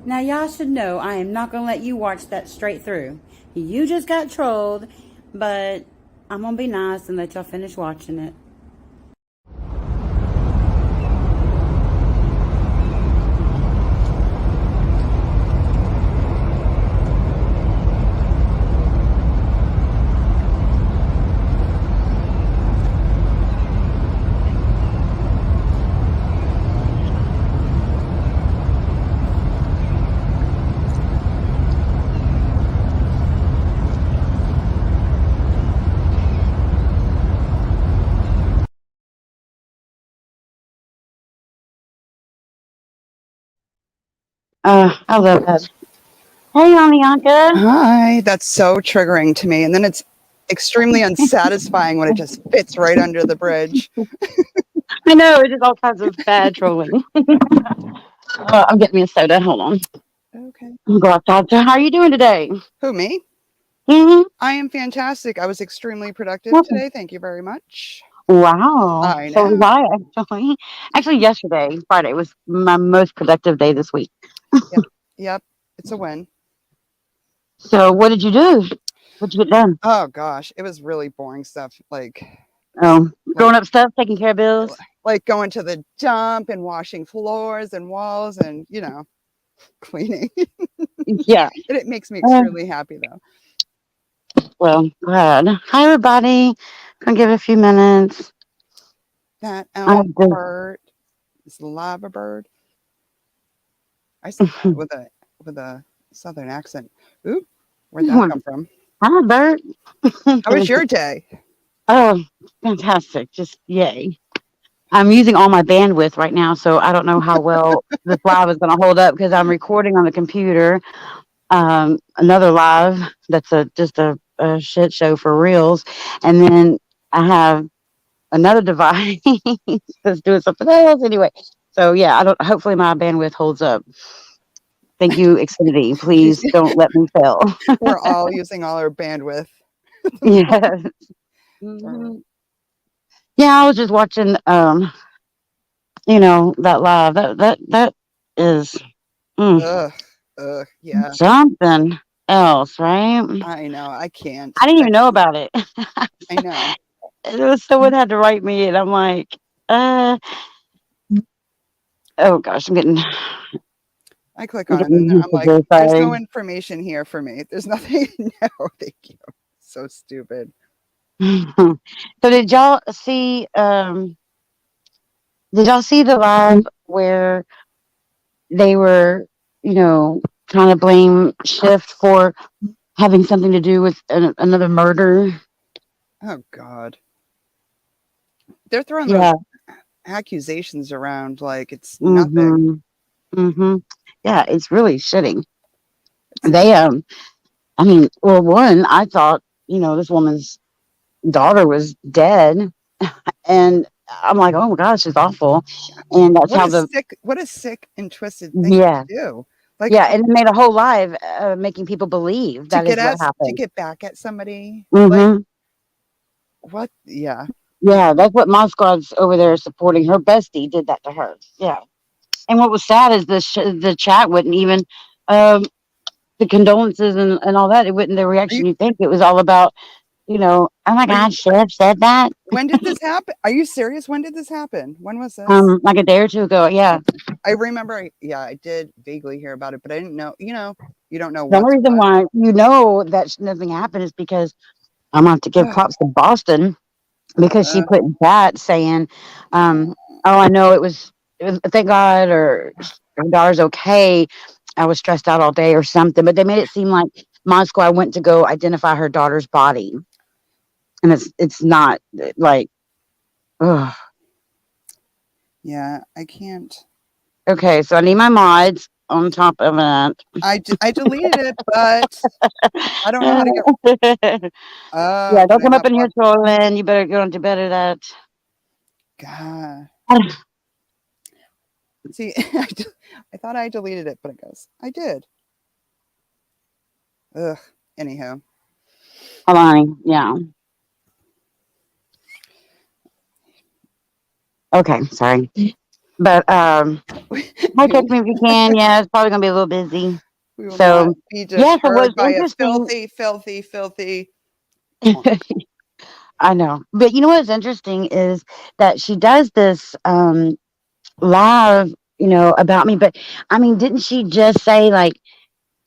Now, y'all should know I am not going to let you watch that straight through. You just got trolled, but I'm going to be nice and let y'all finish watching it. I love that. Hey, Bianca. Hi, that's so triggering to me. And then it's extremely unsatisfying when it just fits right under the bridge. I know, it's just all kinds of bad trolling. I'm getting me a soda. Hold on. Okay. I'm go outside. So how are you doing today? Who, me? Mm-hmm. I am fantastic. I was extremely productive today. Thank you very much. Wow. I So was know. I actually. Actually, yesterday, Friday, was my most productive day this week. Yep. It's a win. So what did you do? What'd you get done? Oh, gosh. It was really boring stuff. Like Growing up stuff, taking care of bills. like going to the dump and washing floors and walls and, cleaning. Yeah. And it makes me extremely happy, though. Well, glad. Hi, everybody. Gonna give it a few minutes. That bird is lava bird. I said that with a southern accent. Ooh, where'd that come from? Hi, Bert. How was your day? Oh, fantastic. Just yay. I'm using all my bandwidth right now, so I don't know how well this live is going to hold up because I'm recording on the computer. Another live that's just a shit show for reals. And then I have another device that's doing something else. Anyway, so yeah, hopefully my bandwidth holds up. Thank you, Xfinity. Please don't let me fail. We're all using all our bandwidth. Yes. Mm-hmm. Yeah, I was just watching that live. That is Yeah. Something else, right? I know. I can't. I didn't even know about it. I know. It was someone had to write me, and I'm like, oh gosh, I'm getting. I click on it, and I'm like, there's no information here for me. There's nothing. No, thank you. So stupid. So did y'all see? Did y'all see the live where they were, trying to blame Shift for having something to do with another murder? Oh God. They're throwing those accusations around like it's nothing. Mm-hmm. Yeah, it's really shitting. They one, I thought, this woman's daughter was dead, and I'm like, oh my gosh, it's awful. And that's what a sick and twisted thing to do. Like, and it made a whole live making people believe that is what happened. To get back at somebody. Mm-hmm. Like, what? Yeah. Yeah, that's what my squad's over there supporting. Her bestie did that to her. Yeah. And what was sad is the chat wouldn't even um, the condolences and all that. It wouldn't the Are you reaction you think. It was all about oh my are you God, should have said that when did this happen? Are you serious? When did this happen? When was this? like a day or two ago. Yeah, I remember, yeah, I did vaguely hear about it, but I didn't know, you don't know the only what's reason what. why that nothing happened is because I'm gonna have to give Ugh, props to Boston because she uh, put that saying, "Oh, I know it was thank God or her daughter's okay. I was stressed out all day or something." But they made it seem like Moscow. I went to go identify her daughter's body, and it's not like, ugh. yeah, I can't. Okay, so I need my mods on top of that. I deleted it, but I don't know how to get. Yeah, Did don't I come up not in here block? trolling. You better go into better that. God, see, I thought I deleted it, but I guess I did. Ugh. Anyhow, Hold on. Yeah. Okay. Sorry. But we hi, will, text me if you can. Yeah, it's probably gonna be a little busy. we will not So be yes, it was deterred by a interesting. filthy, filthy, filthy punk. I know, but you know what's interesting is that she does this live, about me. But I mean, didn't she just say like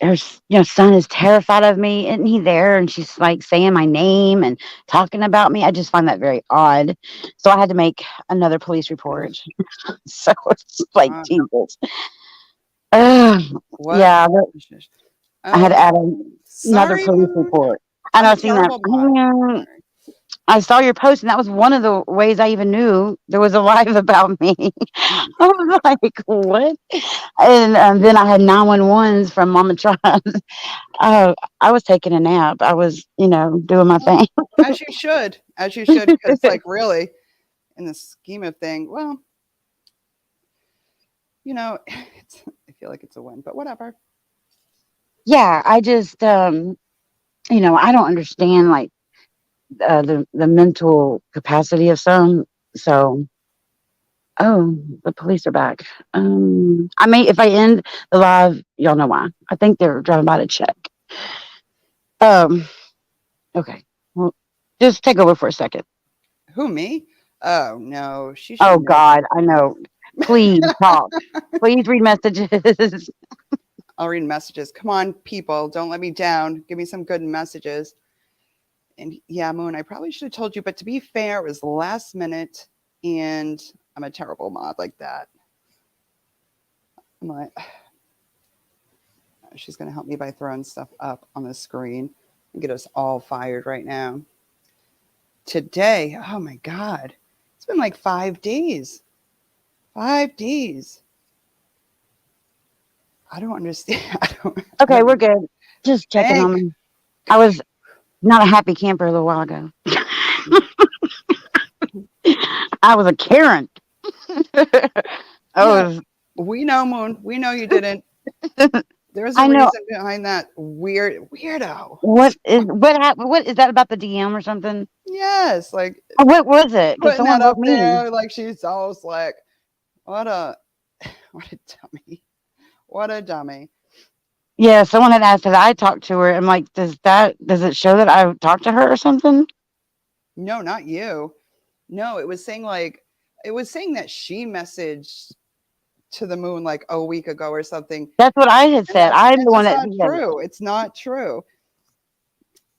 her son is terrified of me? Isn't he there? And she's like saying my name and talking about me. I just find that very odd. So I had to make another police report. So it's like Uh, Jesus. Ugh, what? yeah, I had to Oh, add another sorry, police Moon. report. I I'm know a I've seen that. terrible mod. Sorry. I saw your post, and that was one of the ways I even knew there was a live about me. Oh my I god. was like, "What?" And then I had 911s from Mama Tron. I was taking a nap. I was, doing my Well, thing. as you should, because like really, in the scheme of thing, well, I feel like it's a win, but whatever. Yeah, I just, I don't understand like the mental capacity of some. So, oh, the police are back. I may if I end the live, y'all know why. I think they're driving by to check. Um, okay, well, just take over for a second. Who me? Oh no, she Oh shouldn't know. God, I know. Please talk. Please read messages. I'll read messages. Come on, people, don't let me down. Give me some good messages. And yeah, Moon, I probably should have told you, but to be fair, it was last minute, and I'm a terrible mod like that. I'm like, she's gonna help me by throwing stuff up on the screen and get us all fired right now. Today, oh my god, it's been like 5 days. 5 days. I don't understand. I Okay, we're don't good. Just checking thank on me. I was not a happy camper a little while ago. I was a Karen. I yeah, was. we know, Moon. We know you didn't. There's a I know. reason behind that weirdo. What happened? What is that about the DM or something? Yes, like What was it? Because putting someone that wrote up me. there, like she's all slick. What a what a dummy. What a dummy. Yeah, someone had asked that I talked to her. I'm like, does it show that I talked to her or something? No, not you. No, it was saying that she messaged to the moon like a week ago or something. That's what I had And said. I'm the that's one just that not true. It's not true.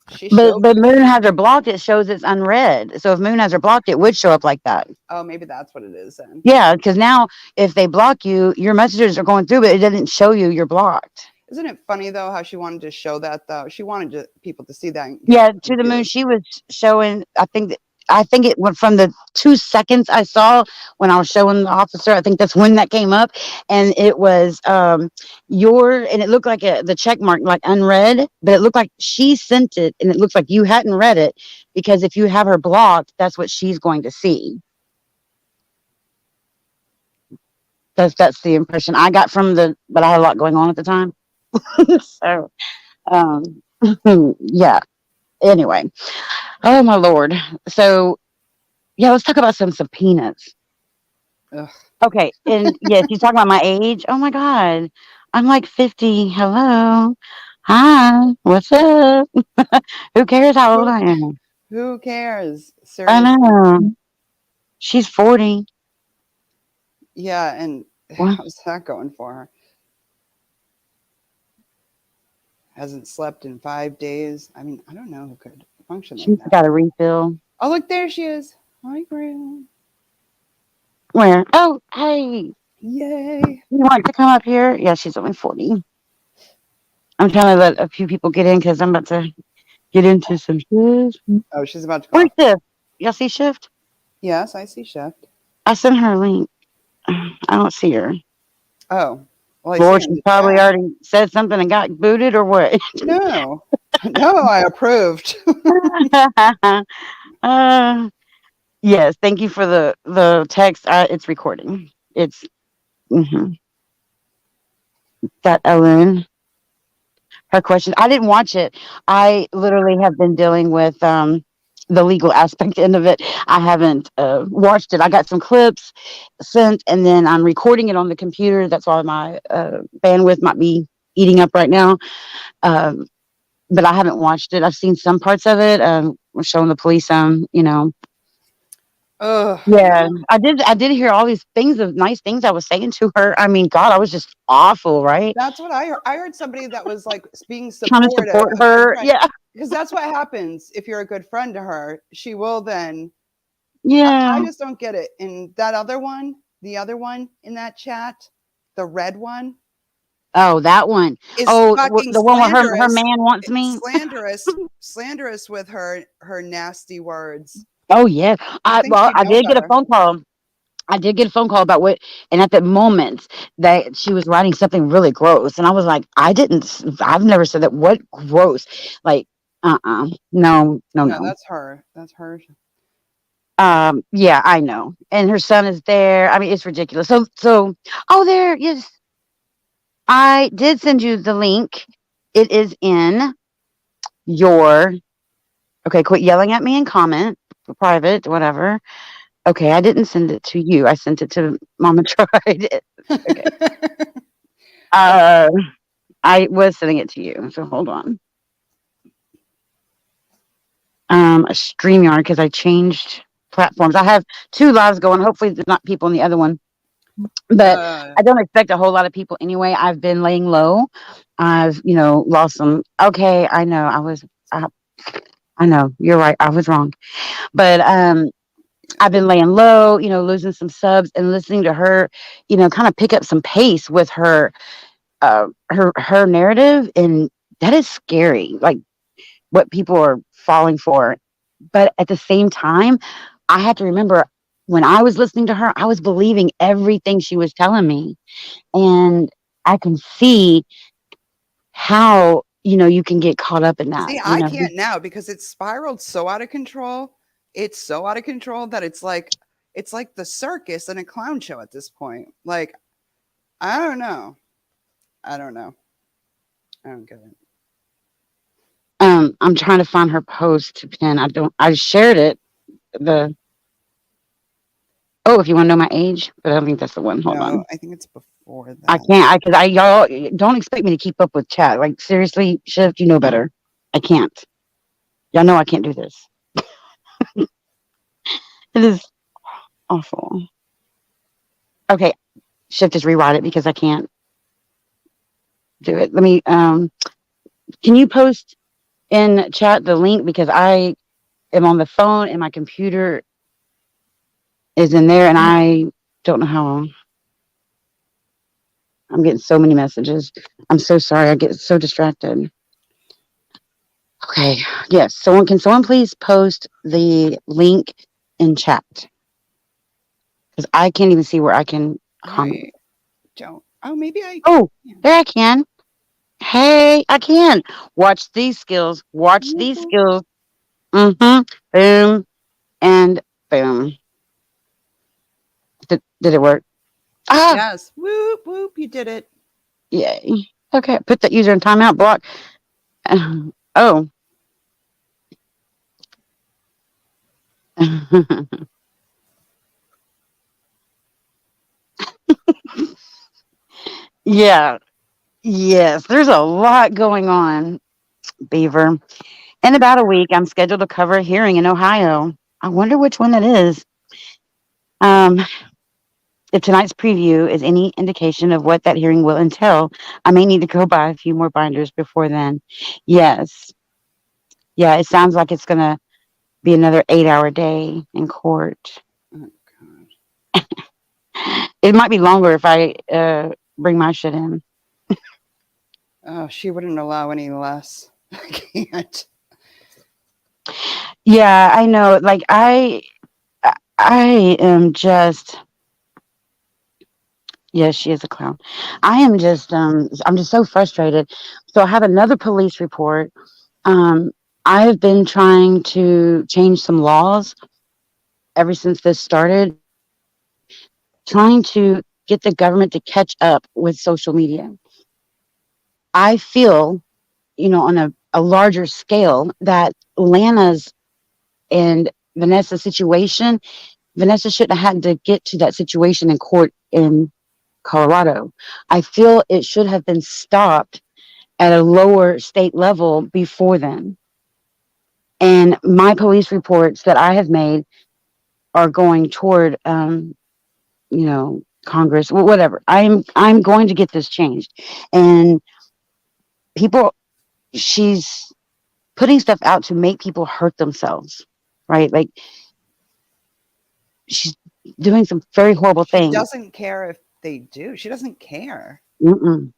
She but showed but Moon has her blocked. It shows it's unread. So if Moon has her blocked, it would show up like that. oh, maybe that's what it is then. Yeah, because now if they block you, your messages are going through, but it doesn't show you you're blocked. Isn't it funny though how she wanted to show that though? She wanted people to see that and get Yeah, to the moon. confused. She was showing. I think it went from the 2 seconds I saw when I was showing the officer. I think that's when that came up, and it was and it looked like the check mark like unread, but it looked like she sent it, and it looks like you hadn't read it because if you have her blocked, that's what she's going to see. That's the impression I got from but I had a lot going on at the time. So um, yeah. Anyway, oh my lord. So yeah, let's talk about some subpoenas. Ugh. Okay, and yes, you talking about my age. Oh my god, I'm like 50. Hello, hi, what's up? Who cares how old Who I am? who cares? I Seriously. know she's 40. Yeah, and Well, how's that going for her? Hasn't slept in 5 days. I mean, I don't know who could function like she's that. got a refill. Oh, look, there she is. Hi, Graham. Where? Oh, hey, Yay. you want to come up here? Yeah, she's only 40. I'm trying to let a few people get in because I'm about to get into some shit. Oh, she's about to go Where's off. Shift? Y'all see Shift? Yes, I see Shift. I sent her a link. I don't see her. Oh, well, I see Lord, her in she the probably chat. already said something and got booted or what? No, no, I approved. uh, yes, thank you for the text. It's recording. It's that Ellen. Her question. I didn't watch it. I literally have been dealing with the legal aspect end of it. I haven't watched it. I got some clips sent, and then I'm recording it on the computer. That's why my bandwidth might be eating up right now. Um, but I haven't watched it. I've seen some parts of it. Showing the police Oh, Yeah, yeah. I did hear all these things of nice things I was saying to her. I mean, God, I was just awful, right? That's what I heard. I heard somebody that was like being Trying to supportive, support a good her. friend. Yeah. Because that's what happens if you're a good friend to her. She will then. I Yeah. just don't get it. And that other one, the other one in that chat, the red one, Oh, that one. is Oh, fucking the one where her slanderous, man wants me. slanderous with her nasty words. Oh yeah. You think Well, she'd I know did get a better? phone call. I did get a phone call about what, and at that moment that she was writing something really gross, and I was like, I've never said that. What gross? Like, no, no, No, no. that's her. That's her. Yeah, I know. And her son is there. I mean, it's ridiculous. Oh, there, yes. I did send you the link. It is in your, okay, quit yelling at me and comment, private, whatever. Okay, I didn't send it to you. I sent it to Mama Tried. Okay. Uh, I was sending it to you. So hold on. A StreamYard because I changed platforms. I have two lives going. Hopefully, there's not people in the other one. But uh, I don't expect a whole lot of people anyway. I've been laying low. I've, lost some. Okay, I know. I know. You're right. I was wrong. But I've been laying low, losing some subs and listening to her, kind of pick up some pace with her narrative, and that is scary. Like what people are falling for. But at the same time, I had to remember when I was listening to her, I was believing everything she was telling me. And I can see how, you can get caught up in that, see, I can't now because it's spiraled so out of control. It's so out of control that it's like the circus and a clown show at this point. Like, I don't know. I don't know. I don't get it. I'm trying to find her post to pin. I shared it. The Oh, if you want to know my age, but I don't think that's the one. Hold No, on. I think it's before I that. can't. Because y'all don't expect me to keep up with chat. Like seriously, Shift, you know better. I can't. Y'all know I can't do this. It is awful. Okay, Shift, just rewrite it because I can't do it. Let me. Can you post in chat the link because I am on the phone and my computer is in there and I don't know how. I'm getting so many messages. I'm so sorry. I get so distracted. Okay. Yes. Can someone please post the link in chat? Because I can't even see where I can comment. I don't. Oh, maybe I. Oh, Yeah. there I can. Hey, I can. Watch these skills. Watch these skills. Mm-hmm. Boom and boom. Did it work? Ah, Yes. Whoop whoop. You did it. yay. Okay. Put that user in timeout block. Oh. Yeah. Yes. There's a lot going on, Beaver. In about a week, I'm scheduled to cover a hearing in Ohio. I wonder which one that is. Um, if tonight's preview is any indication of what that hearing will entail, I may need to go buy a few more binders before then. Yes. Yeah, it sounds like it's going to be another 8-hour day in court. Oh God. It might be longer if I bring my shit in. Oh, she wouldn't allow any less. I can't. Yeah, I know. Like I am just yes, she is a clown. I am just I'm just so frustrated. So I have another police report. Um I have been trying to change some laws ever since this started, trying to get the government to catch up with social media. I feel, on a larger scale that Lana's and Vanessa's situation, Vanessa shouldn't have had to get to that situation in court in Colorado. I feel it should have been stopped at a lower state level before then. And my police reports that I have made are going toward, Congress, whatever. I'm going to get this changed. And people, she's putting stuff out to make people hurt themselves, right? Like she's doing some very horrible She things. doesn't care if they do. She doesn't care. Mm-mm.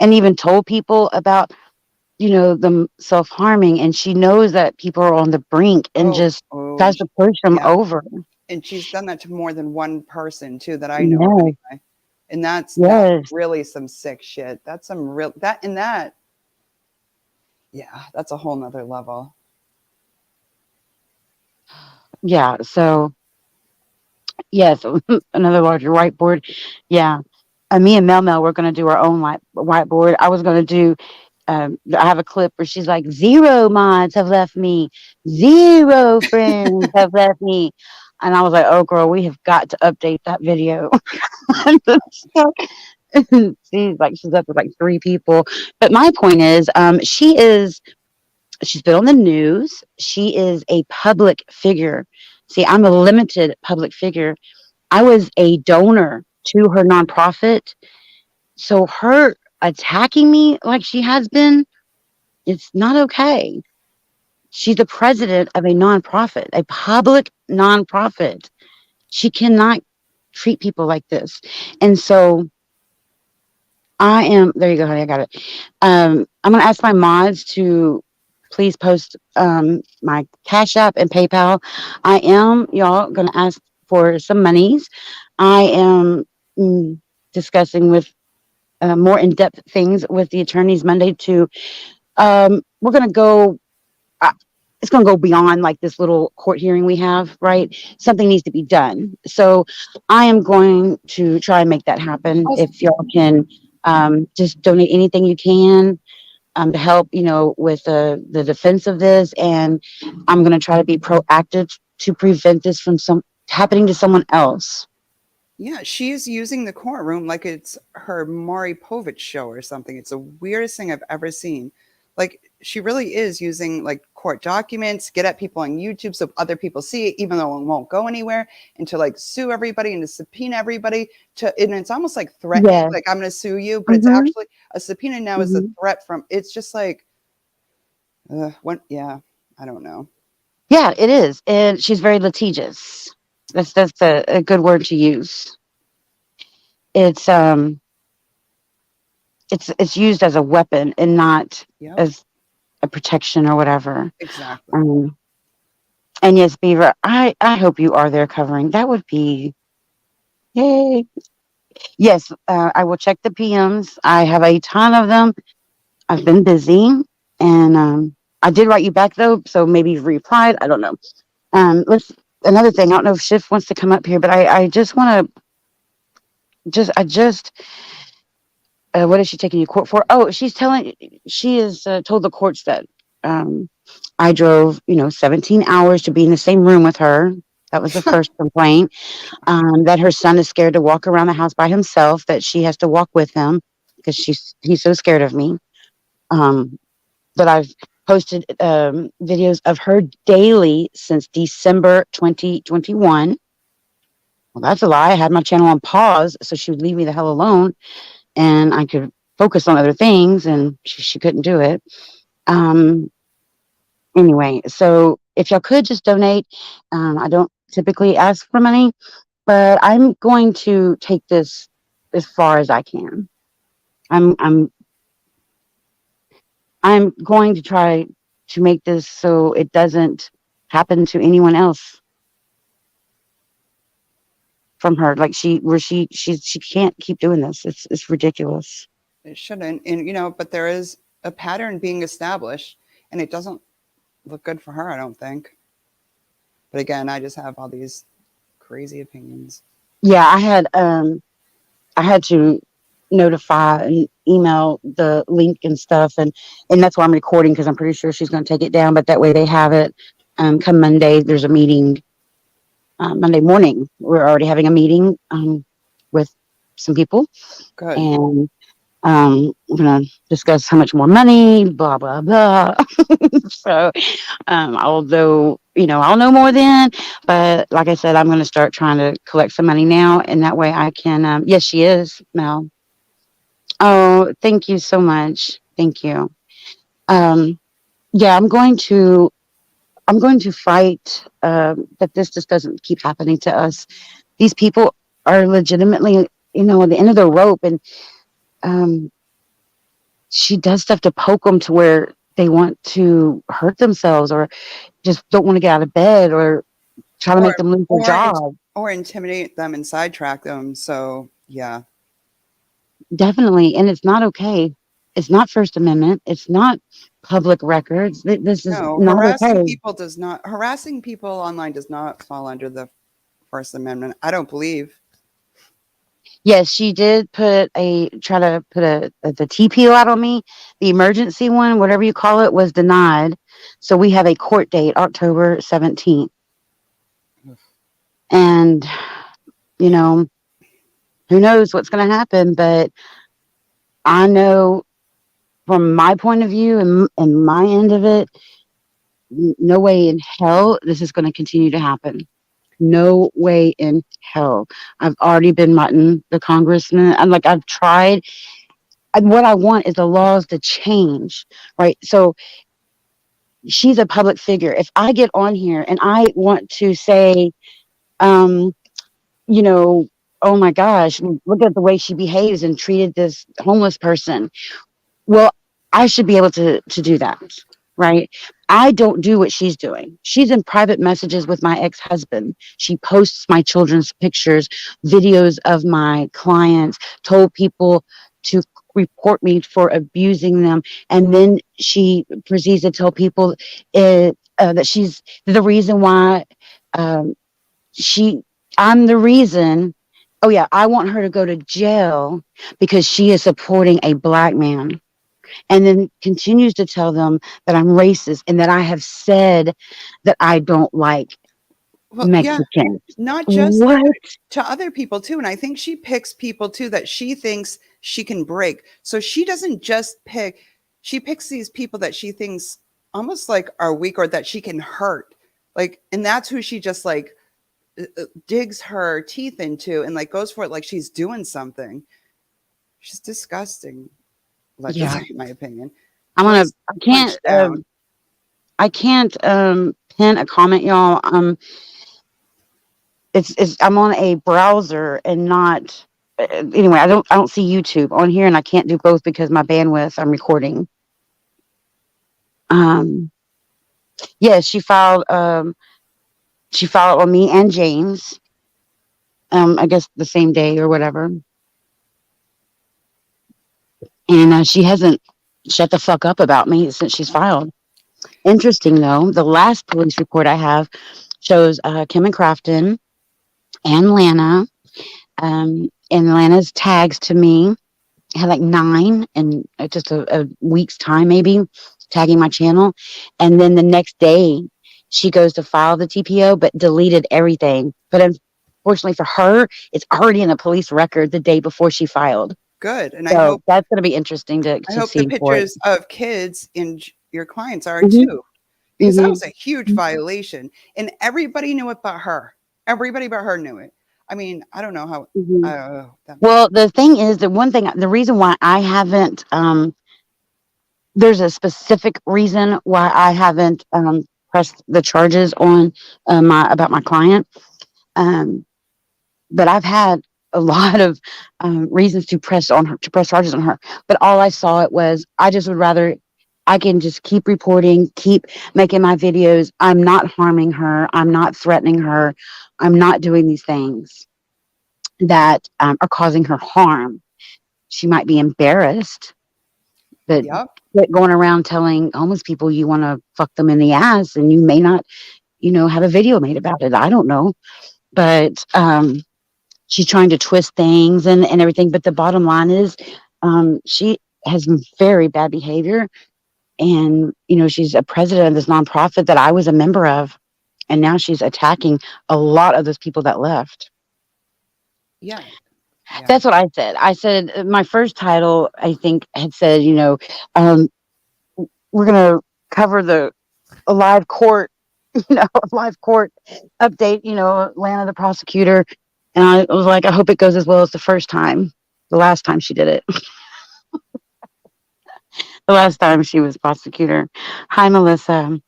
And even told people about, them self harming. And she knows that people are on the brink and Oh, just oh, tries to push them yeah. over. And she's done that to more than one person too that I know of Yes, anyway. And that's yes, really some sick shit. That's some real that yeah, that's a whole nother level. yeah. So, yes, another larger whiteboard. Yeah. Me and Mel we're going to do our own whiteboard. I was going to do I have a clip where she's like, 0 mods have left me, 0 friends have left me. And I was like, oh, girl, we have got to update that video. She's up with like 3 people. But my point is, she's been on the news. She is a public figure. See, I'm a limited public figure. I was a donor to her nonprofit. So her attacking me like she has been, it's not okay. She's the president of a nonprofit, a public nonprofit. She cannot treat people like this. And so there you go, honey, I got it. I'm going to ask my mods to please post my Cash App and PayPal. I am, y'all, going to ask for some monies. I am discussing with more in-depth things with the attorneys Monday to, we're going to go it's going to go beyond like this little court hearing we have, right? Something needs to be done. So I am going to try and make that happen. Also, If y'all can just donate anything you can to help, with the defense of this. And I'm going to try to be proactive to prevent this from happening to someone else. yeah, she's using the courtroom like it's her Maury Povich show or something. It's the weirdest thing I've ever seen. Like she really is using like court documents, get at people on YouTube so other people see it, even though it won't go anywhere, and to like sue everybody and to subpoena everybody and it's almost like threatening, Yeah. like I'm gonna sue you, but it's Hmm. actually a subpoena now is a Hmm. threat from it's just like yeah, I don't know. Yeah, it is. And she's very litigious. That's a good word to use. It's it's used as a weapon and not Yep, as a protection or whatever. exactly. Um, and yes, Beaver, I hope you are there covering. That would be yay. Yes, I will check the PMs. I have a ton of them. I've been busy, and I did write you back though, so maybe you've replied. I don't know. Let's another thing. I don't know if Schiff wants to come up here, but I just want to what is she taking you to court for? Oh, she has told the courts that um, I drove, 17 hours to be in the same room with her. That was the first complaint. That her son is scared to walk around the house by himself, that she has to walk with him because he's so scared of me. Um, that I've posted videos of her daily since December 2021. Well, that's a lie. I had my channel on pause so she would leave me the hell alone and I could focus on other things, and she couldn't do it. Um, anyway, so if y'all could just donate, I don't typically ask for money, but I'm going to take this as far as I can. I'm I'm I'm going to try to make this so it doesn't happen to anyone else from her. Like she can't keep doing this. It's ridiculous. It shouldn't. And, but there is a pattern being established, and it doesn't look good for her, I don't think. But again, I just have all these crazy opinions. Yeah, I had to notify and email the link and stuff, and that's why I'm recording, because I'm pretty sure she's going to take it down. But that way they have it. Come Monday, there's a meeting. Monday morning, we're already having a meeting with some people, Good. and we're going to discuss how much more money, blah blah blah. So, although I'll know more then, but like I said, I'm going to start trying to collect some money now, and that way I can. Yes, she is, Mel. Oh, thank you so much. Thank you. Um, yeah, I'm going to fight that this just doesn't keep happening to us. These people are legitimately, at the end of the rope, and um, she does stuff to poke them to where they want to hurt themselves, or just don't want to get out of bed, or try to Or make them lose their or job. or intimidate them and sidetrack them. So yeah. Definitely, and it's not okay. It's not First Amendment. It's not public records. This is No, not okay. harassing people online does not fall under the First Amendment. I don't believe. Yes, she did try to put the TPO out on me. The emergency one, whatever you call it, was denied. So we have a court date, October 17th. And, you know, who knows what's going to happen, but I know from my point of view and my end of it, no way in hell this is going to continue to happen. No way in hell. I've already been mutton the congressman. I've tried. And what I want is the laws to change, right? So she's a public figure. If I get on here and I want to say, um, you know, oh my gosh, look at the way she behaves and treated this homeless person. Well, I should be able to do that, right? I don't do what she's doing. She's in private messages with my ex-husband. She posts my children's pictures, videos of my clients, told people to report me for abusing them, and then she proceeds to tell people that she's the reason why um, she. I'm the reason. Oh yeah, I want her to go to jail because she is supporting a black man, and then continues to tell them that I'm racist and that I have said that I don't like Well, yeah, Mexicans. not just What? to other people too. And I think she picks people too that she thinks she can break. So she doesn't just pick, she picks these people that she thinks almost like are weak or that she can hurt. Like, and that's who she just like digs her teeth into and like goes for it like she's doing something. She's disgusting. Let's just Yeah. say, in my opinion. I'm She gonna. needs I can't. punched down. I can't pin a comment, y'all. It's. I'm on a browser and not. Anyway, I don't see YouTube on here, and I can't do both because my bandwidth. I'm recording. Um. Yeah, she filed. She filed on me and James. I guess the same day or whatever. And she hasn't shut the fuck up about me since she's filed. Interesting though, the last police report I have shows Kim and Crafton and Lana. And Lana's tags to me had like 9 in just a week's time, maybe tagging my channel. And then the next day, She goes to file the TPO, but deleted everything. But unfortunately for her, it's already in a police record the day before she filed. Good. And So that's going to be interesting I to hope the see in court. pictures of kids in your clients are Hmm. too, because that Hmm. was a huge violation, and everybody knew it but her. Everybody but her knew it. I mean, I don't know how. Hmm. That, Well, the thing is, the reason why I haven't, there's a specific reason why I haven't pressed the charges on about my client. Um, but I've had a lot of reasons to press charges on her. But all I saw it was I just would rather I can just keep reporting, keep making my videos. I'm not harming her. I'm not threatening her. I'm not doing these things that are causing her harm. She might be embarrassed, but yep. going around telling homeless people you want to fuck them in the ass and you may not, have a video made about it. I don't know. But she's trying to twist things and everything. But the bottom line is, she has very bad behavior. And, she's a president of this nonprofit that I was a member of. And now she's attacking a lot of those people that left. Yeah. Yeah. That's what I said. I said my first title, I think, had said, um, we're going to cover a live court, live court update, Lana, the prosecutor. And I was like, I hope it goes as well as the last time she did it. The last time she was prosecutor. Hi, Melissa.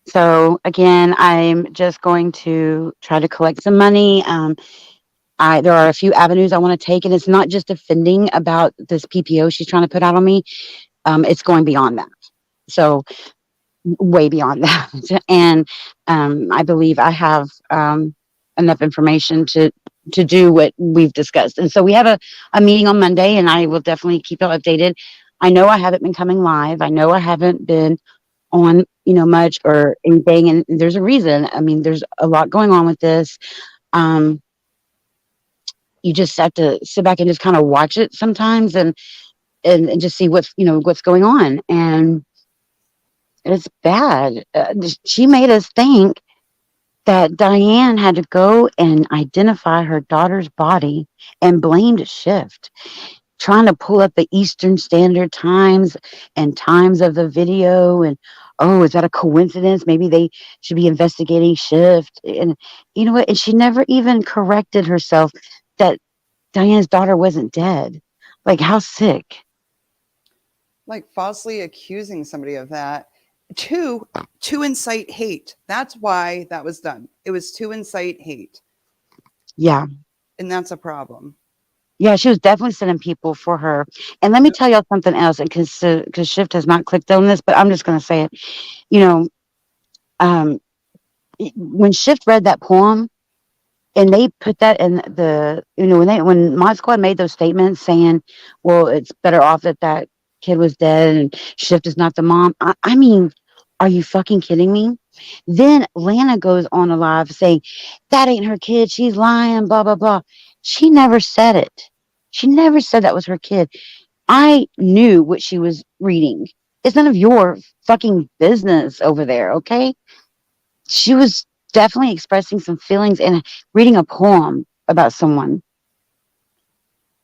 So again, I'm just going to try to collect some money. There are a few avenues I want to take, and it's not just defending about this PPO she's trying to put out on me. It's going beyond that. So way beyond that, and I believe I have enough information to do what we've discussed. And so we have a meeting on Monday, and I will definitely keep you updated. I know I haven't been coming live. I know I haven't been on, much or anything. And there's a reason. I mean, there's a lot going on with this. Um, you just have to sit back and just kind of watch it sometimes and just see what's going on. And it's bad. She made us think that Diane had to go and identify her daughter's body and blamed Shift, trying to pull up the Eastern Standard Times and times of the video. And, oh, is that a coincidence? Maybe they should be investigating Shift. And you know what? And she never even corrected herself that Diane's daughter wasn't dead. Like, how sick. Like falsely accusing somebody of that. To incite hate. That's why that was done. It was to incite hate. Yeah. And that's a problem. Yeah, she was definitely sending people for her. And let me Yep. tell y'all something else, because Shift has not clicked on this, but I'm just going to say it. You know, um, when Shift read that poem, and they put that in when Mod Squad made those statements saying, well, it's better off that kid was dead and Shift is not the mom. I mean, are you fucking kidding me? Then Lana goes on a live saying, that ain't her kid. She's lying, blah, blah, blah. She never said it. She never said that was her kid. I knew what she was reading. It's none of your fucking business over there, okay? She was definitely expressing some feelings and reading a poem about someone.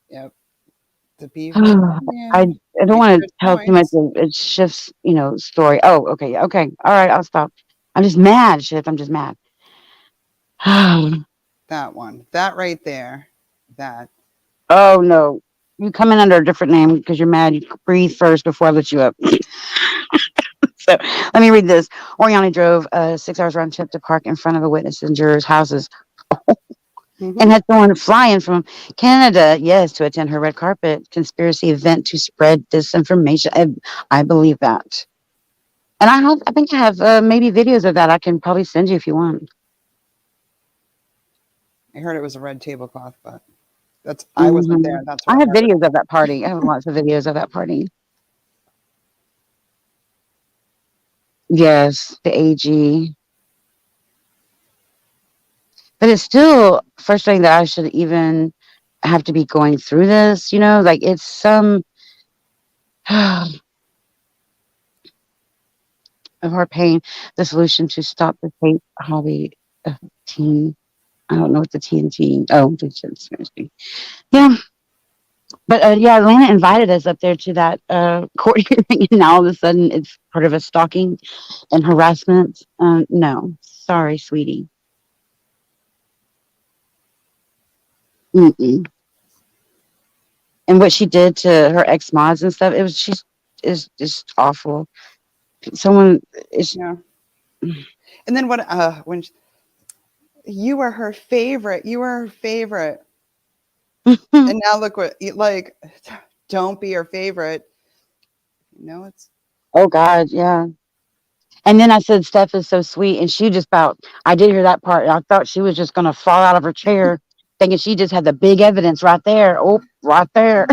Yep. To be I her. Yeah. I don't Makes want to good tell too much points. of it Shift's, story. Oh, okay, okay. All right, I'll stop. I'm just mad, Shift. I'm just mad. That one. That right there. That. Oh no. You come in under a different name because you're mad. You breathe first before I let you up. So let me read this. Oriani drove 6 hours round trip to park in front of a witness and jurors' houses and Mm-hmm. had someone flying from Canada, yes, to attend her red carpet conspiracy event to spread disinformation. I believe that. And I think I have maybe videos of that I can probably send you if you want. I heard it was a red tablecloth, but I wasn't Hmm. there. That's I what I have heard. videos of that party. I have lots of videos of that party. Yes, the AG. But it's still frustrating that I should even have to be going through this, like it's some of her pain. The solution to stop the hate hobby of teen. I don't know what the TNT. Oh, yeah. But yeah, Atlanta invited us up there to that court hearing, and now all of a sudden it's part of a stalking and harassment. No, sorry, sweetie. Mm-mm. And what she did to her ex mods and stuff, it was she's is just awful. Someone is. Yeah. And then what? When you were her favorite, you were her favorite, and now look what like. Don't be her favorite. No, it's Oh God, yeah. And then I said, Steph is so sweet. And she just about, I did hear that part. I thought she was just going to fall out of her chair, thinking she just had the big evidence right there. Oh, right there.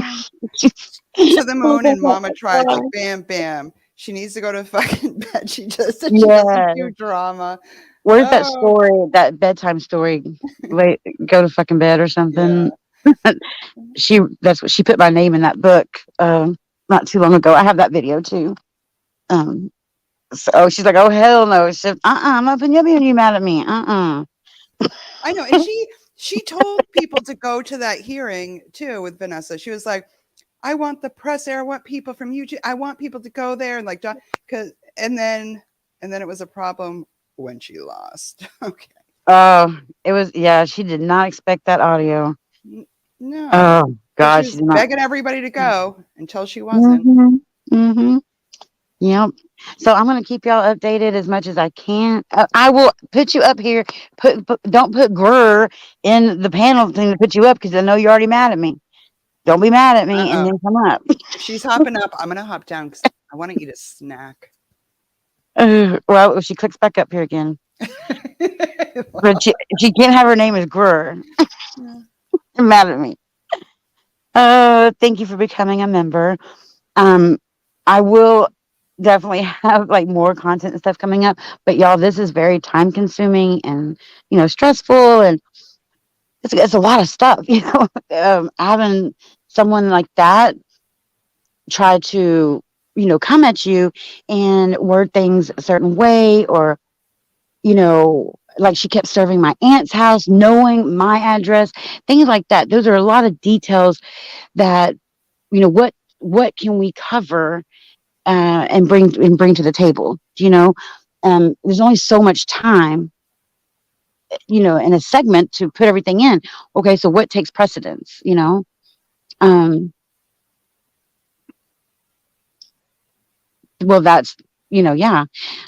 She's- to the moon and Mama tried. Like bam, bam. She needs to go to fucking bed. She just said she doesn't yeah. do drama. Where's that Oh, story, that bedtime story? Wait, go to fucking bed or yeah. something. That's what she put my name in that book not too long ago. I have that video too. Um, so she's like, oh, hell no. She said, I'm up and you'll be when you mad at me. I know. And she told people to go to that hearing too with Vanessa. She was like, I want the press there. I want people from YouTube. I want people to go there and like because and then it was a problem when she lost. Okay. Oh, it was, yeah, she did not expect that audio. No. Oh, But she God, she was did not. begging everybody to go until she wasn't. Mhm. Mhm. Yep. So I'm gonna keep y'all updated as much as I can. I will put you up here. Don't put Grr in the panel thing to put you up because I know you're already mad at me. Don't be mad at me and Uh-uh. then come up. If she's hopping up, I'm gonna hop down because I want to eat a snack. Well, if she clicks back up here again, but she can't have her name as Grr. You're mad at me. Thank you for becoming a member. Um, I will definitely have like more content and stuff coming up. But y'all, this is very time consuming and stressful, and it's a lot of stuff. Having someone like that try to come at you and word things a certain way, or like she kept serving my aunt's house, knowing my address, things like that. Those are a lot of details that what can we cover and bring to the table. There's only so much time, in a segment to put everything in. Okay, so what takes precedence? Um, well, that's yeah.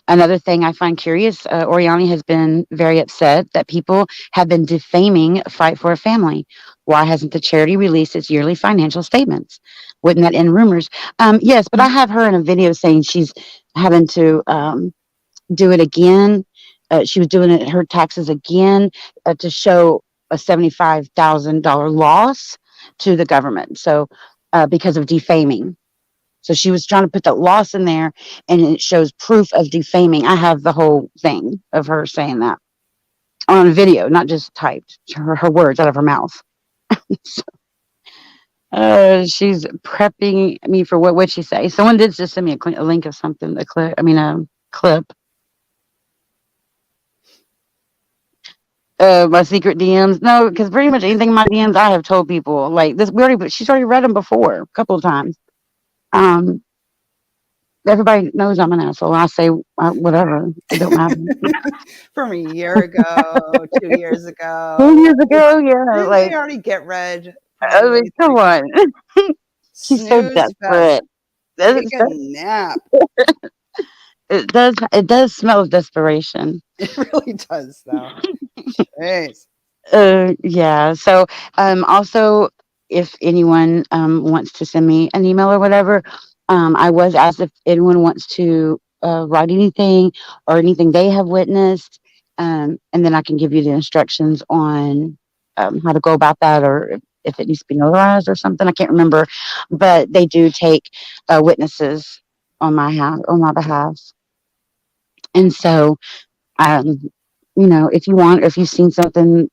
Another thing I find curious, Oriani has been very upset that people have been defaming Fight for a Family. Why hasn't the charity released its yearly financial statements? Wouldn't that end rumors? Yes, but I have her in a video saying she's having to do it again. She was doing her taxes again to show a $75,000 loss to the government. So because of defaming. So she was trying to put that loss in there, and it shows proof of defaming. I have the whole thing of her saying that on video, not just typed. Her words out of her mouth. So, she's prepping me for what would she say? Someone did just send me a link of something, a clip. I mean, a clip. My secret DMs. No, because pretty much anything in my DMs, I have told people like this. She's already read them before a couple of times. Um, Everybody knows I'm an asshole. I say whatever. It don't matter. From a year ago, 2 years 2 years ago. ago, yeah. Didn't we Like, already get read? I mean, Probably come 3 times. on. She's so Snooze fest. desperate. It Take a nap. does smell of desperation. It really does, though. Jeez. Yeah. So, also, if anyone wants to send me an email or whatever, I was asked if anyone wants to write anything or anything they have witnessed, and then I can give you the instructions on how to go about that, or if it needs to be notarized or something. I can't remember, but they do take witnesses on my behalf, and so um, if you want, or if you've seen something,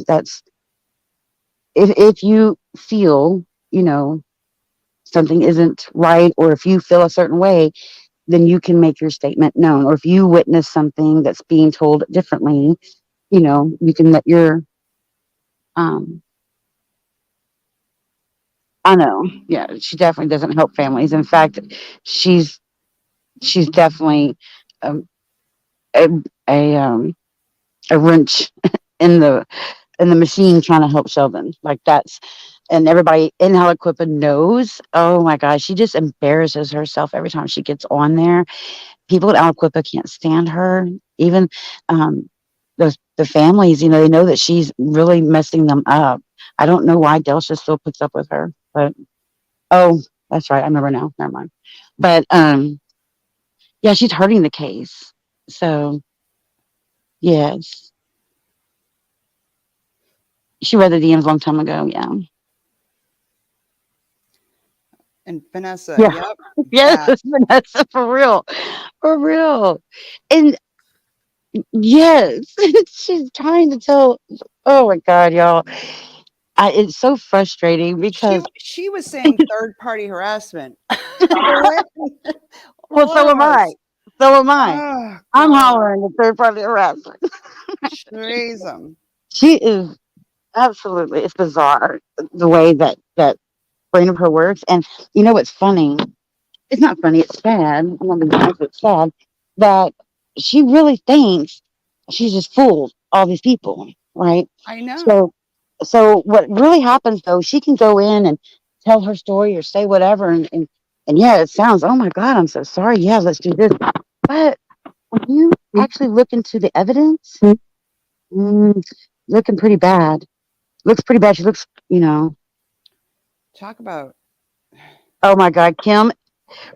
that's if you feel, something isn't right, or if you feel a certain way, then you can make your statement known. Or if you witness something that's being told differently, you can let your um I know. Yeah, she definitely doesn't help families. In fact, she's she's definitely a a, a a wrench in the machine trying to help Sheldon. Like that's and everybody in Aliquippa knows. Oh my gosh, she just embarrasses herself every time she gets on there. People at Aliquippa can't stand her. Even um, the families, they know that she's really messing them up. I don't know why Delsha still puts up with her, but oh, that's right. I remember now. Never mind. But yeah, she's hurting the case. So yes, she read the DMs a long time ago. Yeah, And Vanessa, yeah, yep, yes, that Vanessa, for real, for real. And yes, she's trying to tell. Oh my God, y'all! It's so frustrating because she was saying third party harassment. When well, so am I. was So am I. oh I'm god, hollering at third party harassment. treason. She is absolutely. It's bizarre the way that brain of her works. And what's funny? It's not funny. It's sad. I'm not being honest, it's sad that she really thinks she's just fooled all these people, right? I know. So what really happens though? She can go in and tell her story or say whatever, and yeah, it sounds. Oh my God, I'm so sorry. Yeah, let's do this. But when you actually look into the evidence, mm, looking pretty bad. Looks pretty bad. She looks. Talk about Oh my God, Kim.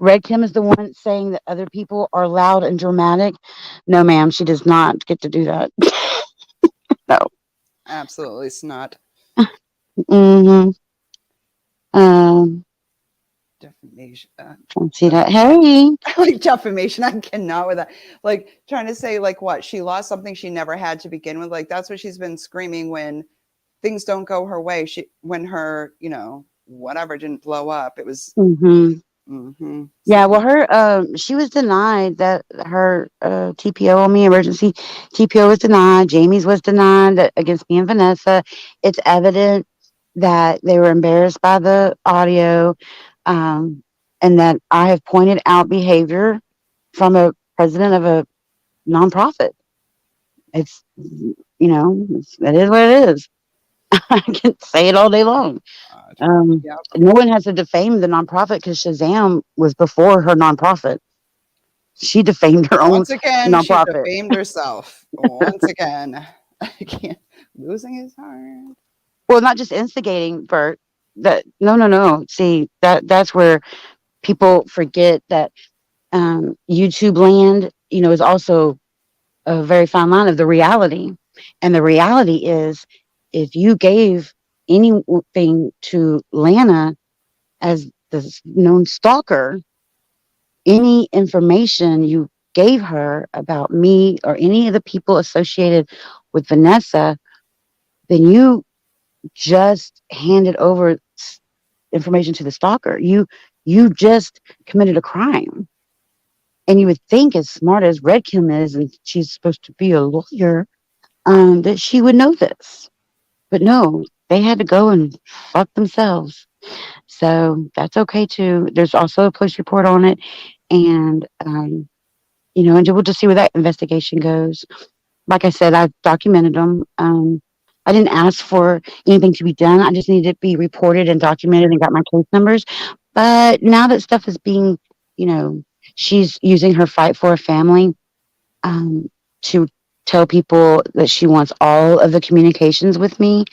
Red Kim is the one saying that other people are loud and dramatic. No, ma'am, she does not get to do that. No. absolutely snot. Mm-hmm. Um, Defamation. let's see that. Defamation. Hey. Like defamation. I cannot with that. Like trying to say like what she lost something she never had to begin with. Like that's what she's been screaming when things don't go her way. She when her whatever didn't blow up. It was Mm-hmm. Yeah, well, same. she was denied that her TPO on me, emergency TPO was denied. Jamie's was denied against me and Vanessa. It's evident that they were embarrassed by the audio, um, and that I have pointed out behavior from a president of a nonprofit. It's, it is what it is. I can say it all day long. Yep. No one has to defame the nonprofit because Shazam was before her nonprofit. She defamed her own Once again, she nonprofit. defamed herself. Once again, I can't. Losing his heart. Well, not just instigating, Bert. That no, no, no. See that's where people forget that YouTube land, is also a very fine line of the reality, and the reality is, if you gave anything to Lana as the known stalker, any information you gave her about me or any of the people associated with Vanessa, then you just handed over information to the stalker. You just committed a crime. And you would think, as smart as Red Kim is, and she's supposed to be a lawyer, that she would know this. But no, they had to go and fuck themselves. So that's okay too. There's also a police report on it, and and we'll just see where that investigation goes. Like I said, I've documented them. I didn't ask for anything to be done. I just needed to be reported and documented and got my case numbers. But now that stuff is being, you know, she's using her Fight for a Family to tell people that she wants all of the communications with me.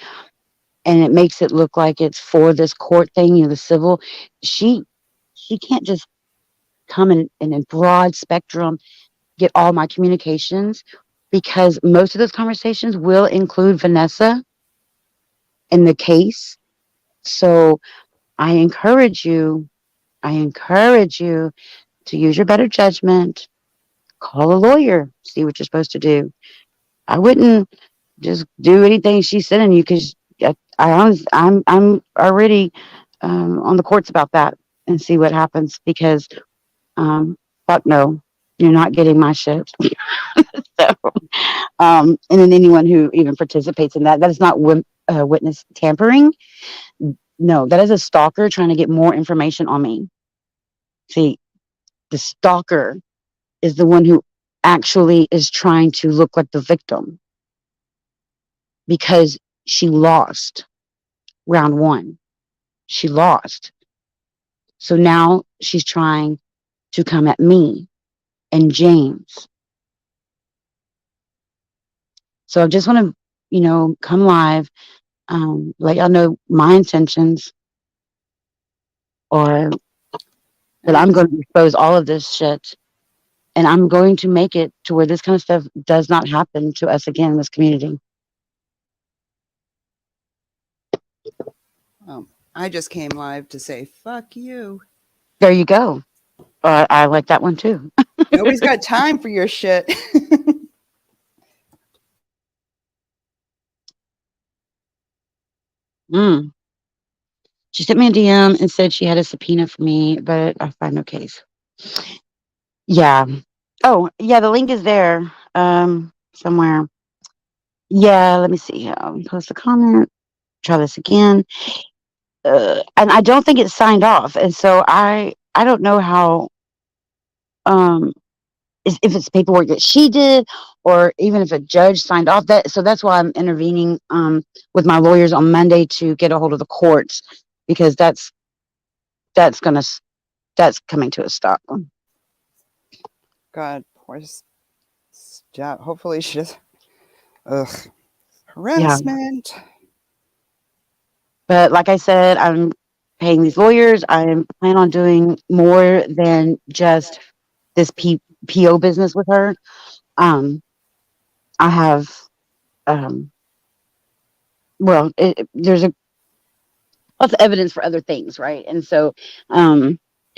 And it makes it look like it's for this court thing, the civil. She she can't just come in a broad spectrum get all my communications, because most of those conversations will include Vanessa in the case. So I encourage you, I encourage you to use your better judgment, call a lawyer, see what you're supposed to do. I wouldn't just do anything she's sending you, because I'm already on the courts about that, and see what happens, because um, fuck no, you're not getting my shit. So, and then anyone who even participates in that, that is not witness tampering. No, that is a stalker trying to get more information on me. See, the stalker is the one who actually is trying to look like the victim because she lost round one. She lost. So now she's trying to come at me and James. So I just want to, come live, let y'all know my intentions or that I'm And going to expose all of this shit and I'm going to make it to where this kind of stuff does not happen to us again in this community. I just came live to say, fuck you. There you go. I like that one too. Nobody's got time for your shit. Mm. She sent me a DM and said she had a subpoena for me, but I find no case. Yeah. Oh, yeah, the link is there somewhere. Yeah, let me see. Post a comment. Try this again. And I don't think it's signed off. And so I don't know how um if it's paperwork that she did or even if a judge signed off that. So that's why I'm intervening with my lawyers on Monday to get a hold of the courts because that's gonna that's coming to a stop. God, poor job. Hopefully she just, ugh, Yeah. harassment. But like I said, I'm paying these lawyers. I plan on doing more than just this PO business with her. Um, I have, um, well, there's a lots of evidence for other things, right? And so,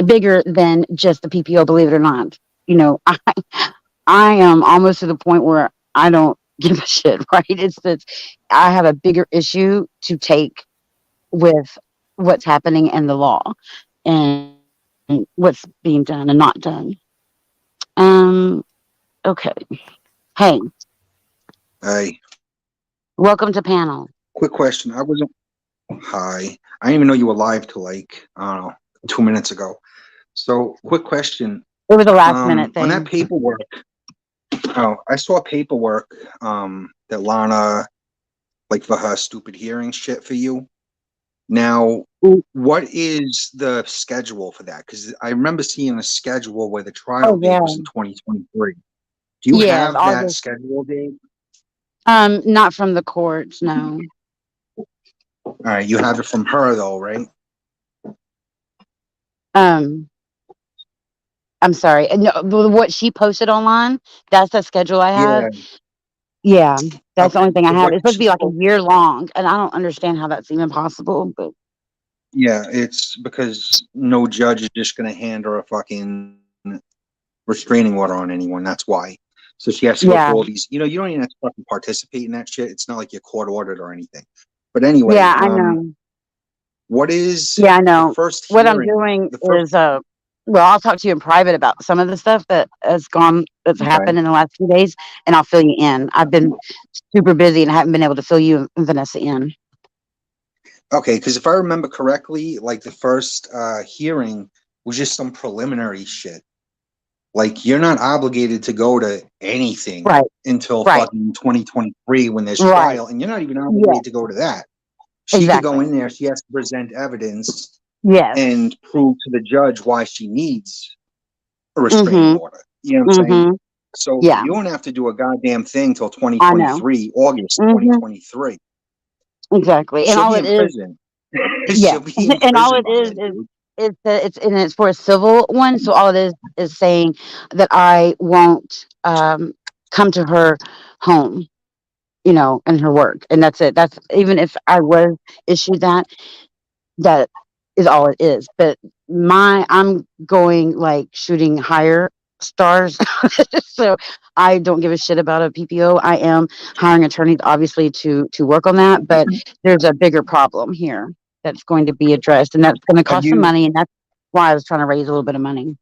bigger than just the PPO, believe it or not. You know, I am almost to the point where I don't give a shit, right? It's that I have a bigger issue to take with what's happening in the law and what's being done and not done. Um, okay. Hey, Hey, welcome to panel. quick question. I wasn't. Hi. I didn't even know you were live till like, I don't know, 2 minutes ago. So, quick question. It was a last minute On that thing. paperwork, oh, I saw paperwork, that Lana, like for her stupid hearing shit for you. Now, Mm. what is the schedule for that? Because I remember seeing a schedule where the trial Oh date yeah. was in 2023. Do you Yes, have that August. schedule date? Not from the courts, no. All right, you have it from her though, right? Um, I'm sorry. No, what she posted online, that's the schedule I have. Yeah. Yeah, that's the Okay. only thing I So have. what It's supposed to be she's like a supposed year long, and I don't understand how that's even possible. But Yeah, it's because no judge is just going to hand her a fucking restraining order on anyone. That's why. So she has to go yeah, through all these. You don't even have to fucking participate in that shit. It's not like you're court ordered or anything. But anyway, yeah, I know. what is Yeah, I the know. first What I'm hearing? doing The first. is, well, I'll talk to you in private about some of the stuff that has gone, that's Okay. happened in the last few days, and I'll fill you in. I've been super busy and I haven't been able to fill you and Vanessa in. Okay, because if I remember correctly, like the first hearing was just some preliminary shit. Like you're not obligated to go to anything Right, until right, fucking 2023 when there's right. trial, and you're not even Yeah, obligated to go to that. She could go exactly. in there. She has to present evidence Yes. and prove to the judge why she needs a restraining Mm-hmm. order. You know what I'm saying? Mm-hmm. So Yeah, you don't have to do a goddamn thing till I know. 2023, August Mm-hmm. 2023. Exactly. And She'll all be it in is, prison. yeah. She'll be in And all prison it by then, is dude. it's for a civil one. So all it is saying that I won't come to her home, and her work. And that's it. That's even if I was issued that, that is all it is. But I'm going like shooting higher stars. So I don't give a shit about a PPO. I am hiring attorneys obviously to work on that, but there's a bigger problem here that's going to be addressed and that's going to Are cost some you money and that's why I was trying to raise a little bit of money.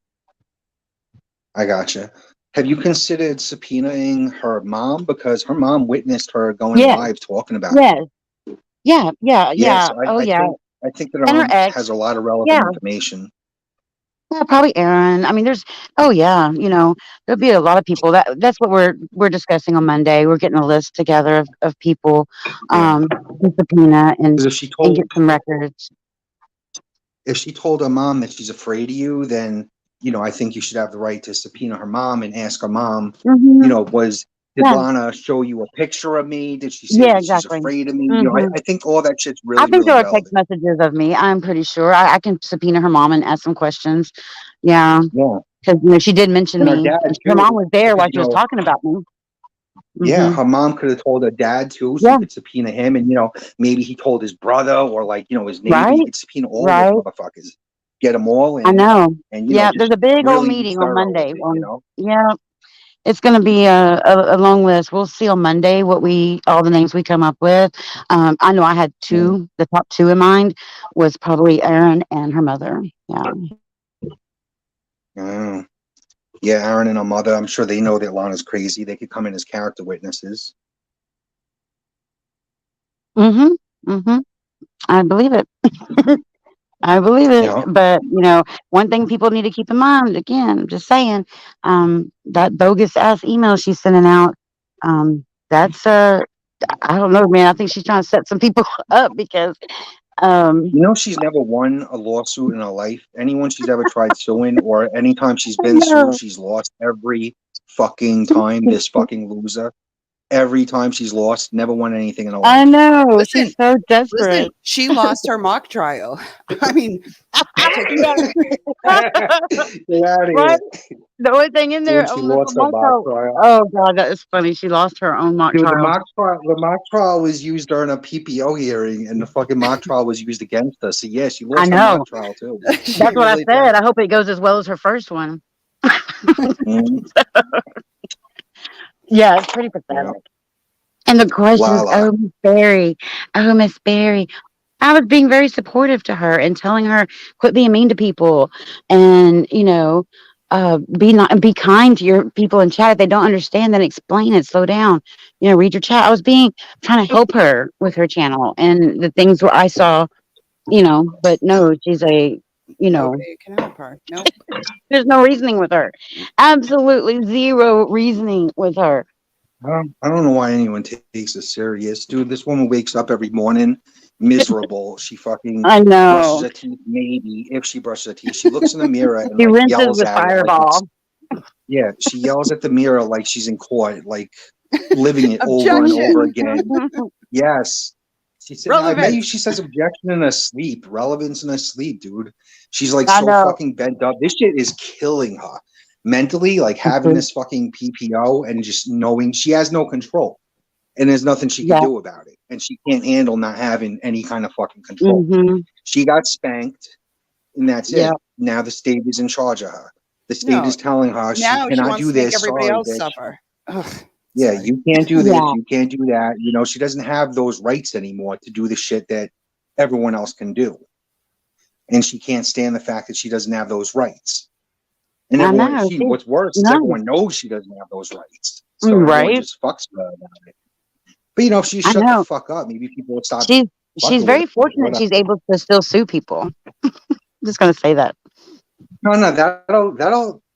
I gotcha. Have you considered subpoenaing her mom because her mom witnessed her going Yes, live talking about it? yes, yeah, yeah, Yes, yeah. Oh, I yeah. think that And her has ex. a lot of relevant Yeah, information. yeah, probably Aaron. I mean, there's. Oh, yeah. There'll be a lot of people. That's what we're discussing on Monday. We're getting a list together of people, Yeah, to subpoena because and get some records. if she told her mom that she's afraid of you, then I think you should have the right to subpoena her mom and ask her mom. Hmm. Was did Yeah, Lana show you a picture of me? Did she say yeah, that she's exactly. afraid of me? Hmm. I think all that shit's I really think really there are text relevant. messages of me. I'm pretty sure. I can subpoena her mom and ask some questions. Yeah, Yeah, because she did mention and her me. dad Her too, mom was there because while she was talking about me. yeah, Hmm. her mom could have told her dad too, so you Yeah, could subpoena him, and maybe he told his brother or like his neighbor. You right, could subpoena all those right. motherfuckers, get them all I in, know. and Yeah, there's just a big old really be meeting on thorough with Monday. it. Yeah, it's going to be a long list. We'll see on Monday all the names we come up with. I know I had Yeah. two. The top two in mind was probably Erin and her mother. Yeah. Oh. Yeah, Aaron and her mother. I'm sure they know that Lana's crazy. They could come in as character witnesses. Mhm. Mhm. I believe it. I believe it. Yeah. But, one thing people need to keep in mind, again, I'm just saying, that bogus ass email she's sending out, that's, I don't know, man. I think she's trying to set some people up because, um, She's never won a lawsuit in her life. Anyone she's ever tried suing, or anytime she's I been sued, know. she's lost every fucking time. This fucking loser. Every time she's lost, never won anything in her I life. know. She's Listen, so listen, desperate. she lost her mock trial. I mean, to Yeah. Get out of Right? here. The only thing in Dude, there she was the lost her mock mock trial. trial. Oh god, that is funny. She lost her own mock Dude, trial. the mock trial was used during a PPO hearing, and the fucking mock trial was used against her. So yeah, she I lost her mock know. trial too. she That's what I really did. said. I hope it goes as well as her first one. Mhm. Yeah, it's pretty Yeah. pathetic. And the questions, Lala. oh Miss Barry, oh Miss Barry. I was being very supportive to her and telling her quit being mean to people and be kind to your people in chat. If they don't understand, then explain it. Slow down. Read your chat. I was trying to help her with her channel and the things where I saw. But no, she's Nobody can help her. Nope. there's no reasoning with her. Absolutely zero reasoning with her. I don't know why anyone takes this serious, dude. This woman wakes up every morning miserable. She fucking I brushes know. her teeth, maybe if she brushes her teeth. She looks in the mirror and She like rinses yells with at it like it's Fireball. yeah. She yells at the mirror like she's in court, like living it over and over Objection. again. Yes. She said, I bet you Relevance. she says objection in her sleep, relevance in her sleep, dude. She's like I so know. fucking bent up. This shit is killing her mentally, like having this fucking PPO and just knowing she has no control and there's nothing she can Yeah. do about it. And she can't handle not having any kind of fucking control. Hmm. She got spanked and that's Yeah. it. Now the state is in charge of her. The state No. is telling her she Now she cannot wants do to make this. everybody Sorry, else bitch. suffer. Ugh. Yeah, Sorry. you can't do this, Yeah. you can't do that. She doesn't have those rights anymore to do the shit that everyone else can do. And she can't stand the fact that she doesn't have those rights. And I everyone, know. what's worse is No. everyone knows she doesn't have those rights. So everyone Right. just fucks with her about it. But if she I shut the know. fuck up, maybe people would stop She's she's fucking with very her. fortunate she's able to still sue people. Just gonna say that. No,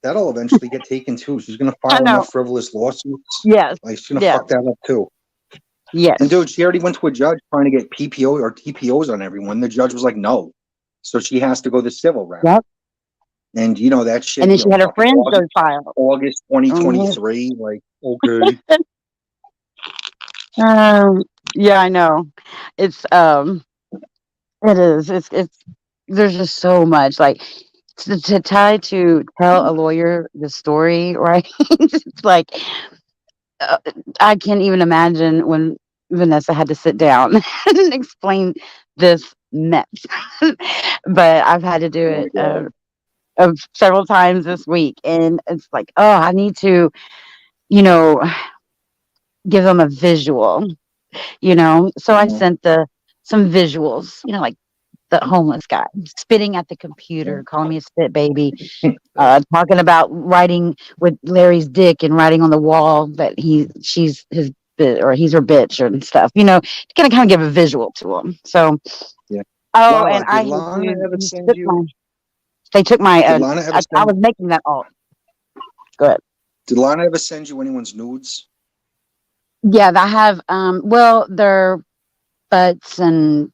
that'll eventually get taken too. She's gonna I file know. enough frivolous lawsuits. Yes. Like she's gonna Yes. fuck that up too. And Yes. dude, she already went to a judge trying to get PPO or TPOs on everyone. The judge was like, no. So she has to go the civil route. Yep. And that And shit, then she had her fucking friends go file. August Mhm. 2023. Like, okay. Um, yeah, I know. It's it is. It's there's just so much like to try to tell a lawyer the story, right? It's like uh, I can't even imagine when Vanessa had to sit down and explain this mess. But I've had to do Oh my it god. several times this week, and it's like, oh, I need to, you know, give them a visual. So I Mhm. sent some visuals, like the homeless guy, spitting at the computer, calling me a spit baby, talking about writing with Larry's dick and writing on the wall that she's his or he's her bitch and stuff. To kind of give a visual to him. So, Yeah. oh, and Lala, I did hate Lana you. ever send you? They took my. Did Lana ever I send? was making that alt. Go ahead. Did Lana ever send you anyone's nudes? Yeah, I have. Well, their butts and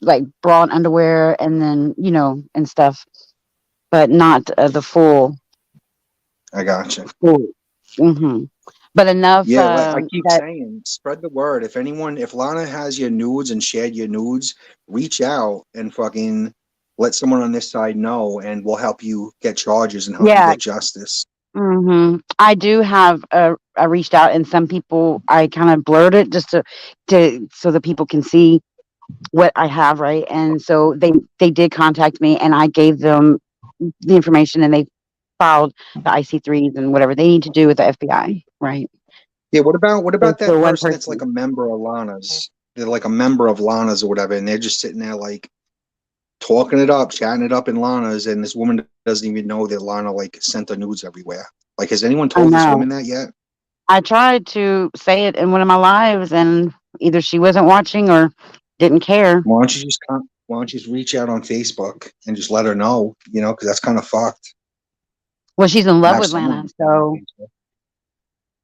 like bra and underwear, and then and stuff, but not the full. I gotcha. Full. Hmm. But enough Yeah, like I keep that. saying, spread the word. If Lana has your nudes and shared your nudes, reach out and fucking let someone on this side know, and we'll help you get charges and help you Yeah. get justice. I do have. I reached out, and some people I kind of blurred it just to so that people can see what I have, right? And so they did contact me, and I gave them the information, and they filed the IC3s and whatever they need to do with the FBI, right? Yeah, what about that For one person that's like person. a member of Lana's? They're like a member of Lana's or whatever, and they're just sitting there like talking it up, chatting it up in Lana's, and this woman doesn't even know that Lana like sent her nudes everywhere. Like, has anyone I told this know. woman that yet? I tried to say it in one of my lives, and either she wasn't watching or didn't care. Why don't you just reach out on Facebook and just let her know? Because that's kind of fucked. Well, she's in love Have with someone Lana, reach out on so Facebook.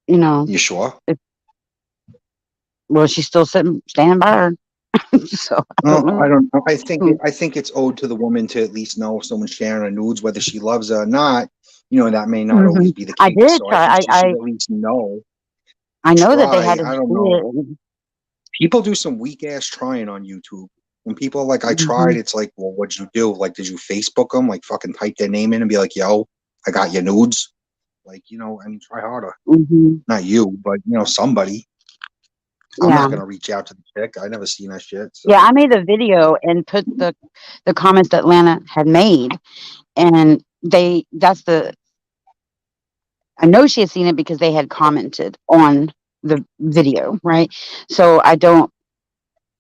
you know. You sure? It, well, she's still standing by her, so I don't Well, I know. don't know. I think Hmm. I think it's owed to the woman to at least know if someone's sharing her nudes, whether she loves her or not. That may not Hmm. always be the I case. did So I try. think she should at least know. I know that they had Try. to I see don't know. it. People do some weak ass trying on YouTube. When people are like, I Hmm. tried, it's like, well, what'd you do? Like, did you Facebook them? Like, fucking type their name in and be like, yo, I got your nudes. Like, try harder. Hmm. Not you, but, somebody. I'm Yeah. not going to reach out to the chick. I never seen that shit. Yeah, So, I made a video and put the comments that Lana had made, and that's the I know she had seen it because they had commented on the video, right? So I don't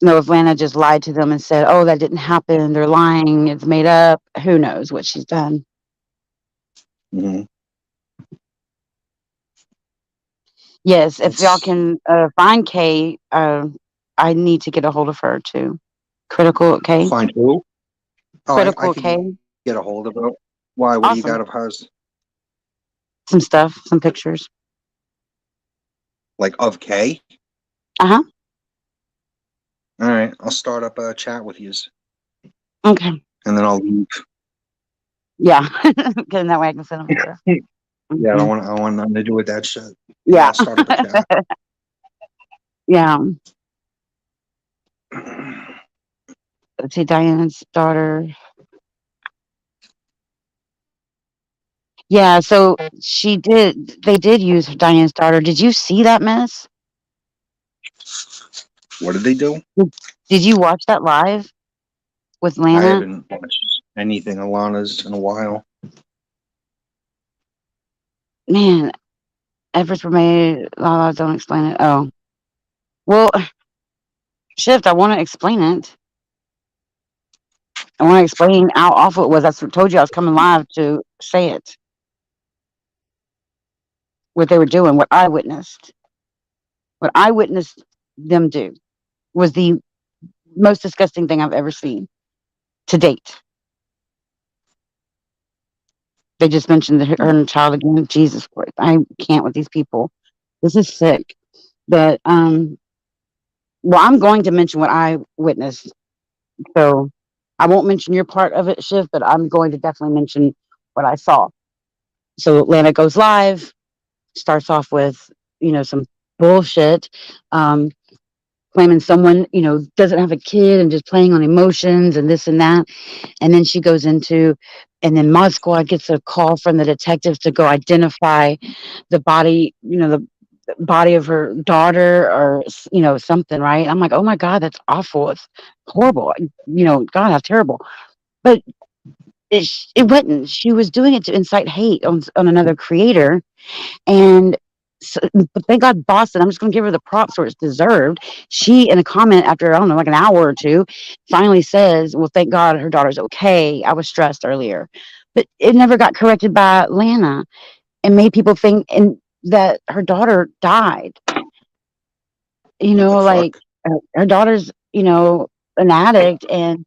know if Lana just lied to them and said, "Oh, that didn't happen. They're lying. It's made up." Who knows what she's done? mhm. Yes, if y'all It's can find Kay, I need to get a hold of her too. Critical Kay, find who? Oh, I critical could get a Kay. hold of her. Why? What do you got of Awesome. hers? Some stuff, some pictures. Like of K? Uh huh. All right. I'll start up a chat with you Okay. and then I'll leave. Yeah, because that way I can send them to her. Yeah, Hmm. I want nothing to do with that shit. Yeah, Yeah. I'll start up a chat. Yeah. Let's see, Diane's daughter. Yeah, so they did use Diane's daughter. Did you see that mess? What did they do? Did you watch that live with I Lana? haven't watched anything Alana's in a while. Man, efforts were made. La, don't explain it. Oh, well, shift. I want to explain it. I want to explain how awful it was. I told you I was coming live to say it. What they were doing, what I witnessed them do, was the most disgusting thing I've ever seen to date. They just mentioned her and the child again. Jesus Christ, I can't with these people. This is sick. But well, I'm going to mention what I witnessed. So I won't mention your part of it, Shift, but I'm going to definitely mention what I saw. So Atlanta goes live, starts off with, some bullshit, um, claiming someone, doesn't have a kid and just playing on emotions and this and that. And then she goes into, and then Mod Squad gets a call from the detectives to go identify the body, the body of her daughter or, something, right? I'm like, oh my God, that's awful. It's horrible. God, how terrible. But it wasn't. She was doing it to incite hate on another creator. And So, but thank God Boston, I'm just going to give her the props where it's deserved. She, in a comment after, I don't know, like an hour or two, finally says, well, thank God her daughter's okay. I was stressed earlier. But it never got corrected by Lana and made people think that her daughter died. What the Like fuck? her daughter's, an addict, and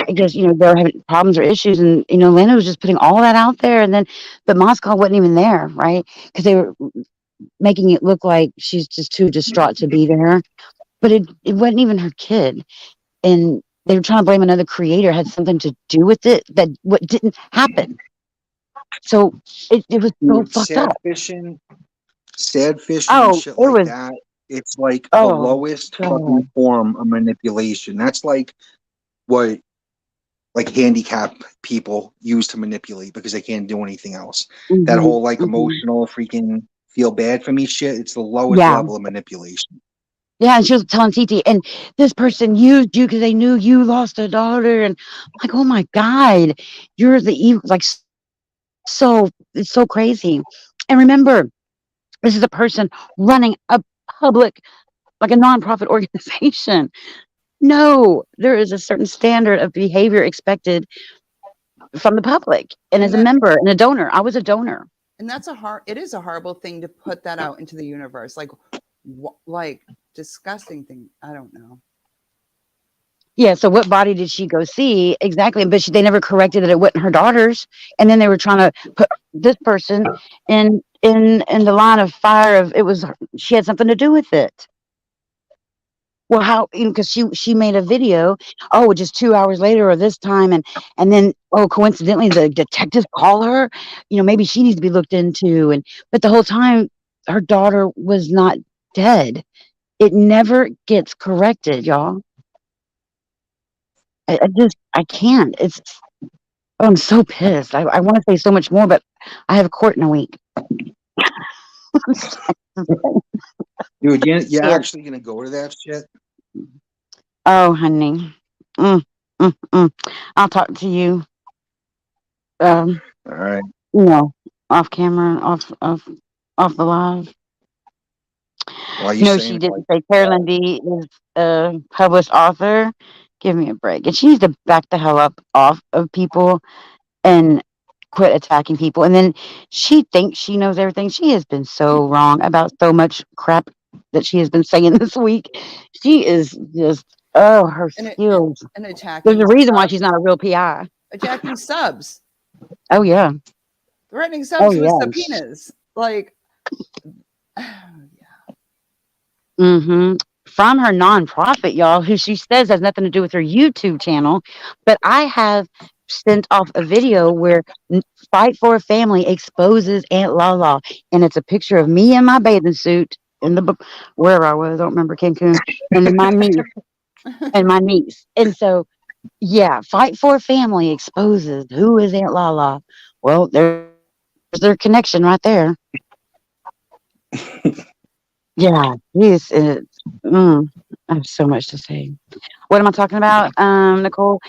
I guess, they're having problems or issues. And, Lana was just putting all that out there. And then, but Moscow wasn't even there, right? Because they were making it look like she's just too distraught to be there. But it wasn't even her kid. And they were trying to blame another creator had something to do with it that what didn't happen. So it was so Dude, fucked up. sad fishing and Oh, shit it like was, that. It's like the oh, lowest fucking God. form of manipulation. That's like what like handicap people use to manipulate because they can't do anything else. That Hmm. whole like Hmm. emotional freaking feel bad for me shit, it's the lowest Yeah. level of manipulation. Yeah. And she was telling Titi, and this person used you because they knew you lost a daughter. And I'm like, oh my God, you're the evil. Like, so, it's so crazy. And remember, this is a person running a public, like a nonprofit organization. No, there is a certain standard of behavior expected from the public and as And a that member and a donor. I was a donor. and that's it is a horrible thing to put that out into the universe. Like disgusting thing. I don't know. Yeah. So what body did she go see exactly? But they never corrected that it wasn't her daughter's, and then they were trying to put this person in the line of fire of it was she had something to do with it. Well, how? Because she made a video. Oh, just 2 hours later or this time, and then coincidentally the detectives call her. Maybe she needs to be looked into. And but the whole time her daughter was not dead. It never gets corrected, y'all. I can't. I'm so pissed. I want to say so much more, but I have court in a week. Dude, you're Yeah. actually gonna go to that shit? Oh, honey. Mm, mm. I'll talk to you. Um, All right. no, off camera, off the live. Why are you No, saying she it didn't like say Carolyn D is a published author. Give me a break. And she needs to back the hell up off of people and quit attacking people. And then she thinks she knows everything. She has been so wrong about so much crap that she has been saying this week. She is just, her And it skills. and There's attacking a reason why subs, she's not a real PI. attacking subs, Oh, yeah. threatening Oh, subs with yes. subpoenas. Like, Mhm. From her nonprofit, y'all, who she says has nothing to do with her YouTube channel, but I have sent off a video where Fight for a Family exposes Aunt Lala, and it's a picture of me in my bathing suit in the wherever I was, I don't remember Cancun, and my niece, and so yeah, Fight for a Family exposes who is Aunt Lala. Well, there's their connection right there. Yeah, yes, I have so much to say. What am I talking about, Nicole?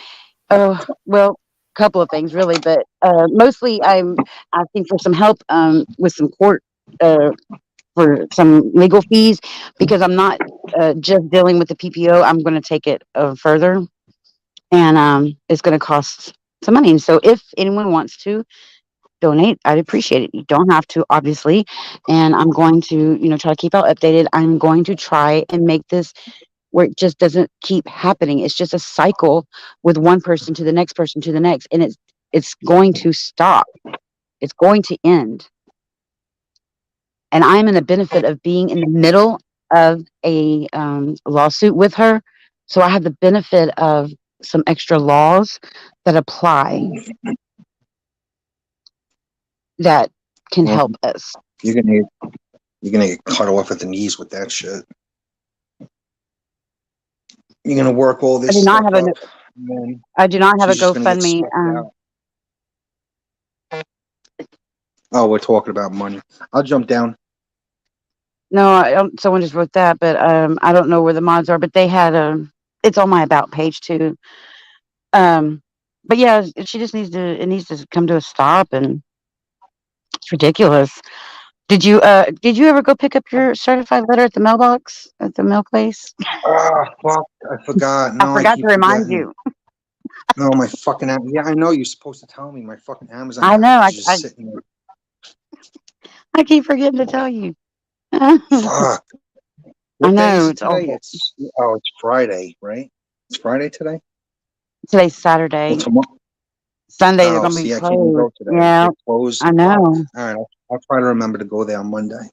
Oh, well, couple of things really, but mostly I'm asking for some help with some court uh, for some legal fees because I'm not just dealing with the PPO. I'm going to take it further, and it's going to cost some money. And so, if anyone wants to donate, I'd appreciate it. You don't have to, obviously, and I'm going to, try to keep out updated. I'm going to try and make this where it just doesn't keep happening. It's just a cycle with one person to the next person to the next, and it's going to stop. It's going to end. And I'm in the benefit of being in the middle of a lawsuit with her, so I have the benefit of some extra laws that apply that can well, help us. you're gonna you're gonna get cut off at the knees with that shit. You're gonna work all I this do not stuff have a up, and then I do not have a she's just gonna get GoFundMe. swept out. Oh, we're talking about money. I'll jump down. No, someone just wrote that, but I don't know where the mods are. But they had it's on my about page too. Um, but yeah, she just needs to. It needs to come to a stop, and it's ridiculous. Did you ever go pick up your certified letter at the mailbox at the mail place? Oh fuck! I forgot. I No, I forgot to keep remind forgetting. you. No, my fucking yeah. I know you're supposed to tell me. My fucking Amazon I know. package is just sitting there. I keep forgetting to tell you. I Fuck. What day know is it it's today? awful. It's Friday, right? It's Friday today. Today's Well, Saturday. tomorrow. Sunday they're Oh, gonna be see, I can't even closed. go today. Yeah, They're closed. I Fuck. know. All right, I'll try to remember to go there on Monday.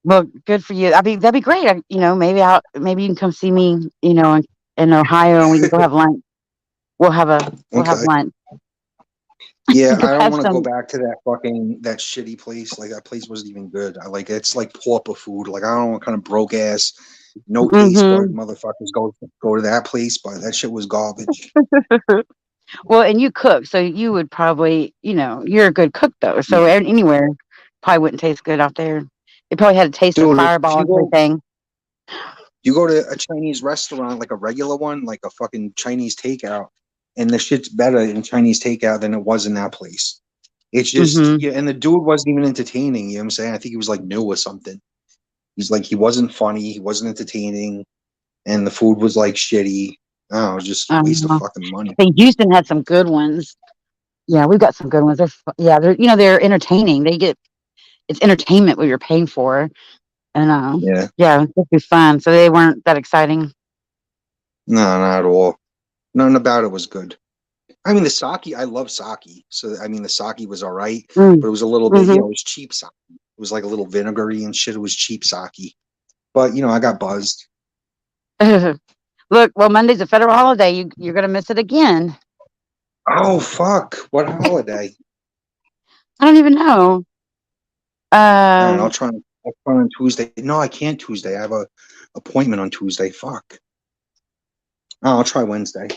Well, good for you. I mean, that'd be great. Maybe you can come see me. In Ohio, and we can go have lunch. We'll have Okay. lunch. Yeah, Go I don't have want to go some. back to that shitty place. Like that place wasn't even good. I like it's like pauper food. Like I don't know what kind of broke ass, no taste bud Hmm. motherfuckers go to that place, but that shit was garbage. Well, and you cook, so you would probably, you're a good cook though. So anywhere probably wouldn't taste good out there. It probably had a taste of Dude, if Fireball and everything. you go to a Chinese restaurant, like a regular one, like a fucking Chinese takeout, and the shit's better in Chinese takeout than it was in that place. It's just Hmm. yeah, and the dude wasn't even entertaining, you know what I'm saying? I think he was like new or something. He's like he wasn't funny, he wasn't entertaining, and the food was like shitty. Oh, it was just a waste of I fucking money. think Houston had some good ones. Yeah, we've got some good ones. They're entertaining. It's entertainment what you're paying for, and Yeah. yeah, it'd be fun. So they weren't that exciting. No, not at all. Nothing about it was good. I mean the sake, I love sake. So I mean the sake was all right, Mm. but it was a little bit, Hmm. it was cheap sake. It was like a little vinegary and shit. It was cheap sake. But I got buzzed. Look, well, Monday's a federal holiday. You're gonna miss it again. Oh fuck! What holiday? I don't even know. All right, Um, I'll try on Tuesday. No, I can't Tuesday. I have a appointment on Tuesday. Fuck. Oh, I'll try Wednesday.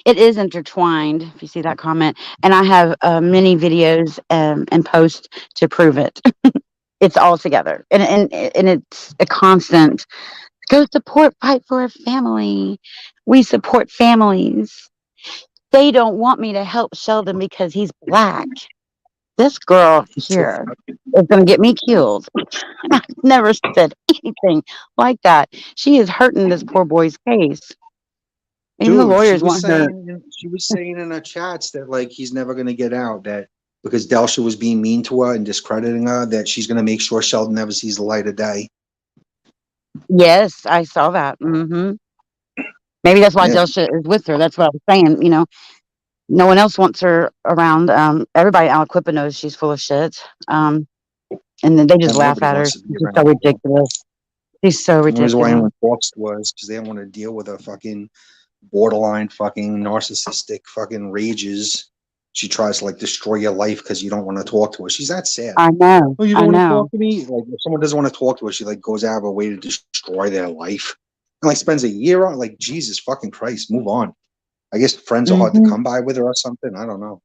it is intertwined. If you see that comment, and I have many videos and posts to prove it. It's all together, and it's a constant. Go support Fight for a Family. We support families. They don't want me to help Sheldon because he's black. This girl here is going to get me killed. I've never said anything like that. She is hurting this poor boy's case. Even the Dude, lawyers want her. she was saying in her chats that like he's never gonna get out, that because Delsha was being mean to her and discrediting her, that she's gonna make sure Sheldon never sees the light of day. Yes, I saw that. Maybe that's why Yeah. Delsha is with her. That's what I was saying. No one else wants her around. Everybody out Clippa knows she's full of shit. And then they just Well, laugh nobody at her. wants to be She's just so around her. ridiculous. She's so The reason why ridiculous. anyone talks to us because they don't want to deal with her fucking borderline fucking narcissistic fucking rages. She tries to like destroy your life because you don't want to talk to her. She's that sad. I know. Oh, you don't I want to know. talk to me? Like if someone doesn't want to talk to her, she like goes out of her way to destroy their life. And like spends a year on like Jesus fucking Christ, move on. I guess friends are hard to Hmm. come by with her or something. I don't know.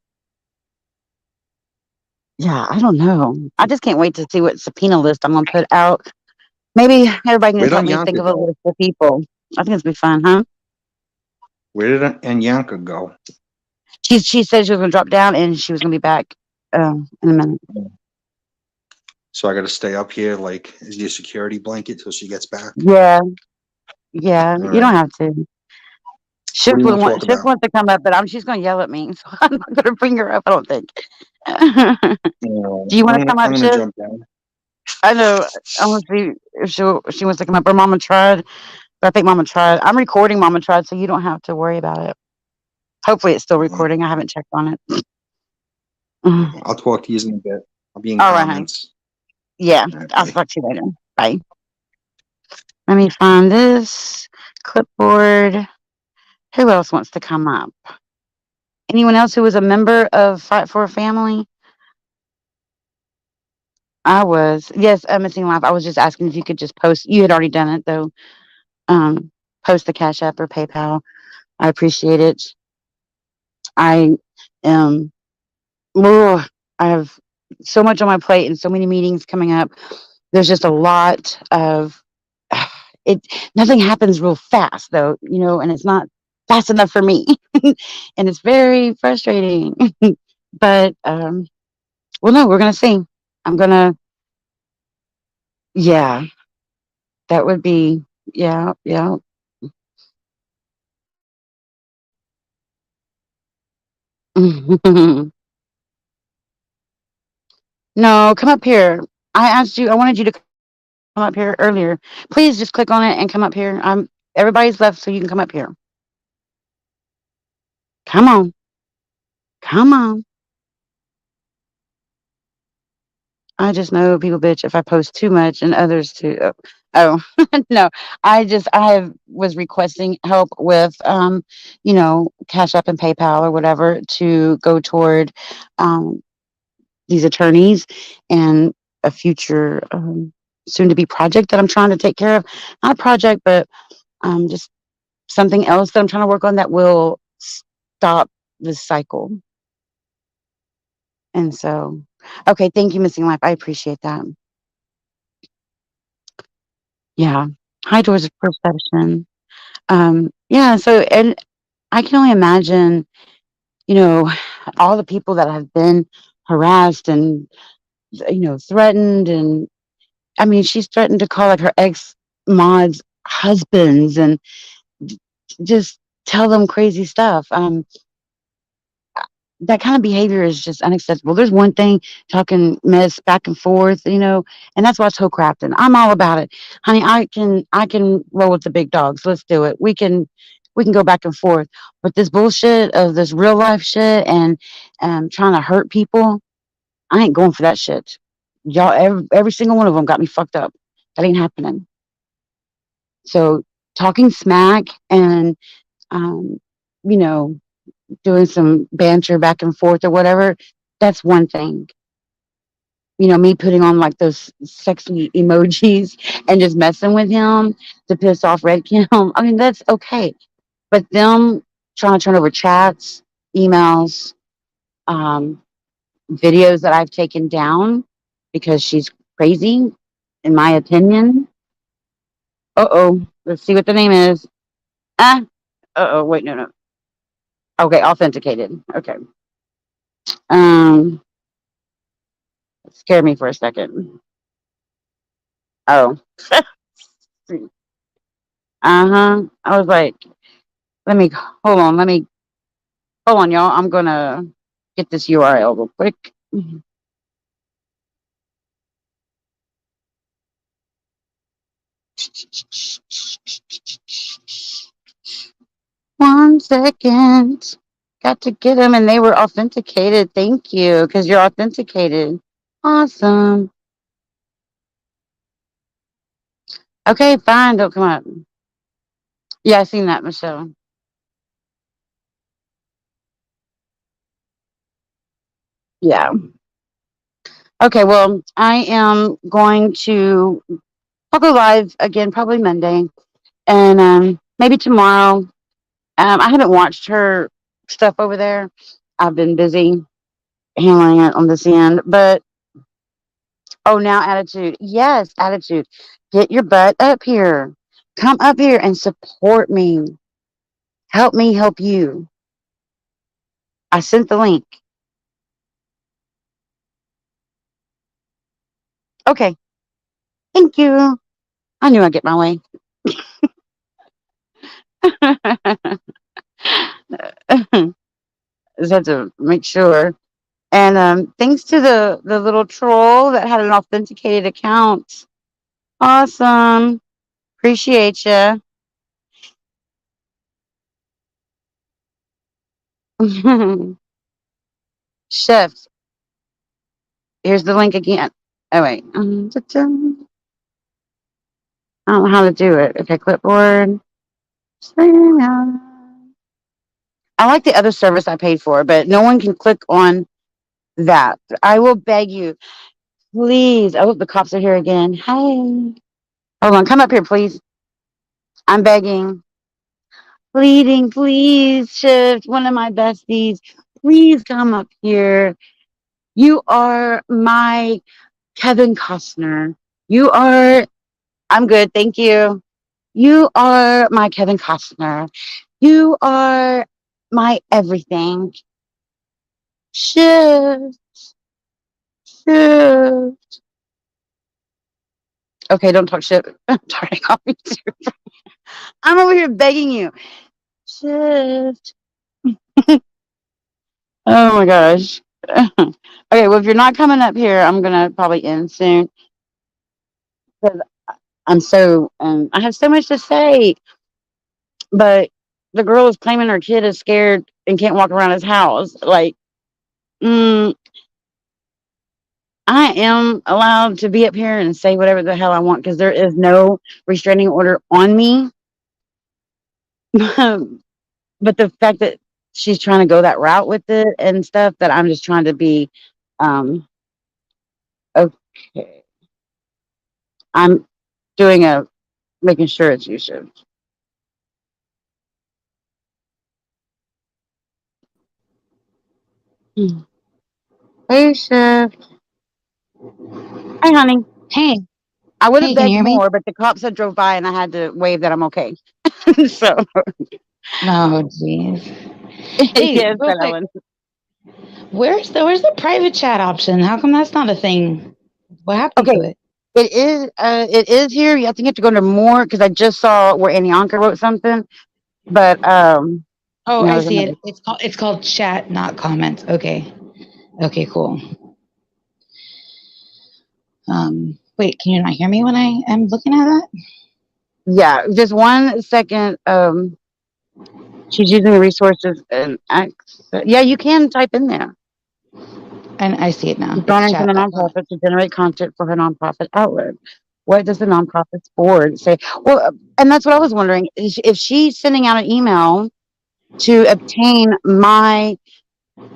Yeah, I don't know. I just can't wait to see what subpoena list I'm going to put out. Maybe everybody can Where just help did me think Yanka of a go? list of people. I think it's be fun, huh? Where did Yanka go? She said she was going to drop down and she was going to be back in a minute. So I got to stay up here like as your security blanket till she gets back. Yeah, yeah. All You don't right. have to. What do you want to talk Shiv about? wants to come up, but she's going to yell at me, so I'm not going to bring her up. I don't think. Do you want to come I'm up, gonna Shiv? jump down. I know. I want to see if she wants to come up. Her mama tried, but I think mama tried. I'm recording. Mama tried, so you don't have to worry about it. Hopefully, it's still recording. I haven't checked on it. All I'll talk to you in a bit. I'll be in right, hon. comments. Yeah, All right, I'll bye. talk to you later. Bye. Let me find this clipboard. Who else wants to come up? Anyone else who was a member of Fight for a Family? I was. Yes, Missing Life. I was just asking if you could just post. You had already done it, though. Post the Cash App or PayPal. I appreciate it. I am. ugh, I have so much on my plate and so many meetings coming up. There's just a lot of it. Nothing happens real fast, though, and it's not fast enough for me, and it's very frustrating. But Well, no, we're gonna see. I'm gonna. Yeah, that would be. Yeah, yeah. No, come up here. I asked you. I wanted you to come up here earlier. Please just click on it and come up here. Everybody's left, so you can come up here. Come on, come on. I just know people bitch if I post too much and others too. No, was requesting help with Cash App and PayPal or whatever to go toward um these attorneys and a future soon to be project that I'm trying to take care of. Not a project, but just something else that I'm trying to work on that will stop this cycle. And so, okay, thank you, Missing Life. I appreciate that. Yeah. High doors of perception. Yeah, so and I can only imagine, you know, all the people that have been harassed and threatened, and I mean she's threatened to call like her ex mods husbands and just tell them crazy stuff. That kind of behavior is just unacceptable. There's one thing talking mess back and forth, and that's why toe crafting. I'm all about it, honey. I can roll with the big dogs. Let's do it. We can go back and forth. But this bullshit of this real life shit and trying to hurt people, I ain't going for that shit. Y'all, every single one of them got me fucked up. That ain't happening. So talking smack and um, you know doing some banter back and forth or whatever, that's one thing. Me putting on like those sexy emojis and just messing with him to piss off Red Kim. I mean, that's okay. But them trying to turn over chats, emails, um, videos that I've taken down because she's crazy, in my opinion. Uh-oh. Let's see what the name is. Ah. Uh-oh. Wait, no, no. Okay, authenticated. Okay. Um, scared me for a second. Oh. Uh-huh. I was like, let me hold on. Hold on, y'all. I'm gonna get this URL real quick. One second. Got to get them and they were authenticated. Thank you, because you're authenticated. Awesome. Okay, fine. Don't come up. Yeah, I seen that, Michelle. Yeah. Okay, well, I am going to I'll go live again probably Monday and maybe tomorrow. I haven't watched her stuff over there. I've been busy handling it on this end. But oh, now attitude. Yes, attitude. Get your butt up here. Come up here and support me. Help me help you. I sent the link. Okay. Thank you. I knew I'd get my way. Just had to make sure. And thanks to the little troll that had an authenticated account. Awesome. Appreciate you. Chef, here's the link again. Oh, wait. I don't know how to do it. Okay, clipboard. I like the other service I paid for, but no one can click on that. I will beg you, please. Oh, the cops are here again. Hey. Hold on. Come up here, please. I'm begging. Pleading, please, Shift, one of my besties. Please come up here. You are my Kevin Costner. You are, I'm good. Thank you. You are my Kevin Costner. You are my everything. Shift. Shift. Okay, don't talk shit. I'm turning off me too. I'm over here begging you. Shift. Oh my gosh. Okay, well, if you're not coming up here, I'm gonna probably end soon because I have so much to say. But the girl is claiming her kid is scared and can't walk around his house. Like, mm, I am allowed to be up here and say whatever the hell I want because there is no restraining order on me. But the fact that she's trying to go that route with it and stuff, that I'm just trying to be um, okay. I'm doing a making sure it's you should. Hey, chef. Hey, honey. Hey, I would have hey, can you begged hear me? more, but the cops had drove by and I had to wave that I'm okay. So, No, jeez. Hey, yes, real but quick, Ellen. where's the private chat option? How come that's not a thing? What happened to Okay, it? it is here. I think you have to go to more because I just saw where Anyanka wrote something, but Oh, I there's see another. it. It's called chat, not comments. Okay. Okay, cool. Wait, can you not hear me when I am looking at that? Yeah, just 1 second. She's using the resources and yeah, you can type in there. And I see it now. She's It's donating from the chat, not comments. nonprofit to generate content for her nonprofit outlet. What does the nonprofit's board say? Well, and that's what I was wondering. If she's sending out an email to obtain my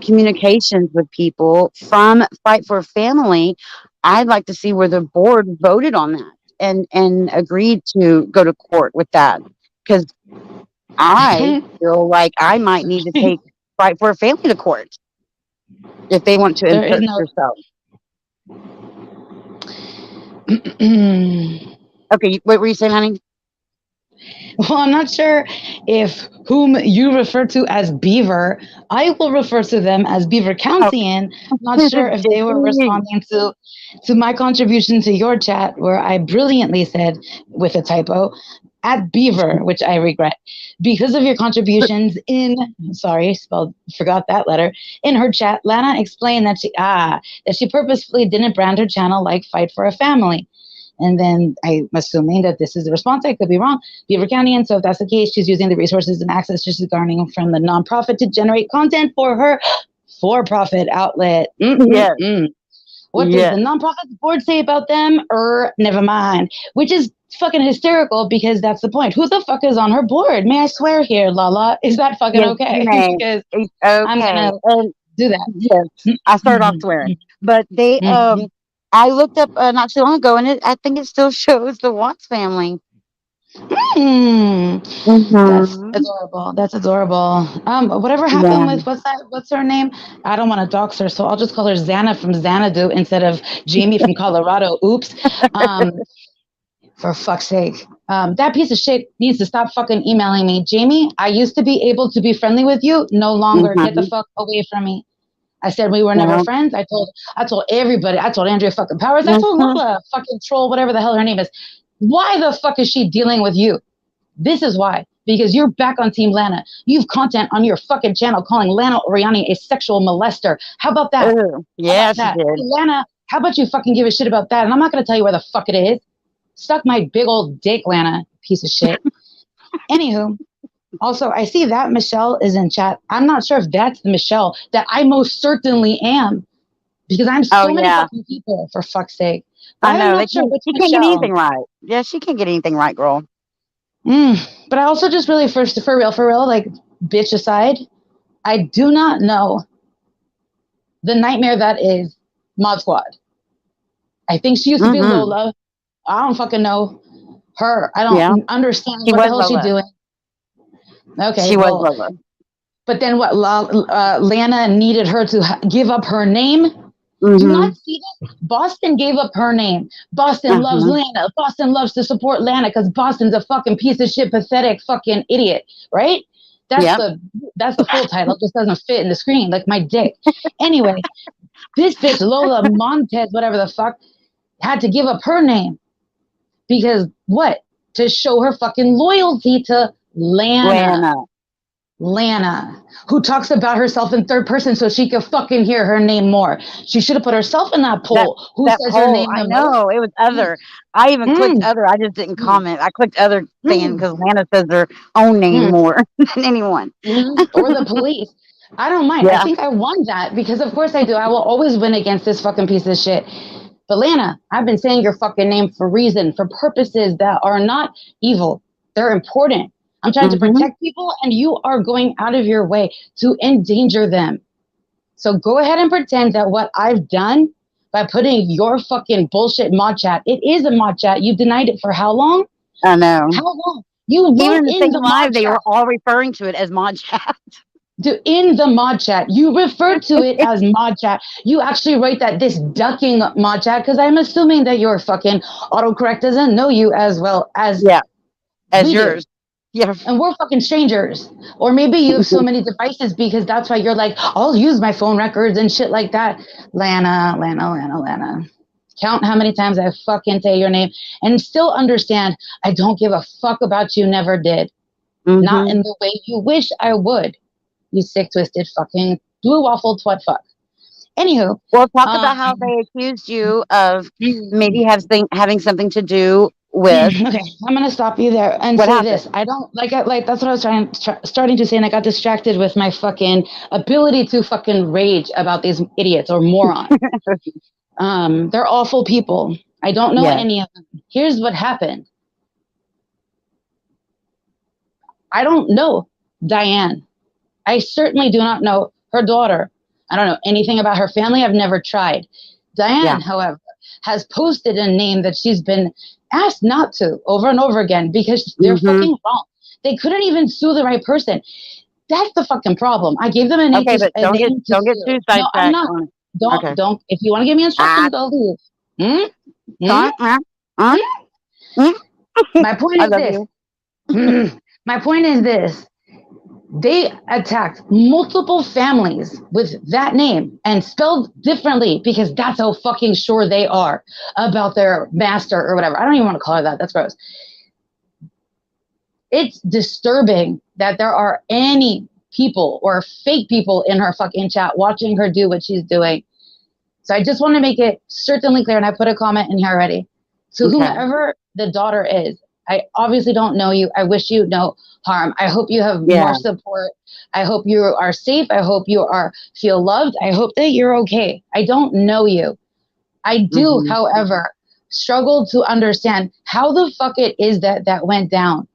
communications with people from Fight for Family, I'd like to see where the board voted on that and agreed to go to court with that. Because I feel like I might need to take Fight for Family to court if they want to There is insert no. yourself. Okay, what were you saying, honey? Well, I'm not sure if whom you refer to as Beaver, I will refer to them as Beaver Oh, County. Not sure if they were responding to my contribution to your chat, where I brilliantly said with a typo at Beaver, which I regret because of your contributions in. Sorry, forgot that letter in her chat. Lana explained that she purposefully didn't brand her channel like Fight for a Family. And then I'm assuming that this is the response. I could be wrong. Beaver County. And so if that's the case, she's using the resources and access she's garnering from the nonprofit to generate content for her for-profit outlet. yes, What does the yes, nonprofit board say about them? Never mind. Which is fucking hysterical because that's the point. Who the fuck is on her board? May I swear here, Lala? Is that fucking yes, you okay? may. Because It's I'm okay. gonna And do that. yes, I started off swearing, but they I looked up not too long ago, and I think it still shows the Watts family. Hmm. That's Mm-hmm. adorable. That's adorable. Whatever happened Yeah. with what's her name? I don't want to dox her, so I'll just call her Xana from Xanadu instead of Jamie from Colorado. Oops. For fuck's sake. That piece of shit needs to stop fucking emailing me. Jamie, I used to be able to be friendly with you. No longer. Get the Mm-hmm. fuck away from me. I said we were never Well, friends. I told everybody. I told Andrea fucking Powers. I told mm-hmm. Lala fucking troll, whatever the hell her name is. Why the fuck is she dealing with you? This is why. Because you're back on Team Lana. You've content on your fucking channel calling Lana Oriani a sexual molester. How about that? Oh, How about yeah, she that? Hey, did. Lana, how about you fucking give a shit about that? And I'm not going to tell you where the fuck it is. Suck my big old dick, Lana, piece of shit. Anywho, also, I see that Michelle is in chat. I'm not sure if that's the Michelle that I most certainly am because I'm Oh, so many yeah. fucking people, for fuck's sake. But I I'm know they not sure can't. which She can't get Michelle. anything right. Yeah, she can't get anything right, girl. But I also just really, for real, like, bitch aside, I do not know the nightmare that is Mod Squad. I think she used to be Mm-hmm. Lola. I don't fucking know her. I Yeah, don't understand she what the was hell is she Lola. doing. Okay, She was well, Lola. but then what? Lana needed her to give up her name. Do you Mm-hmm. not see this? Boston gave up her name. Boston loves Uh-huh. Lana. Boston loves to support Lana because Boston's a fucking piece of shit, pathetic fucking idiot, right? That's Yep. the that's the full title. It just doesn't fit in the screen like my dick. Anyway, This bitch Lola Montez, whatever the fuck, had to give up her name because what? To show her fucking loyalty to Lana. Lana, who talks about herself in third person so she could fucking hear her name more. She should have put herself in that poll. Who That says her poll, name I the most? know it was other. I even clicked Mm, other. I just didn't mm, comment. I clicked other fan mm, because Lana says her own name mm, more than anyone. or the police. I don't mind. I Yeah. think I won that because of course I do. I will always win against this fucking piece of shit. But Lana, I've been saying your fucking name for reason, for purposes that are not evil. They're important. I'm trying to Hmm. protect people and you are going out of your way to endanger them. So go ahead and pretend that what I've done by putting your fucking bullshit mod chat, it is a mod chat. You denied it for how long? I know. How long? You Even wrote in the in same the mod live, they chat. were all referring to it as mod chat. In the mod chat, you refer to it as mod chat. You actually write that this ducking mod chat because I'm assuming that your fucking autocorrect doesn't know you as well as Yeah, as we do. yours. Yeah. And we're fucking strangers. Or maybe you have so many devices because that's why you're like, I'll use my phone records and shit like that. Lana. Count how many times I fucking say your name and still understand I don't give a fuck about you, never did. Not Hmm. in the way you wish I would. You sick, twisted fucking blue waffle twat fuck. Anywho, Well, talk um, about how they accused you of maybe having something to do with okay, I'm gonna stop you there and what say happened. this. I don't like that's what I was starting to say, and I got distracted with my fucking ability to fucking rage about these idiots or morons. They're awful people. I don't know Yes. any of them. Here's what happened. I don't know Diane. I certainly do not know her daughter. I don't know anything about her family. I've never tried. Yeah. Diane, however, has posted a name that she's been asked not to over and over again because they're Hmm. fucking wrong. They couldn't even sue the right person. That's the fucking problem. I gave them a name Okay, to but don't get sue. too No, I'm sidetracked not. on it. Okay. Don't. If you want to give me Ah, instructions, I'll leave. Hmm? Hmm? uh, uh, uh, Hmm? uh. My point I is love this. you. My point is this. They attacked multiple families with that name and spelled differently because that's how fucking sure they are about their master or whatever. I don't even want to call her that. That's gross. It's disturbing that there are any people or fake people in her fucking chat watching her do what she's doing. So I just want to make it certainly clear, and I put a comment in here already. To Okay. whomever the daughter is, I obviously don't know you. I wish you no harm. I hope you have more Yeah. support. I hope you are safe. I hope you feel loved. I hope that you're okay. I don't know you. I do, Hmm. however, struggle to understand how the fuck it is that went down.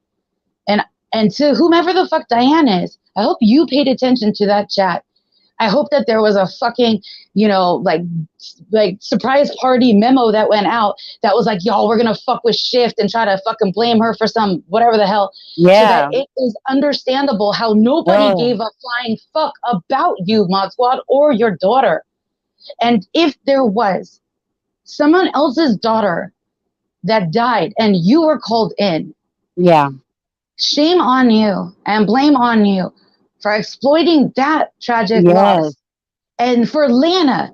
And and to whomever the fuck Diane is, I hope you paid attention to that chat. I hope that there was a fucking, like surprise party memo that went out that was like, y'all, we're gonna fuck with Shift and try to fucking blame her for some whatever the hell, so that Yeah. it is understandable how nobody Oh, gave a flying fuck about you, Mod Squad, or your daughter. And if there was someone else's daughter that died and you were called in, yeah. shame on you and blame on you for exploiting that tragic Yes. loss. And for Lana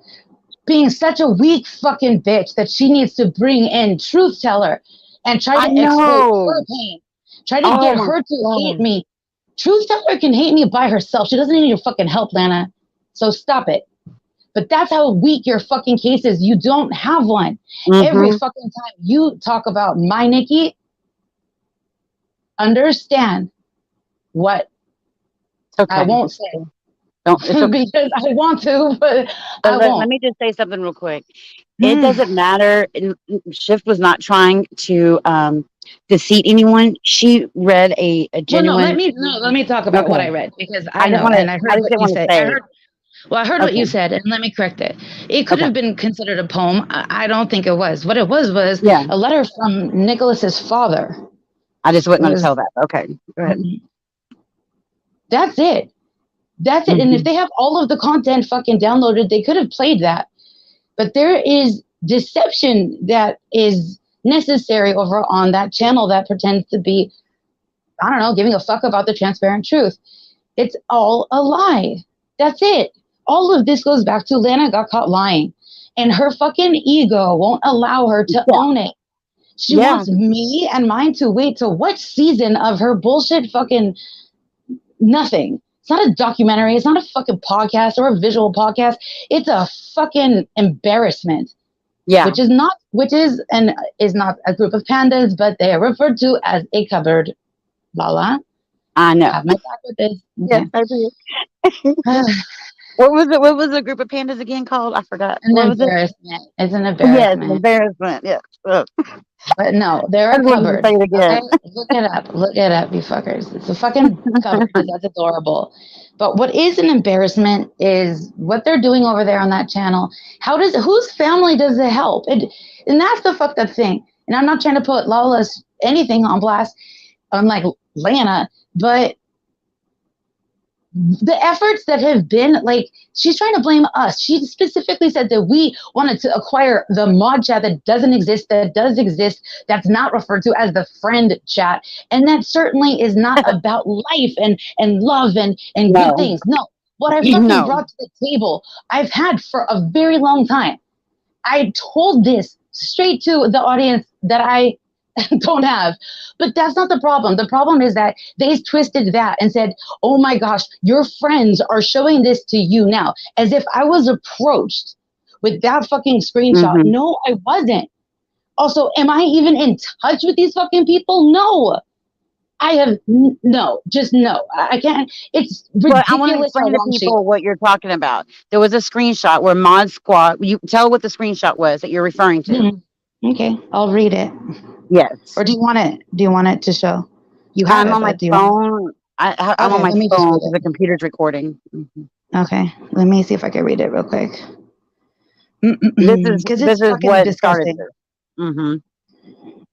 being such a weak fucking bitch that she needs to bring in Truth Teller and try I to exploit her know. pain, try to Oh get my her to hate God. me. Truth Teller can hate me by herself. She doesn't need your fucking help, Lana. So stop it. But that's how weak your fucking case is. You don't have one. Every Hmm. fucking time you talk about my Nikki, understand what It's I okay. won't say Don't. It's okay. because I want to, but But I let won't. me just say something real quick. It Hmm. doesn't matter. Shift was not trying to deceive anyone. She read a Well, no, genuine. let me talk about what Okay. I read because I I just know want to. and I I heard just what didn't you want to said. say. I heard what Okay. you said, and let me correct it. It could Okay. have been considered a poem. I don't think it was. What it was Yeah. a letter from Nicholas's father. I just wasn't It going to was tell that. Okay. Go ahead. that's it. That's it. And if Hmm. they have all of the content fucking downloaded, they could have played that. But there is deception that is necessary over on that channel that pretends to be, giving a fuck about the transparent truth. It's all a lie. That's it. all of this goes back to Lana got caught lying, and her fucking ego won't allow her to Yeah. own it. She Yeah. wants me and mine to wait till what season of her bullshit fucking nothing. It's not a documentary. It's not a fucking podcast or a visual podcast. It's a fucking embarrassment. Yeah. Which is not a group of pandas, but they are referred to as a cupboard. Lala, I know. have my back with this. Yes, Okay. I do. What was it? What was the group of pandas again called? I forgot. An What was it? embarrassment. It's an Yes, embarrassment. embarrassment. Yes. Ugh. But no, they're I a just wanted to cupboard. say it again. Okay? Look it up. Look it up, you fuckers. It's a fucking cupboard. That's adorable. But what is an embarrassment is what they're doing over there on that channel. Whose family does it help? And that's the fucked up thing. And I'm not trying to put Lawless anything on blast, unlike Lana, but the efforts that have been, like, she's trying to blame us. She specifically said that we wanted to acquire the mod chat that doesn't exist, that does exist, that's not referred to as the friend chat. And that certainly is not about life and love and good No. things. No. What I fucking No. brought to the table, I've had for a very long time. I told this straight to the audience that I don't have. But that's not the problem. The problem is that they twisted that and said, oh my gosh, your friends are showing this to you now, as if I was approached with that fucking screenshot. Mm-hmm. No, I wasn't. Also, am I even in touch with these fucking people? No. I have no, just no. I can't. It's But I want to ridiculous how explain to wrong she people is. what you're talking about. There was a screenshot where Mod Squad. You tell what the screenshot was that you're referring to. Mm-hmm. Okay, I'll read it. Yes. Or do you want it? Do you want it to show? You have I'm it, on my but do you want phone. I'm Okay, on my let me just phone read because it. the computer's recording. Okay, let me see if I can read it real quick. This Because it's is fucking what started disgusting. this. Mm-hmm.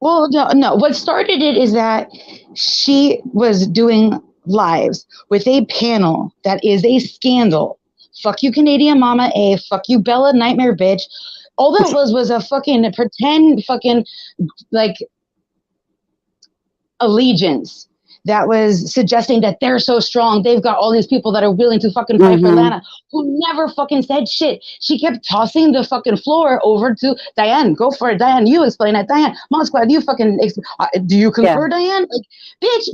Well, no. What started it is that she was doing lives with a panel that is a scandal. Fuck you, Canadian Mama A. Fuck you, Bella Nightmare Bitch. All that was a fucking pretend fucking like allegiance that was suggesting that they're so strong. They've got all these people that are willing to fucking fight for Mm-hmm. Lana, who never fucking said shit. She kept tossing the fucking floor over to Diane. Go for it, Diane. You explain it, Diane. Mod Squad, you fucking do you concur, Diane? Like, bitch.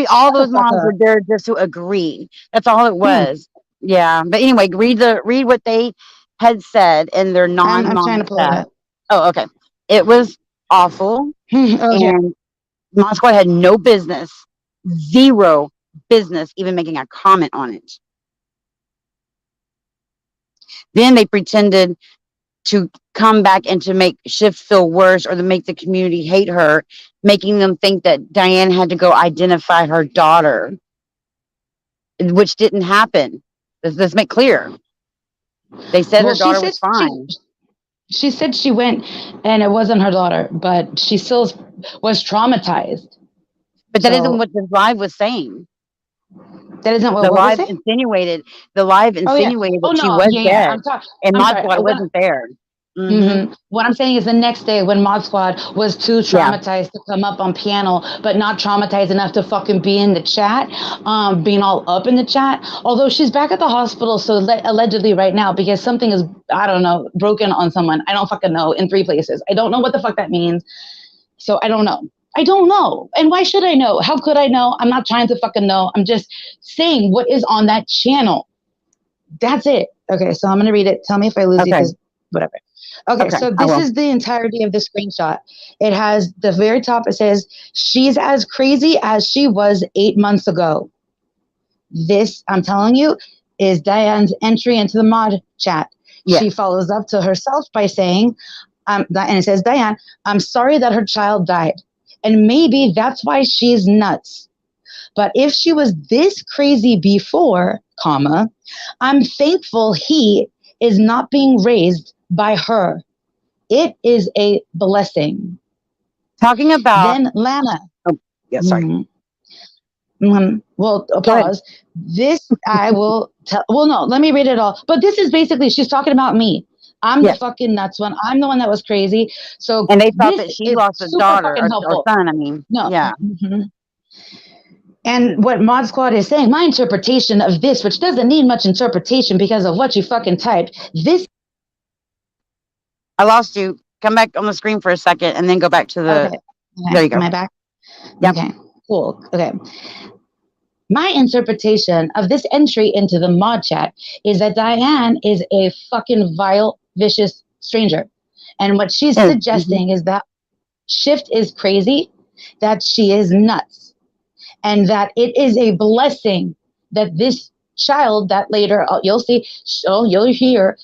All Shut the those fuck moms up. were there just to agree. That's all it was. Yeah. But anyway, read what they had said in their I'm trying non-mom to pull it chat. up. Oh, okay. It was awful, Oh yeah. and Mod Squad had no business, zero business, even making a comment on it. Then they pretended to come back and to make Shift feel worse or to make the community hate her, making them think that Diane had to go identify her daughter, which didn't happen. Let's make clear. They said her Well, daughter was fine. she said she went and it wasn't her daughter, but she still was traumatized. But that So- isn't what the live was saying. That isn't The what was live it? insinuated Oh yeah. that she No, was yeah. dead, and I'm Mod sorry. Squad wasn't there. Mm-hmm. What I'm saying is the next day when Mod Squad was too traumatized to come up on panel, but not traumatized enough to fucking be in the chat, being all up in the chat. Although she's back at the hospital, so allegedly right now, because something is, I don't know, broken on someone. I don't fucking know, in 3 places. I don't know what the fuck that means. So I don't know. I don't know. And why should I know? How could I know? I'm not trying to fucking know. I'm just saying what is on that channel. That's it. Okay, so I'm going to read it. Tell me if I lose you, because whatever. Okay, so this is the entirety of the screenshot. It has the very top, it says, she's as crazy as she was 8 months ago. This, I'm telling you, is Diane's entry into the mod chat. Yes. She follows up to herself by saying, and it says, Diane, I'm sorry that her child died. And maybe that's why she's nuts. But if she was this crazy before, comma, I'm thankful he is not being raised by her. It is a blessing. Talking about Then Lana. Oh, yeah, sorry. Well, pause. This I will tell. Well, no, let me read it all. But this is basically, she's talking about me. I'm the fucking nuts one. I'm the one that was crazy. So and they thought that she lost a daughter or helpful. son. I mean, No. yeah. And what Mod Squad is saying, my interpretation of this, which doesn't need much interpretation because of what you fucking typed, this. I lost you. Come back on the screen for a second and then go back to the. Okay. There you go. Am I back? Yep. Okay, cool. Okay. My interpretation of this entry into the mod chat is that Diane is a fucking vile, vicious stranger. And what she's suggesting is that Shift is crazy, that she is nuts, and that it is a blessing that this child that later you'll see, you'll hear,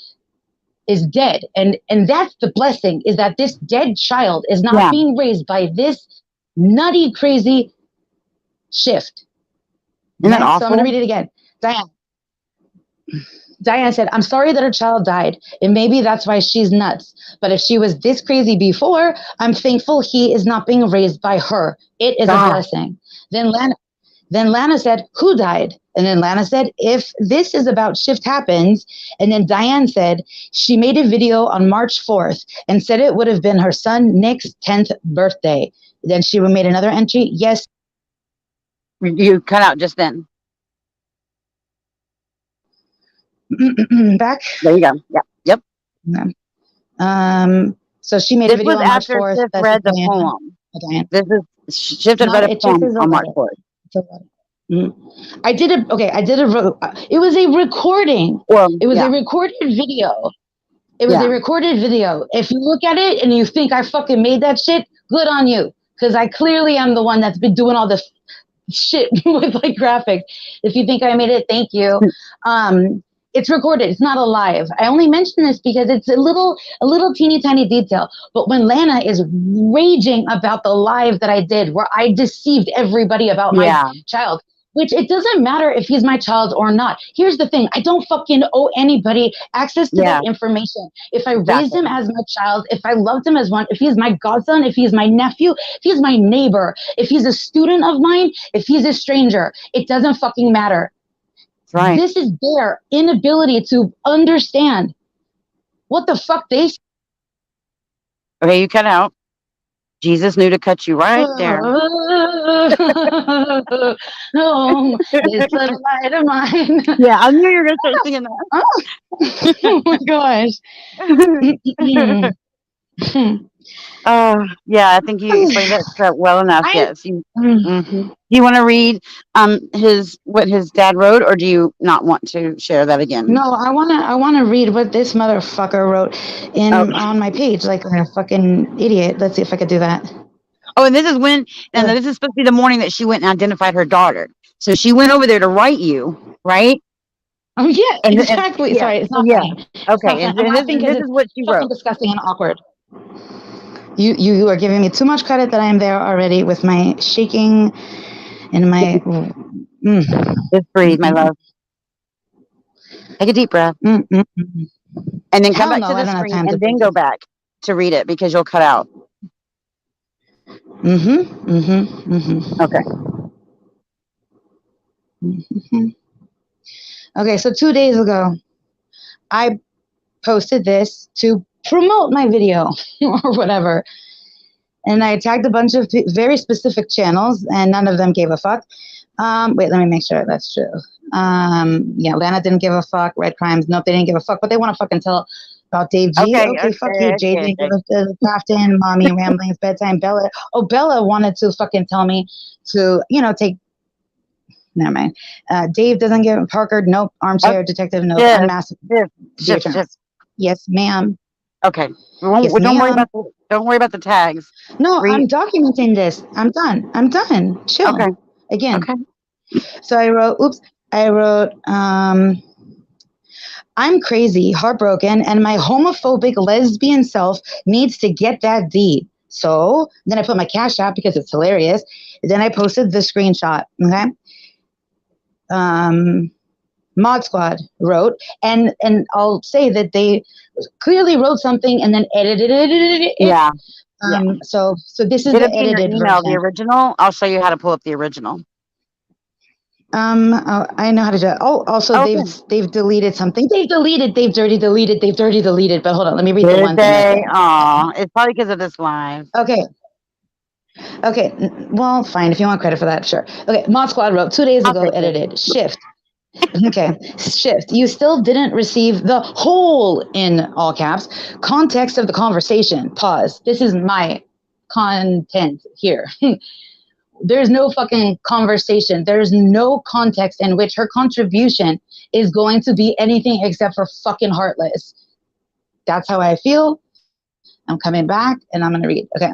is dead. And that's the blessing, is that this dead child is not being raised by this nutty, crazy Shift. Isn't that awful? So I'm going to read it again. Diane said, I'm sorry that her child died, and maybe that's why she's nuts. But if she was this crazy before, I'm thankful he is not being raised by her. It is a blessing. Then Lana said, who died? And then Lana said, if this is about Shift happens. And then Diane said, she made a video on March 4th and said it would have been her son Nick's 10th birthday. Then she made another entry. Yes. You cut out just then. Back. There you go. Yep. So she made a video on March 4th. Shift read the poem. Okay. This is Shift read a poem on March 4th. I did it. Okay, I did a. It was a recording. It was a recorded video. It was a recorded video. If you look at it and you think I fucking made that shit, good on you, because I clearly am the one that's been doing all the shit with like graphics. If you think I made it, thank you. It's recorded. It's not alive. I only mention this because it's a little teeny tiny detail. But when Lana is raging about the live that I did, where I deceived everybody about my child, which it doesn't matter if he's my child or not. Here's the thing. I don't fucking owe anybody access to that information. If I raised him as my child, if I loved him as one, if he's my godson, if he's my nephew, if he's my neighbor, if he's a student of mine, if he's a stranger, it doesn't fucking matter. Right. This is their inability to understand what the fuck they. Okay, you cut out. Jesus knew to cut you right there. Oh, it's a light of mine. Yeah, I knew you were going to start singing that. Oh my gosh. Yeah, I think you explained that well enough. Yes. You want to read what his dad wrote, or do you not want to share that again? No, I wanna read what this motherfucker wrote on my page, like a fucking idiot. Let's see if I could do that. Oh, and this is this is supposed to be the morning that she went and identified her daughter. So she went over there to write you, right? Oh yeah, exactly. Sorry, it's not funny. Okay, and this is what she wrote. Disgusting and awkward. You are giving me too much credit that I am there already with my shaking and my. Just breathe, my love. Take a deep breath, and then come back to the screen, and then go back to read it because you'll cut out. Okay. Okay, so 2 days ago, I posted this to promote my video or whatever. And I tagged a bunch of very specific channels, and none of them gave a fuck. Wait, let me make sure that's true. Lana didn't give a fuck. Red Crimes, nope, they didn't give a fuck. But they want to fucking tell about Dave G. Okay, fuck you. Jay didn't give a Crafton, Mommy, Ramblings, Bedtime, Bella. Oh, Bella wanted to fucking tell me to, take. Never mind. Dave doesn't give Parker, nope. Armchair Detective, nope. Unmasked. Yes, ma'am. Okay. Don't worry about the tags. No, I'm documenting this. I'm done. Chill. Okay. Again. Okay. So I wrote, I'm crazy, heartbroken, and my homophobic lesbian self needs to get that D. So then I put my Cash App because it's hilarious. Then I posted the screenshot. Okay. Mod Squad wrote, and I'll say that they clearly wrote something and then edited it. Yeah. So this is the edited version. The original. I'll show you how to pull up the original. I know how to do it. Oh, also they've deleted something. They've already deleted. But hold on, let me read the one thing. Aw, it's probably because of this live. Okay. Okay, well, fine. If you want credit for that, sure. Okay, Mod Squad wrote 2 days I'll ago, take it. edited, shift. Okay, shift. You still didn't receive the whole, in all caps, context of the conversation. Pause. This is my content here. There's no fucking conversation. There's no context in which her contribution is going to be anything except for fucking heartless. That's how I feel. I'm coming back and I'm going to read. Okay.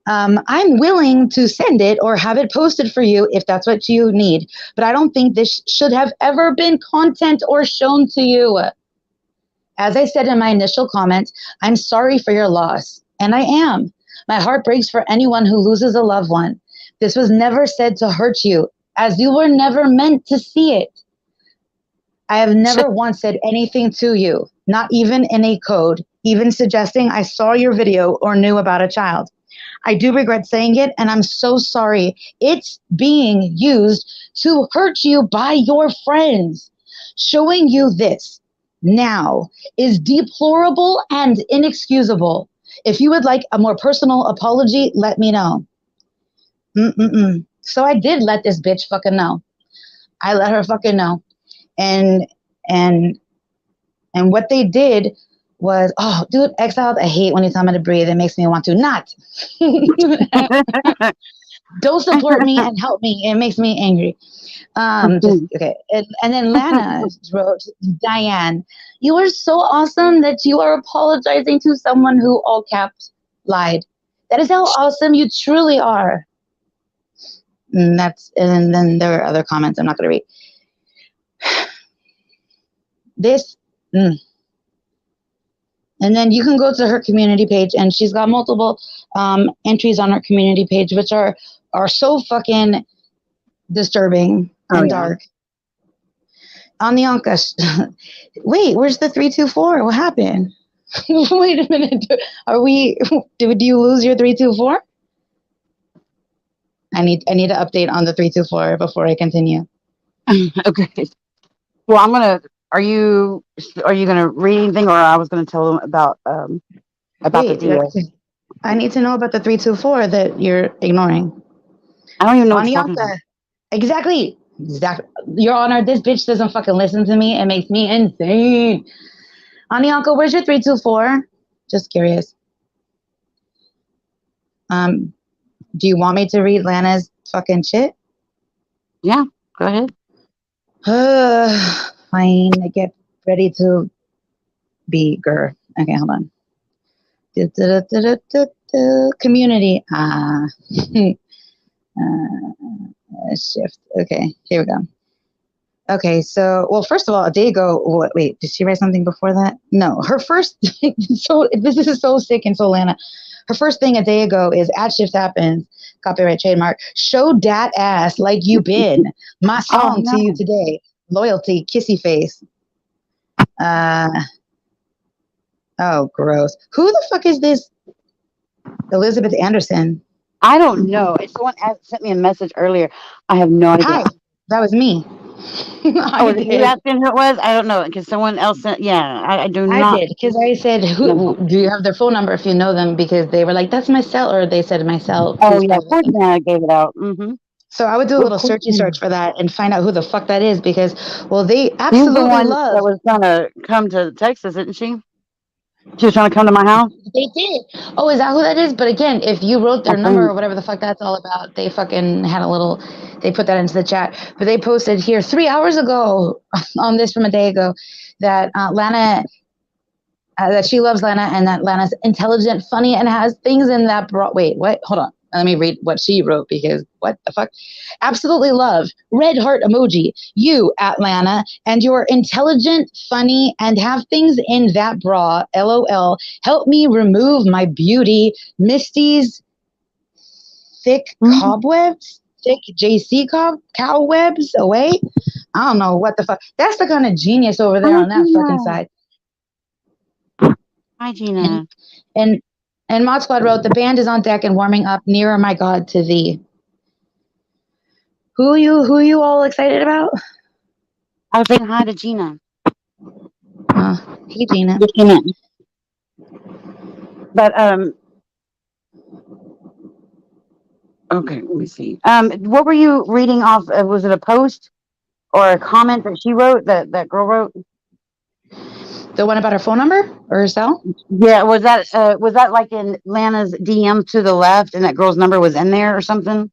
I'm willing to send it or have it posted for you if that's what you need, but I don't think this should have ever been content or shown to you. As I said in my initial comment, I'm sorry for your loss, and I am. My heart breaks for anyone who loses a loved one. This was never said to hurt you, as you were never meant to see it. I have never once said anything to you, not even in a code, even suggesting I saw your video or knew about a child. I do regret saying it, and I'm so sorry. It's being used to hurt you by your friends. Showing you this now is deplorable and inexcusable. If you would like a more personal apology, let me know. So I did let this bitch fucking know. I let her fucking know. And what they did was, oh, dude, exiled, I hate when you tell me to breathe. It makes me want to not. Don't support me and help me. It makes me angry. Just okay. And then Lana wrote, Diane, you are so awesome that you are apologizing to someone who all caps lied. That is how awesome you truly are. And then there are other comments I'm not going to read. This. And then you can go to her community page, and she's got multiple entries on her community page, which are so fucking disturbing and dark. Anyanka, wait, where's the 324? What happened? Wait a minute. Did you lose your 324? I need to update on the 324 before I continue. Okay. Well, are you gonna read anything, or I was gonna tell them about the deal? I need to know about the 324 that you're ignoring. I don't even know what you're talking about. Exactly. Your Honor, this bitch doesn't fucking listen to me. It makes me insane. Anyanka, where's your 324? Just curious. Do you want me to read Lana's fucking shit? Yeah, go ahead. Fine. I get ready to be Gur. Okay, hold on. Community. Shift. Okay, here we go. Okay, so, well, first of all, a day ago, wait, did she write something before that? No, her first, so this is so sick and so Lana. Her first thing a day ago is at Shift Happens, copyright trademark, show dat ass like you been. My song to you today, loyalty, kissy face. Oh, gross. Who the fuck is this Elizabeth Anderson? I don't know. Someone sent me a message earlier. I have no idea. Hi, that was me. You asking who it was? I don't know, because someone else sent. Yeah, I do not. I did, because I said, do you have their phone number if you know them? Because they were like, that's my cell, or they said my cell. Oh yeah, of course, I gave it out. Mm-hmm. So I would do a little searchy search for that and find out who the fuck that is, because, well, they absolutely love. That was trying to come to Texas, isn't she? She was trying to come to my house. They did. Oh, is that who that is? But again, if you wrote their number or whatever the fuck that's all about, they fucking had they put that into the chat. But they posted here 3 hours ago on this from a day ago that Lana, that she loves Lana, and that Lana's intelligent, funny, and has things in that wait, what? Hold on. Let me read what she wrote, because what the fuck? Absolutely love. Red heart emoji. You, Atlanta, and your intelligent, funny, and have things in that bra. LOL. Help me remove my beauty. Misty's thick cobwebs. Thick JC cobwebs away. I don't know what the fuck. That's the kind of genius over there on that fucking side. Hi, Gina. And Mod Squad wrote, the band is on deck and warming up. Nearer, my God, to thee. Who you all excited about? I was saying hi to Gina. Hey, Gina. But Okay, let me see. What were you reading off? Was it a post or a comment that she wrote? That girl wrote? The one about her phone number or her cell? Yeah, was that like in Lana's DM to the left, and that girl's number was in there or something?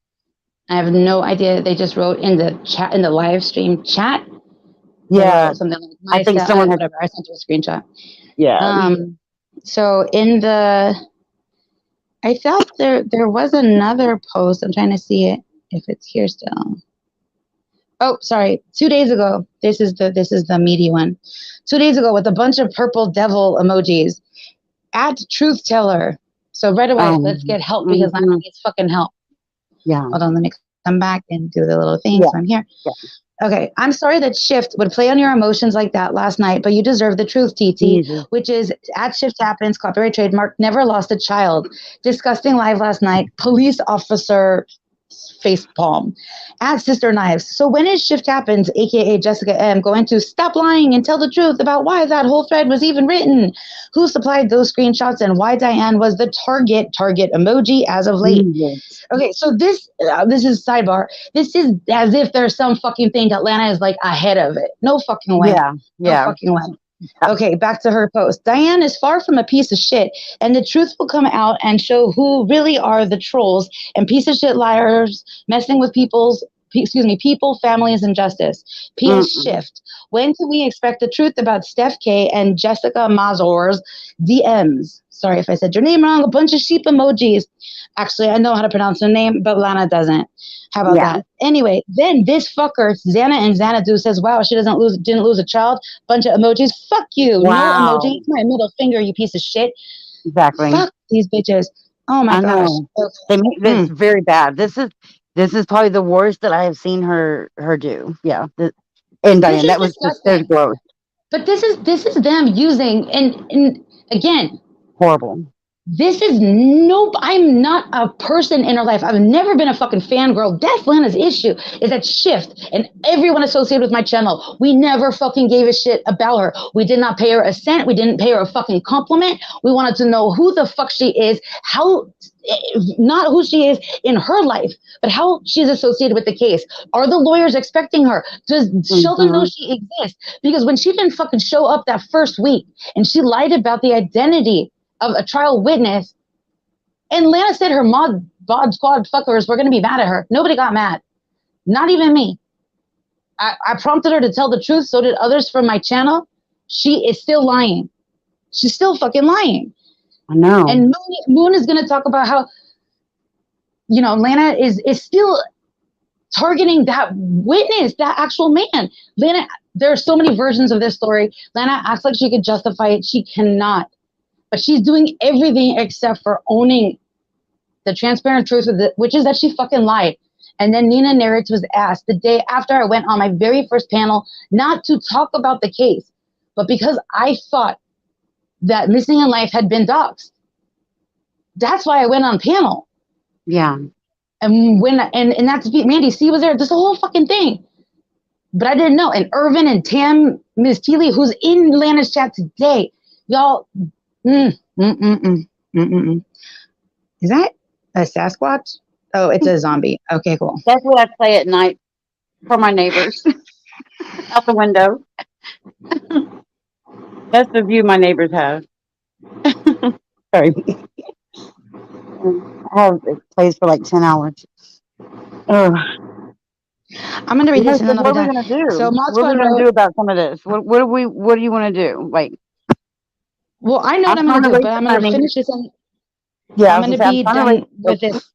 I have no idea. They just wrote in the chat, in the live stream chat. They Yeah, wrote something like I my think cell, someone had. whatever. I sent you a screenshot. Yeah. So in the, I thought there was another post. I'm trying to see it if it's here still. Oh, sorry. 2 days ago. This is the meaty one. 2 days ago with a bunch of purple devil emojis. At truth teller. So right away, let's get help because Lana Mhm. needs fucking help. Yeah. Hold on, let me come back and do the little thing. Yeah. So I'm here. Yeah. Okay, I'm sorry that Shift would play on your emotions like that last night, but you deserve the truth, TT, Jesus. which is at Shift Happens, copyright trademark, never lost a child. Disgusting live last night, police officer face palm. At Sister Knives. So when is Shift Happens, aka Jessica M, going to stop lying and tell the truth about why that whole thread was even written? Who supplied those screenshots and why Diane was the target emoji as of late? Jesus. Okay, so this is sidebar. This is as if there's some fucking thing Atlanta is like ahead of it. No fucking way. Yeah. No Yeah. fucking way. Okay, back to her post. Diane is far from a piece of shit, and the truth will come out and show who really are the trolls and piece of shit liars messing with people, families, and justice. P.S. Shift. When can we expect the truth about Steph K and Jessica Mazur's DMs? Sorry if I said your name wrong. A bunch of sheep emojis. Actually, I know how to pronounce her name, but Lana doesn't. How about that? Anyway, then this fucker, Xana and Xanadu, says, wow, she didn't lose a child. Bunch of emojis. Fuck you. No Wow. emoji. It's my middle finger, you piece of shit. Exactly. Fuck these bitches. Oh my I gosh. know. Okay. They make this very bad. This is probably the worst that I have seen her do. Yeah. And This Diane, is that was just so disgusting. gross. But this is them using and again, Horrible. this is nope. I'm not a person in her life. I've never been a fucking fangirl. That's Lana's issue is that Shift and everyone associated with my channel. We never fucking gave a shit about her. We did not pay her a cent. We didn't pay her a fucking compliment. We wanted to know who the fuck she is, how, not who she is in her life, but how she's associated with the case. Are the lawyers expecting her? Does Sheldon know she exists? Because when she didn't fucking show up that first week and she lied about the identity of a trial witness, and Lana said her bod squad fuckers were going to be mad at her. Nobody got mad. Not even me. I prompted her to tell the truth. So did others from my channel. She is still lying. She's still fucking lying. I know. And Moon is going to talk about how, Lana is still targeting that witness, that actual man. Lana, there are so many versions of this story. Lana acts like she could justify it. She cannot. But she's doing everything except for owning the transparent truth of it, which is that she fucking lied. And then Nina Nerritz was asked the day after I went on my very first panel not to talk about the case, but because I thought that Missing in Life had been doxxed. That's why I went on panel. Yeah. And and that's Mandy C was there. There's a whole fucking thing. But I didn't know. And Irvin and Tam, Ms. Teely, who's in Lana's chat today, y'all. Is that a Sasquatch? Oh, it's a zombie. Okay, cool. That's what I play at night for my neighbors out the window. That's the view my neighbors have. Sorry. It plays for like 10 hours. Ugh. I'm going to read this and then What I'll be are we done. going to do? So What are we going to do about some of this? What do you want to do? Like, well, I know what I'm going to do, but I'm going to finish this. I'm going to be done with this.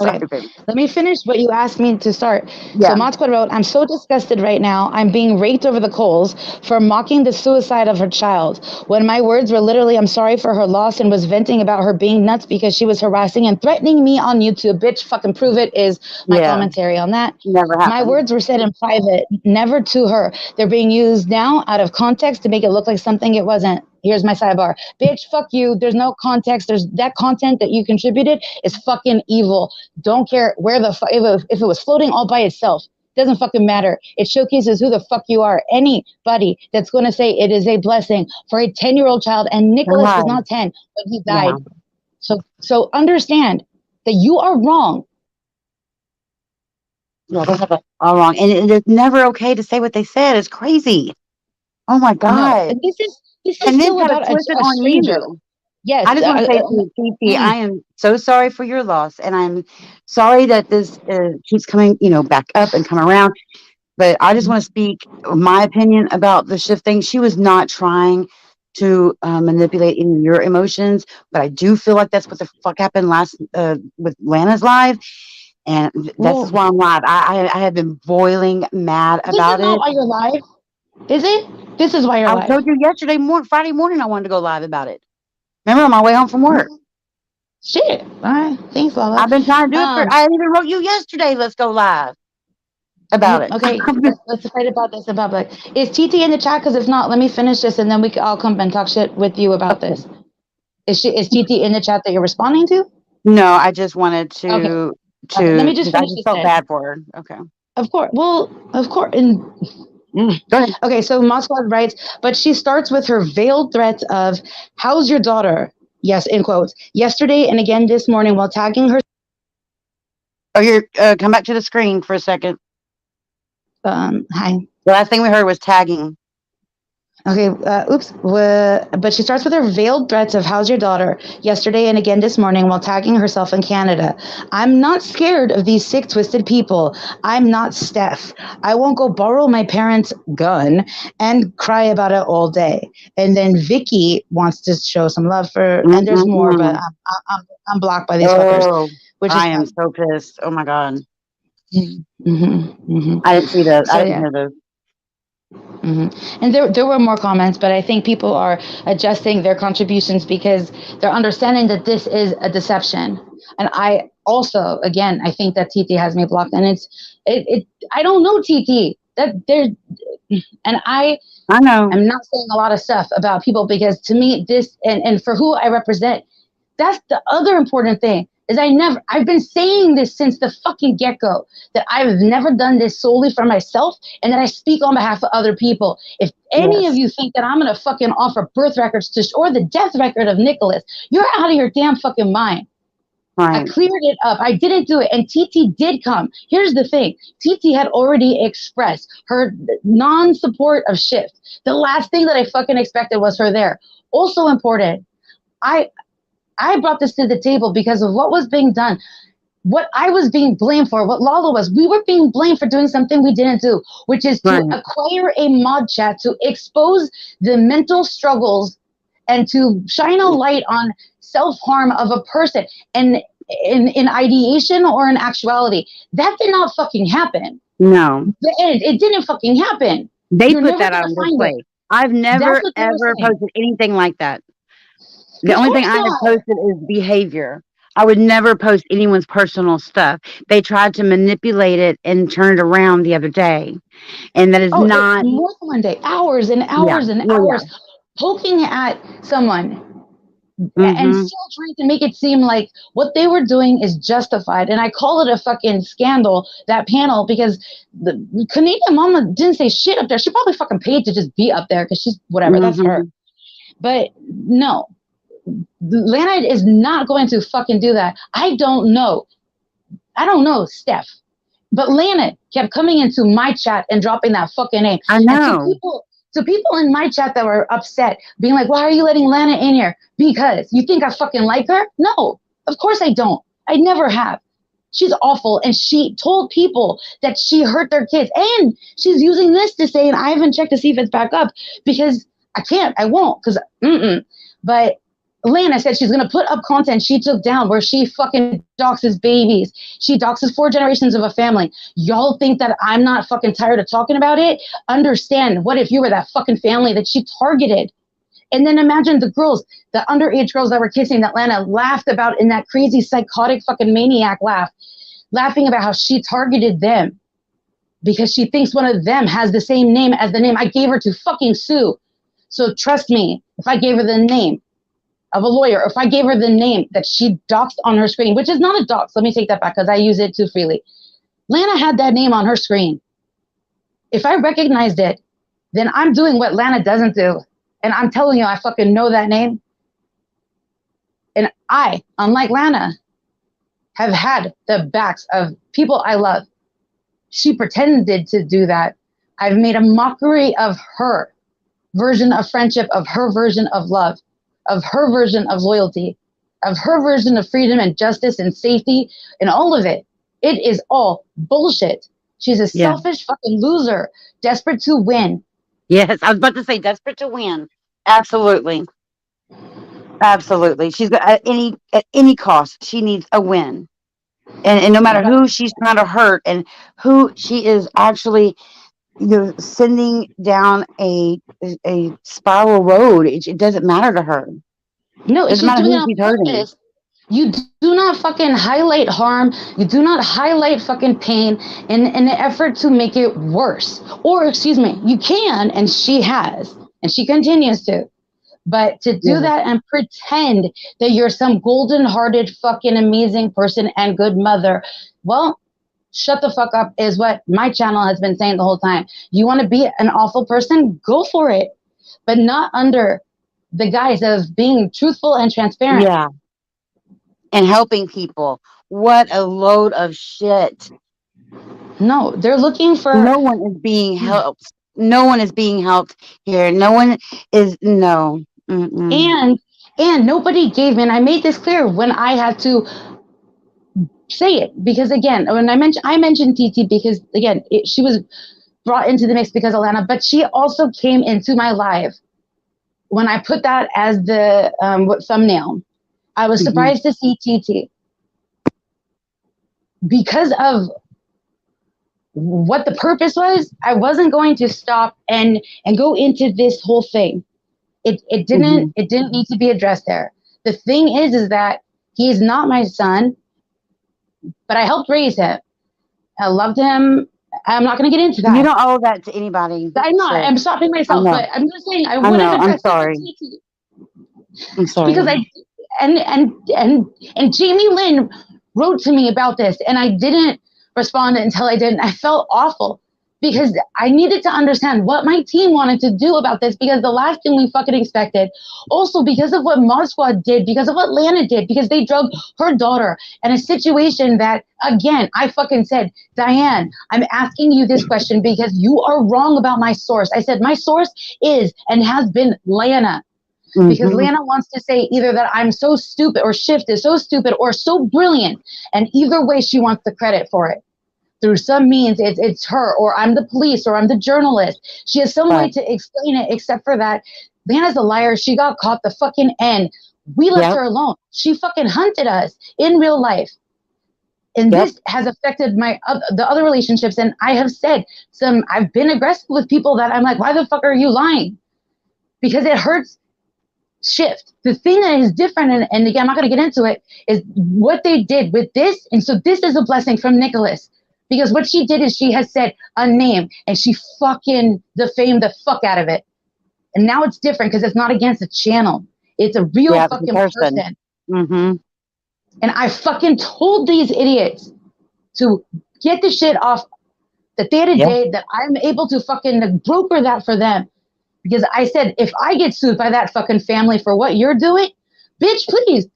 Okay, let me finish what you asked me to start. Yeah. So Mod Squad wrote, I'm so disgusted right now. I'm being raked over the coals for mocking the suicide of her child. When my words were literally, I'm sorry for her loss, and was venting about her being nuts because she was harassing and threatening me on YouTube. Bitch, fucking prove it is my commentary on that. Never happened. My words were said in private, never to her. They're being used now out of context to make it look like something it wasn't. Here's my sidebar. Bitch, fuck you. There's no context. There's that content that you contributed is fucking evil. Don't care where the fuck, if it was floating all by itself, doesn't fucking matter. It showcases who the fuck you are. Anybody that's going to say it is a blessing for a 10-year-old child, and Nicholas was not 10 when he died. So understand that you are wrong Yeah, they have it all wrong. And it's never okay to say what they said. It's crazy. Oh my No, God. and this is And then still try to about twist it a on stranger. you. I Yes. just want to say to TT, I Mm, am so sorry for your loss. And I'm sorry that this keeps coming, back up and come around. But I just want to speak my opinion about the shift thing. She was not trying to manipulate any of your emotions, but I do feel like that's what the fuck happened last with Lana's live, and this is well, why I'm live. I have been boiling mad this is about not it. why you're live, is it? This is why you're I live. told you yesterday Friday morning, I wanted to go live about it. Remember, on my way home from work. Shit. All right. Thanks, Lala. I've been trying to do it for. Um. I even wrote you yesterday. Let's go live about it. Okay. Let's fight about this in public. Is TT in the chat? Because if not, let me finish this and then I'll come and talk shit with you about this. Is TT in the chat that you're responding to? No, I just wanted Okay. to Okay. Let me just because I finish just this felt then. bad for her. Okay, Of course. Well, of course. And go ahead. okay, so Mossad writes, but she starts with her veiled threats of, "How's your daughter?" Yes, in quotes. Yesterday and again this morning while tagging her. Oh, here, come back to the screen for a second. Hi. The last thing we heard was tagging. Okay, oops. But she starts with her veiled threats of, "How's your daughter?" yesterday and again this morning while tagging herself in Canada. "I'm not scared of these sick, twisted people. I'm not Steph. I won't go borrow my parents' gun and cry about it all day." And then Vicky wants to show some love for, and there's more, but Mm-mm-mm. I'm blocked by these fuckers, Oh, which is I am fine. so pissed. Oh my God, Mm-hmm, I didn't see those. I So didn't yeah. hear those. And there were more comments, but I think people are adjusting their contributions because they're understanding that this is a deception. And I also, again, I think that TT has me blocked, and I don't know TT that there, and I I know. am not saying a lot of stuff about people because to me, this and for who I represent, that's the other important thing is I've been saying this since the fucking get-go that I've never done this solely for myself and that I speak on behalf of other people. If any of Yes, you think that I'm going to fucking offer birth records to or the death record of Nicholas, you're out of your damn fucking mind. I right. cleared it up. I didn't do it. And TT did come. Here's the thing. TT had already expressed her non-support of Shift. The last thing that I fucking expected was her there. Also important. I I brought this to the table because of what was being done, what I was being blamed for, what Lala was. We were being blamed for doing something we didn't do, which is to Right. acquire a mod chat to expose the mental struggles and to shine a light on self-harm of a person and in ideation or in actuality. That did not fucking happen. No, It didn't fucking happen. they You're put never that gonna on find it. display. I've That's never what they were ever saying. posted anything like that. The Of only thing course I have not. posted is behavior. I would never post anyone's personal stuff. They tried to manipulate it and turn it around the other day, and that is Oh, not. more than one day, hours and Yeah. hours and Well, hours, yeah. poking at someone and Mm-hmm. still trying to make it seem like what they were doing is justified. And I call it a fucking scandal, that panel, because the Canadian mama didn't say shit up there. She probably fucking paid to just be up there because she's whatever, that's her. Mm-hmm. But no, Lana is not going to fucking do that. I don't know, Steph. But Lana kept coming into my chat and dropping that fucking name. I And know. to people in my chat that were upset, being like, "Why are you letting Lana in here? Because you think I fucking like her?" No, of course I don't. I never have. She's awful, and she told people that she hurt their kids, and she's using this to say, and I haven't checked to see if it's back up because I can't, I won't, because But Lana said she's gonna put up content she took down where she fucking doxes babies. She doxes 4 generations of a family. Y'all think that I'm not fucking tired of talking about it? Understand, what if you were that fucking family that she targeted? And then imagine the girls, the underage girls that were kissing that Lana laughed about in that crazy psychotic fucking maniac laugh, laughing about how she targeted them because she thinks one of them has the same name as the name I gave her to fucking sue. So trust me, if I gave her the name of a lawyer, if I gave her the name that she doxed on her screen, which is not a dox, let me take that back because I use it too freely. Lana had that name on her screen. If I recognized it, then I'm doing what Lana doesn't do. And I'm telling you, I fucking know that name. And I, unlike Lana, have had the backs of people I love she pretended to do that. I've made a mockery of her version of friendship, of her version of love, of her version of loyalty, of her version of freedom and justice and safety and all of it. It is all bullshit. She's a Yeah. selfish fucking loser, desperate to win. Yes, I was about to say desperate to win. Absolutely. Absolutely. She's got at any cost, she needs a win. And no matter But who she's trying to hurt and who she is actually sending down a spiral road, it doesn't matter to her. no, Doesn't she's matter doing it who on she's hurting. purpose. You do not fucking highlight harm. You do not highlight fucking pain in an effort to make it worse. Or, excuse me, you can, and she has, and she continues to. But to do Yeah. that and pretend that you're some golden hearted, fucking amazing person and good mother, well, shut the fuck up is what my channel has been saying the whole time. You want to be an awful person? Go for it, but not under the guise of being truthful and transparent. Yeah. And helping people. What a load of shit. No, they're looking for. No one is being helped. No one is being helped here. No one is no. Mm-mm. And nobody gave me, and I made this clear when I had to say it, because again, when I mentioned TT because again, she was brought into the mix because of Lana, but she also came into my live when I put that as the thumbnail. I was surprised to see TT because of what the purpose was. I wasn't going to stop and go into this whole thing. It didn't need to be addressed there. The thing is that he's not my son, but I helped raise him. I loved him. I'm not going to get into that. You don't owe that to anybody. I'm not. I'm stopping myself, but I'm just saying I would have addressed it. I'm sorry. Because and Jamie Lynn wrote to me about this, and I didn't respond until I did. I felt awful because I needed to understand what my team wanted to do about this, because the last thing we fucking expected, also because of what Mod Squad did, because of what Lana did, because they drug her daughter in a situation that, again, I fucking said, Diane, I'm asking you this question because you are wrong about my source. I said, my source is and has been Lana. Because Lana wants to say either that I'm so stupid or Shift is so stupid or so brilliant. And either way, she wants the credit for it. Through some means, it's her, or I'm the police, or I'm the journalist. She has some way to explain it, except for that Lana's a liar. She got caught the fucking end. We left her alone. She fucking hunted us in real life. And this has affected my the other relationships. And I have said I've been aggressive with people that I'm like, why the fuck are you lying? Because it hurts Shift. The thing that is different, and again, I'm not going to get into it, is what they did with this. And so this is a blessing from Nicholas. Because what she did is she has said a name and she fucking defamed the fuck out of it. And now it's different because it's not against a channel. It's a real fucking person. And I fucking told these idiots to get the shit off that they had a day that I'm able to fucking broker that for them. Because I said, if I get sued by that fucking family for what you're doing, bitch, please.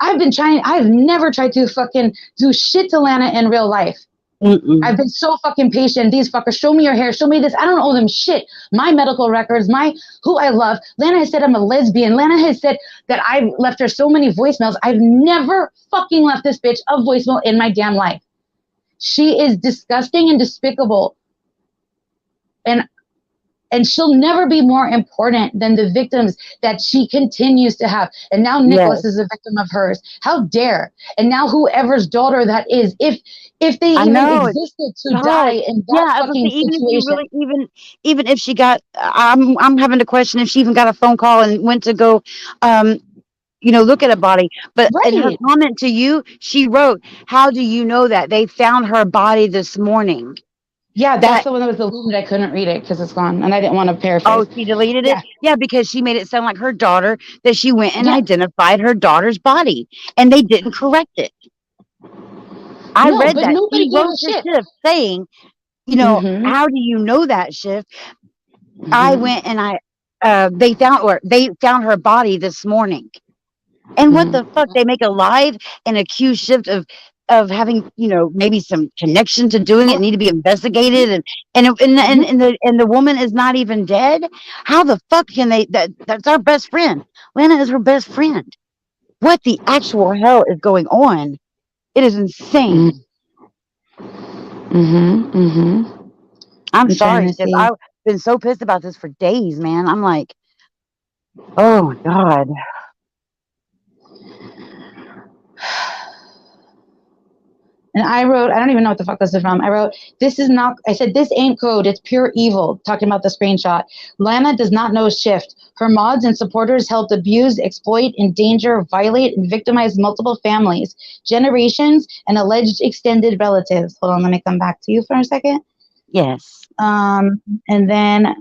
I've never tried to fucking do shit to Lana in real life. I've been so fucking patient. These fuckers, show me your hair, show me this. I don't owe them shit. My medical records, who I love. Lana has said I'm a lesbian. Lana has said that I've left her so many voicemails. I've never fucking left this bitch a voicemail in my damn life. She is disgusting and despicable. And she'll never be more important than the victims that she continues to have. And now Nicholas is a victim of hers. How dare? And now whoever's daughter that is, if they even existed to die in that fucking situation. Even if she got, I'm having to question if she even got a phone call and went to go, look at a body. But in her comment to you, she wrote, "How do you know that they found her body this morning?" Yeah, that's the one that was deleted. I couldn't read it because it's gone, and I didn't want to paraphrase. Oh, she deleted it? Yeah, because she made it sound like her daughter, that she went and identified her daughter's body, and they didn't correct it. I read that. She wrote the Shift saying, how do you know that, Shift? I went and they found her body this morning. And what the fuck? They make a live and accuse Shift of of having, maybe some connection to doing it, need to be investigated, and the woman is not even dead. How the fuck can they? That's our best friend. Lana is her best friend. What the actual hell is going on? It is insane. I'm sorry, Sis. I've been so pissed about this for days, man. I'm like, oh my God. And I wrote, I don't even know what the fuck this is from. I wrote, I said, this ain't code. It's pure evil. Talking about the screenshot. Lana does not know shift. Her mods and supporters helped abuse, exploit, endanger, violate, and victimize multiple families, generations, and alleged extended relatives. Hold on, let me come back to you for a second. Yes. And then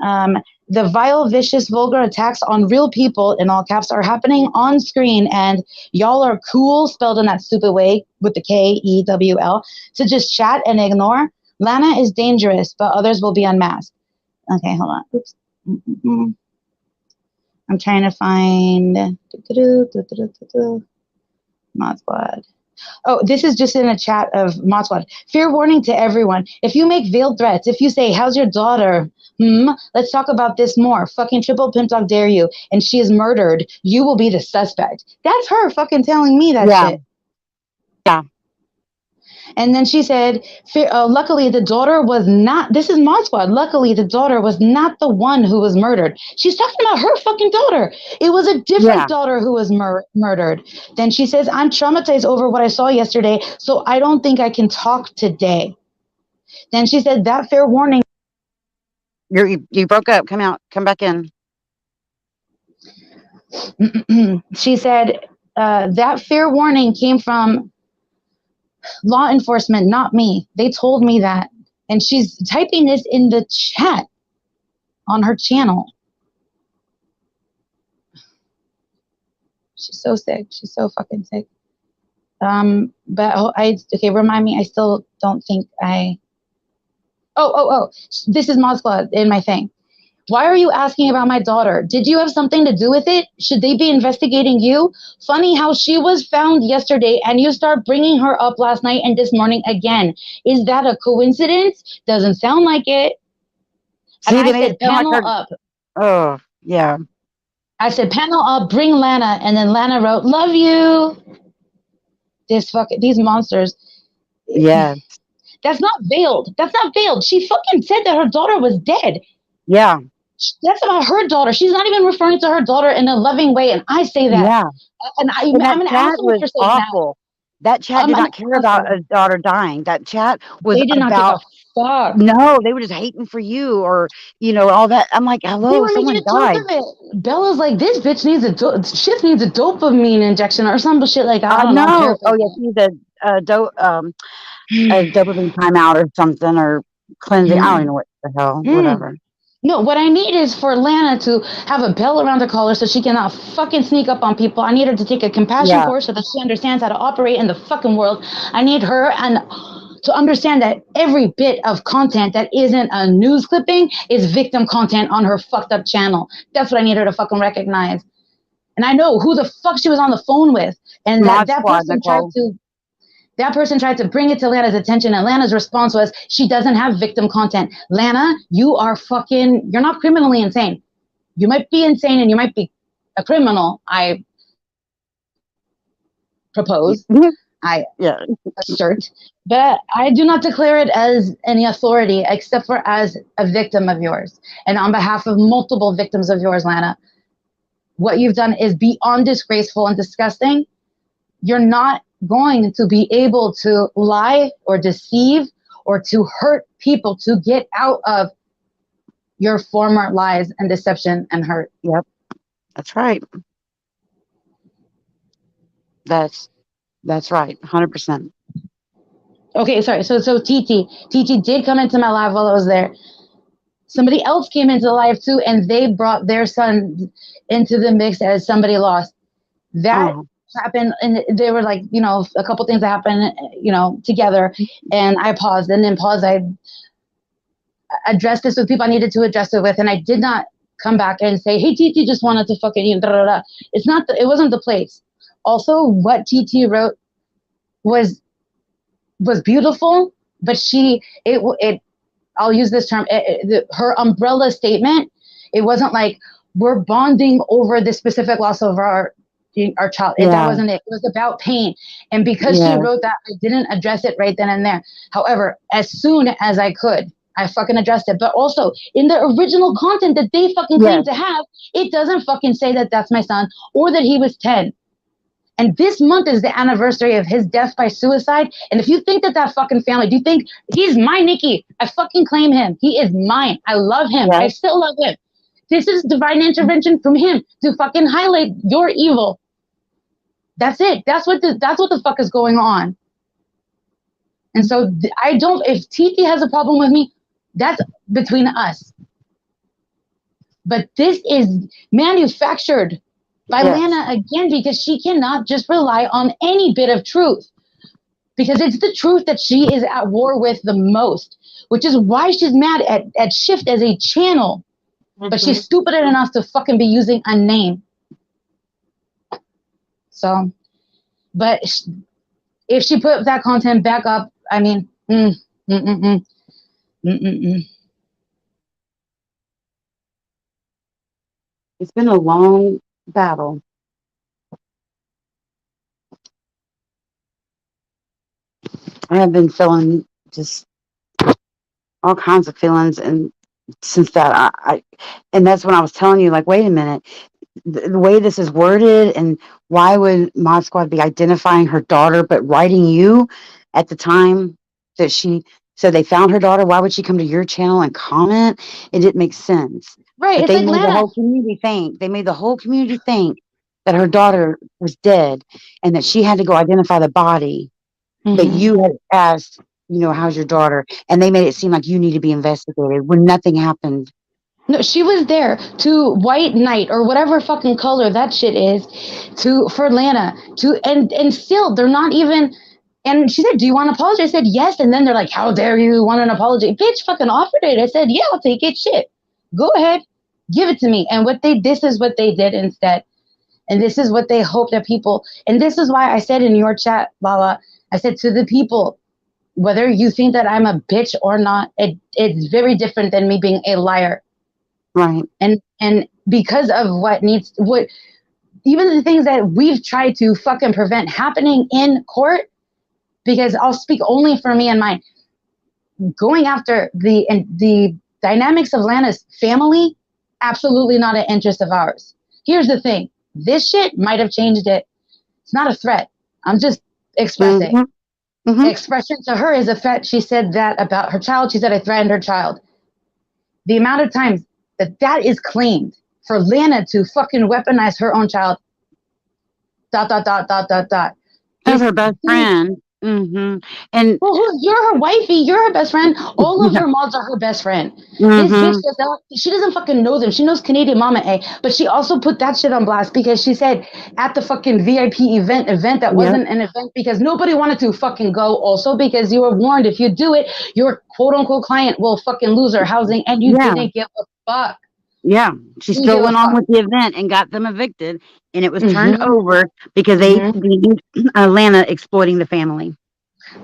the vile, vicious, vulgar attacks on real people, in all caps, are happening on screen, and y'all are cool, spelled in that stupid way with the Kewl, to just chat and ignore. Lana is dangerous, but others will be unmasked. Okay, hold on. Oops. I'm trying to find Mod Squad. Oh, this is just in a chat of Mod Squad. Fair warning to everyone. If you make veiled threats, if you say, how's your daughter? Let's talk about this more. Fucking triple pimp dog dare you. And she is murdered. You will be the suspect. That's her fucking telling me that shit. Yeah. And then she said, luckily the daughter was not, this is Mod Squad, luckily the daughter was not the one who was murdered. She's talking about her fucking daughter. It was a different daughter who was murdered. Then she says, I'm traumatized over what I saw yesterday, so I don't think I can talk today. Then she said, that fair warning. You broke up. Come back in. She said, that fair warning came from law enforcement, not me. They told me that. And she's typing this in the chat on her channel. She's so sick. She's so fucking sick. But okay, remind me, I still don't think this is Mod Squad in my thing. Why are you asking about my daughter? Did you have something to do with it? Should they be investigating you? Funny how she was found yesterday and you start bringing her up last night and this morning again. Is that a coincidence? Doesn't sound like it. And I said, panel up. Oh, yeah. I said, panel up, bring Lana. And then Lana wrote, love you. These monsters. Yeah. That's not veiled. That's not veiled. She fucking said that her daughter was dead. Yeah. That's about her daughter. She's not even referring to her daughter in a loving way. And I say that. Yeah. And I'm an asshole for saying awful. That chat did not care about a daughter dying. That chat was they did not about. Give a fuck. No, they were just hating for you, or all that. I'm like, hello, someone died. Bella's like, this bitch needs a dopamine injection or some shit like that. I don't know. Oh yeah, she needs a dopamine timeout or something, or cleansing. I don't even know what the hell. Whatever. No, what I need is for Lana to have a bell around her collar so she cannot fucking sneak up on people. I need her to take a compassion course so that she understands how to operate in the fucking world. I need her to understand that every bit of content that isn't a news clipping is victim content on her fucked up channel. That's what I need her to fucking recognize. And I know who the fuck she was on the phone with. And that person tried to bring it to Lana's attention, and Lana's response was, she doesn't have victim content. Lana, you're not criminally insane. You might be insane and you might be a criminal, I propose. I assert. But I do not declare it as any authority except for as a victim of yours. And on behalf of multiple victims of yours, Lana, what you've done is beyond disgraceful and disgusting. You're not going to be able to lie or deceive or to hurt people to get out of your former lies and deception and hurt. Yep. That's right. That's right. 100%. Okay, sorry. So TT did come into my live while I was there. Somebody else came into the live too, and they brought their son into the mix as somebody lost. That happened, and they were like, a couple things that happened, together, and I paused, and then I addressed this with people I needed to address it with, and I did not come back and say, hey, TT just wanted to fucking, it wasn't the place. Also, what TT wrote was was beautiful, but I'll use this term, her umbrella statement, it wasn't like we're bonding over the specific loss of our child. That wasn't it. It was about pain. And because she wrote that, I didn't address it right then and there. However, as soon as I could, I fucking addressed it. But also, in the original content that they fucking claim to have, it doesn't fucking say that that's my son or that he was 10. And this month is the anniversary of his death by suicide. And if you think that fucking family, do you think he's my Nikki? I fucking claim him. He is mine. I love him. I still love him. This is divine intervention from him to fucking highlight your evil. That's it. That's what the fuck is going on. And so if Titi has a problem with me, that's between us. But this is manufactured by Lana again, because she cannot just rely on any bit of truth, because it's the truth that she is at war with the most, which is why she's mad at Shift as a channel. But she's stupid enough to fucking be using a name. So, but if she put that content back up, I mean, It's been a long battle. I have been feeling just all kinds of feelings, and since that, and that's when I was telling you, like, wait a minute, the way this is worded, and why would Mod Squad be identifying her daughter, but writing you at the time that she said they found her daughter? Why would she come to your channel and comment? It didn't make sense. Right. But they made the whole community think. They made the whole community think that her daughter was dead and that she had to go identify the body. But you had asked, how's your daughter? And they made it seem like you need to be investigated when nothing happened. No, she was there to White Knight or whatever fucking color that shit is, for Lana and still they're not even. And she said, "Do you want an apology?" I said, "Yes." And then they're like, "How dare you want an apology?" Bitch, fucking offered it. I said, "Yeah, I'll take it." Shit, go ahead, give it to me. And this is what they did instead, and this is what they hope that people. And this is why I said in your chat, Lala, I said to the people, whether you think that I'm a bitch or not, it's very different than me being a liar. Right. And because of what even the things that we've tried to fucking prevent happening in court, because I'll speak only for me and mine, going after the dynamics of Lana's family, absolutely not an interest of ours. Here's the thing. This shit might have changed it. It's not a threat. I'm just expressing. Expression to her is a threat. She said that about her child. She said, I threatened her child. The amount of times that is claimed for Lana to fucking weaponize her own child. ... Of her best friend. And you're her wifey. You're her best friend. All of her mods are her best friend. This bitch she doesn't fucking know them. She knows Canadian Mama A, but she also put that shit on blast because she said at the fucking VIP event that wasn't an event because nobody wanted to fucking go. Also because you were warned if you do it, your quote unquote client will fucking lose her housing, and you didn't give a fuck. Yeah, she still went on with the event and got them evicted, and it was turned over because they Lana exploiting the family.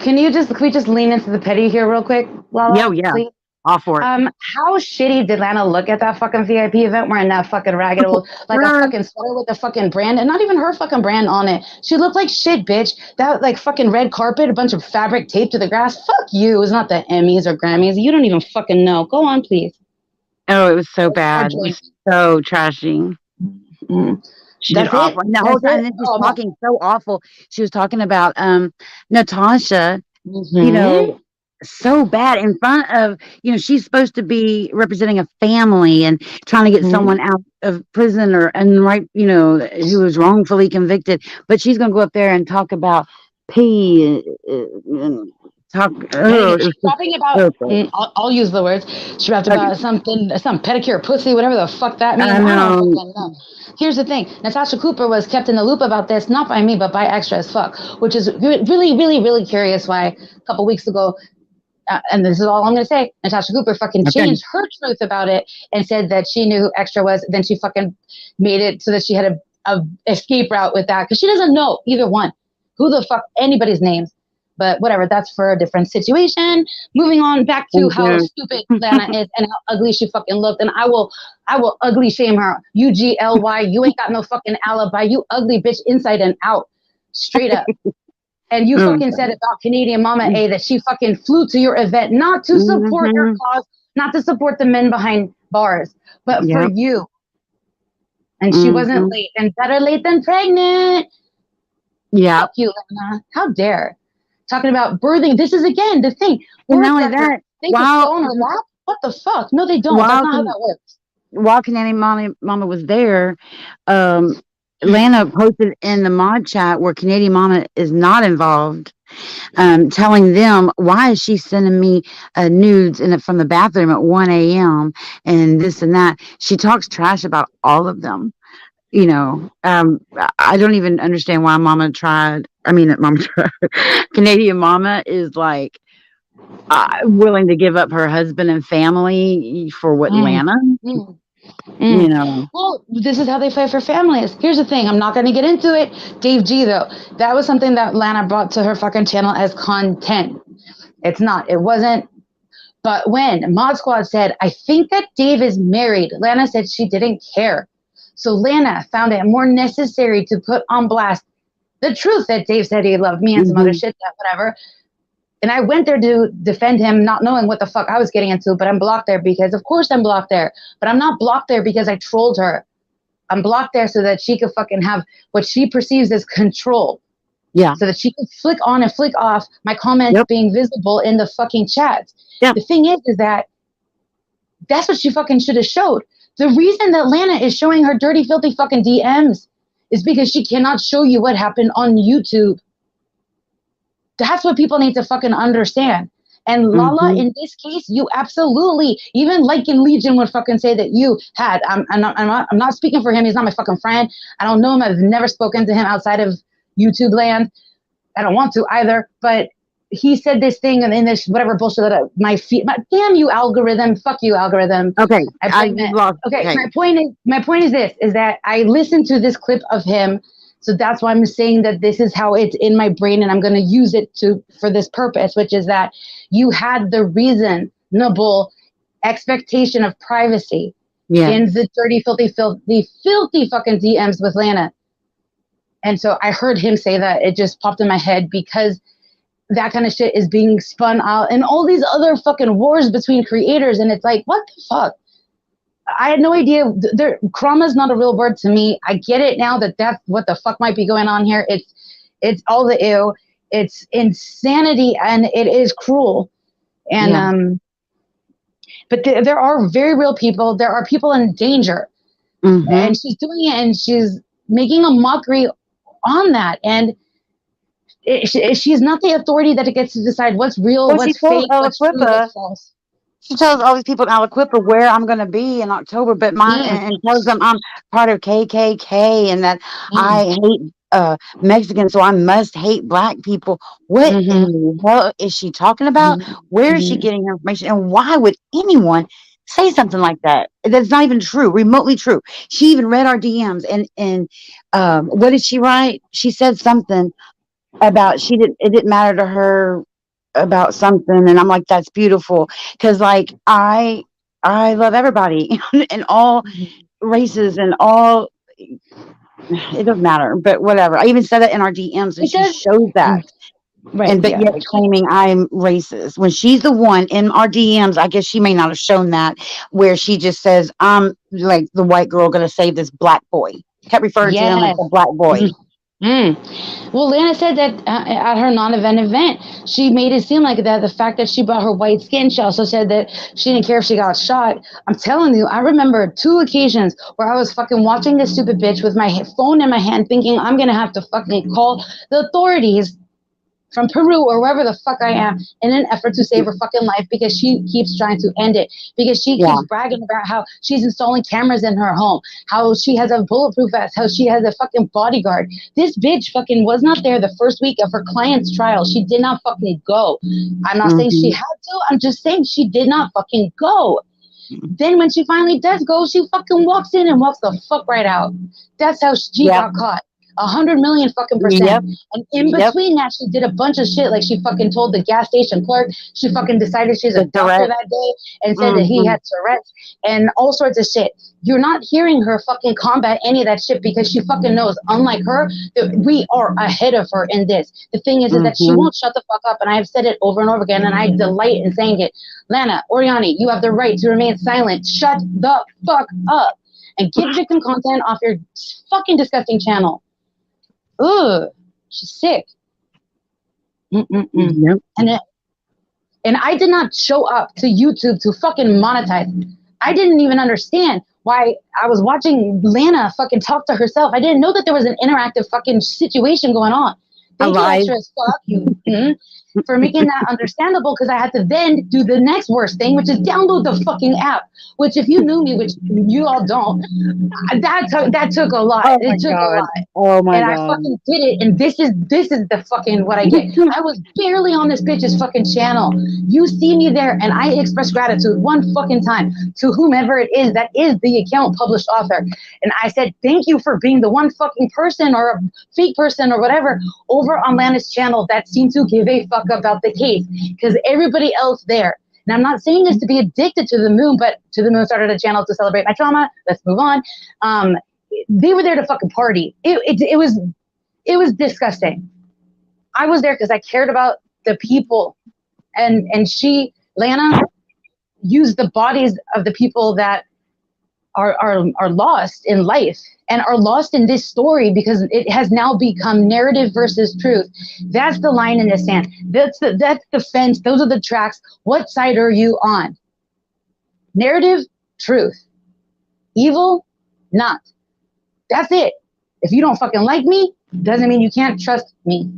Can we just lean into the petty here real quick, Lala? Please? All for it. How shitty did Lana look at that fucking VIP event wearing that fucking ragged old, like a fucking sweater with the fucking brand, and not even her fucking brand on it. She looked like shit, bitch. That like fucking red carpet, a bunch of fabric taped to the grass. Fuck you. It's not the Emmys or Grammys. You don't even fucking know. Go on, please. Oh, it was so bad. It was so trashy. She did awful. And the whole time she was talking so awful. She was talking about Natasha, so bad in front of, she's supposed to be representing a family and trying to get someone out of prison who was wrongfully convicted. But she's going to go up there and talk about pee and talking about, I'll use the words. She rapped about some pedicure, pussy, whatever the fuck that means. I don't fucking know. Here's the thing. Natasha Cooper was kept in the loop about this, not by me, but by Extra as Fuck, which is really, really, really curious why a couple weeks ago, and this is all I'm going to say, Natasha Cooper fucking changed her truth about it and said that she knew who Extra was. Then she fucking made it so that she had a escape route with that because she doesn't know either one. Who the fuck anybody's names. But whatever, that's for a different situation. Moving on back to Thank how you. stupid Lana is and how ugly she fucking looked. And I will ugly shame her. UGLY, you ain't got no fucking alibi. You ugly bitch inside and out. Straight up. And you Mm, fucking said about Canadian Mama A that she fucking flew to your event not to support your mhm. cause, not to support the men behind bars, but for Yep. you. And she wasn't Mhm. late. And better late than pregnant. Yep. Fuck you, Lana. How dare. Talking about birthing. This is again the thing. And Birth not only records. that, They just while go on her lap? What the fuck? No, they don't. That's while not how Can- that works. while Canadian Mama was there, um, Lana posted in the mod chat where Canadian Mama is not involved, telling them why is she sending me nudes from the bathroom at 1 a.m. and this and that. She talks trash about all of them. I don't even understand why Mama tried. I mean, Mama tried. Canadian Mama is like willing to give up her husband and family for what Mm, Lana, mm, you mm. know. Well, this is how they fight for families. Here's the thing. I'm not going to get into it. Dave G, though, that was something that Lana brought to her fucking channel as content. It's not. It wasn't. But when Mod Squad said, I think that Dave is married, Lana said she didn't care. So Lana found it more necessary to put on blast the truth that Dave said he loved me and some other Hmm. shit, that whatever. And I went there to defend him, not knowing what the fuck I was getting into, but I'm blocked there because, of course, I'm blocked there. But I'm not blocked there because I trolled her. I'm blocked there so that she could fucking have what she perceives as control. Yeah. So that she could flick on and flick off my comments Yep. being visible in the fucking chats. Yeah. The thing is that that's what she fucking should have showed. The reason that Lana is showing her dirty, filthy fucking DMs is because she cannot show you what happened on YouTube. That's what people need to fucking understand. And Lala, Hmm. in this case, you absolutely, even like in Legion would fucking say that you had. I'm not speaking for him. He's not my fucking friend. I don't know him. I've never spoken to him outside of YouTube land. I don't want to either. But he said this thing and in this whatever bullshit that my feet. Damn you, algorithm. Fuck you, algorithm. Okay. I I blame just it. lost. Okay, Okay. my point is this: is that I listened to this clip of him. So that's why I'm saying that this is how it's in my brain, and I'm going to use it for this purpose, which is that you had the reasonable expectation of privacy Yeah. in the dirty, filthy fucking DMs with Lana. And so I heard him say that. It just popped in my head because that kind of shit is being spun out and all these other fucking wars between creators. And it's like, what the fuck? I had no idea. Krama is not a real word to me. I get it now that that's what the fuck might be going on here. It's all the ew. It's insanity and it is cruel. And Yeah. but there are very real people. There are people in danger, Hmm. and she's doing it, and she's making a mockery on that. And she's not the authority that gets to decide what's real, Well, she what's told fake, what's true, what's false. she tells all these people in Aliquippa where I'm going to be in October, but Mm, and tells them I'm part of KKK and that mm, I hate Mexicans, so I must hate black people. What in mm-hmm, the hell is she talking about? mm-hmm, Where is she mm-hmm. getting her information? And why would anyone say something like that? That's not even true, remotely true. She even read our DMs and what did she write? She said something about it didn't matter to her about something, and I'm like, that's beautiful because like I love everybody and all races and all, it doesn't matter, but whatever. I even said that in our DMs and It she does. shows that, Right, and but yeah. yet claiming I'm racist when she's the one in our DMs. I guess she may not have shown that, where she just says I'm like the white girl gonna save this black boy, kept referring to him as Yes. a black boy. Well, Lana said that at her non-event event, she made it seem like that the fact that she brought her white skin, she also said that she didn't care if she got shot. I'm telling you, I remember 2 occasions where I was fucking watching this stupid bitch with my phone in my hand thinking I'm going to have to fucking call the authorities from Peru or wherever the fuck I am in an effort to save her fucking life because she keeps trying to end it. Because she Yeah. keeps bragging about how she's installing cameras in her home, how she has a bulletproof vest, how she has a fucking bodyguard. This bitch fucking was not there the first week of her client's trial. She did not fucking go. I'm not saying she Hmm. had to. I'm just saying she did not fucking go. Then when she finally does go, she fucking walks in and walks the fuck right out. That's how she Yep. got caught. 100 million fucking Yep. percent. And in Yep. between that, she did a bunch of shit. Like she fucking told the gas station clerk. She fucking decided she's a The doctor Tourette. that day and said that he Mm-hmm. had Tourette's and all sorts of shit. You're not hearing her fucking combat any of that shit because she fucking knows, unlike her, that we are ahead of her in this. The thing is that she Mm-hmm. won't shut the fuck up. And I've said it over and over again, and I delight in saying it. Lana Oriani, you have the right to remain silent. Shut the fuck up and get victim content off your fucking disgusting channel. Ugh, she's sick. Mm-mm-mm. Yep. And I did not show up to YouTube to fucking monetize. I didn't even understand why I was watching Lana fucking talk to herself. I didn't know that there was an interactive fucking situation going on. Thank you, Alive. extra as fuck, for making that understandable, because I had to then do the next worst thing, which is download the fucking app. Which, if you knew me, which you all don't, that took a lot. Oh my It took a God. lot. Oh my And I God. fucking did it, and this is the fucking what I get. I was barely on this bitch's fucking channel. You see me there, and I express gratitude one fucking time to whomever it is that is the account published author. And I said, thank you for being the one fucking person or a fake person or whatever over on Lana's channel that seemed to give a fuck about the case, because everybody else there. And I'm not saying this to be addicted to the moon, but To the Moon started a channel to celebrate my trauma. Let's move on. They were there to fucking party. It was disgusting. I was there because I cared about the people, and Lana used the bodies of the people that are lost in life and are lost in this story because it has now become narrative versus truth. That's the line in the sand. That's the fence. Those are the tracks. What side are you on? Narrative, truth. Evil, not. That's it. If you don't fucking like me, doesn't mean you can't trust me.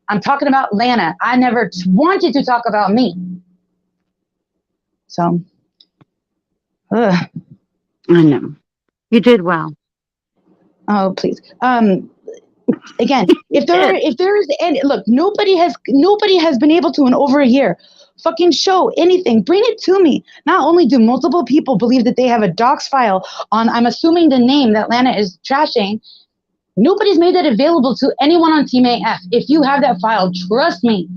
I'm talking about Lana. I never wanted to talk about me. So, ugh. I know. You did well. Oh, please. Again, if there is any, look, nobody has been able to in over a year fucking show anything. Bring it to me. Not only do multiple people believe that they have a docs file on, I'm assuming the name that Lana is trashing, nobody's made that available to anyone on Team AF. If you have that file, trust me.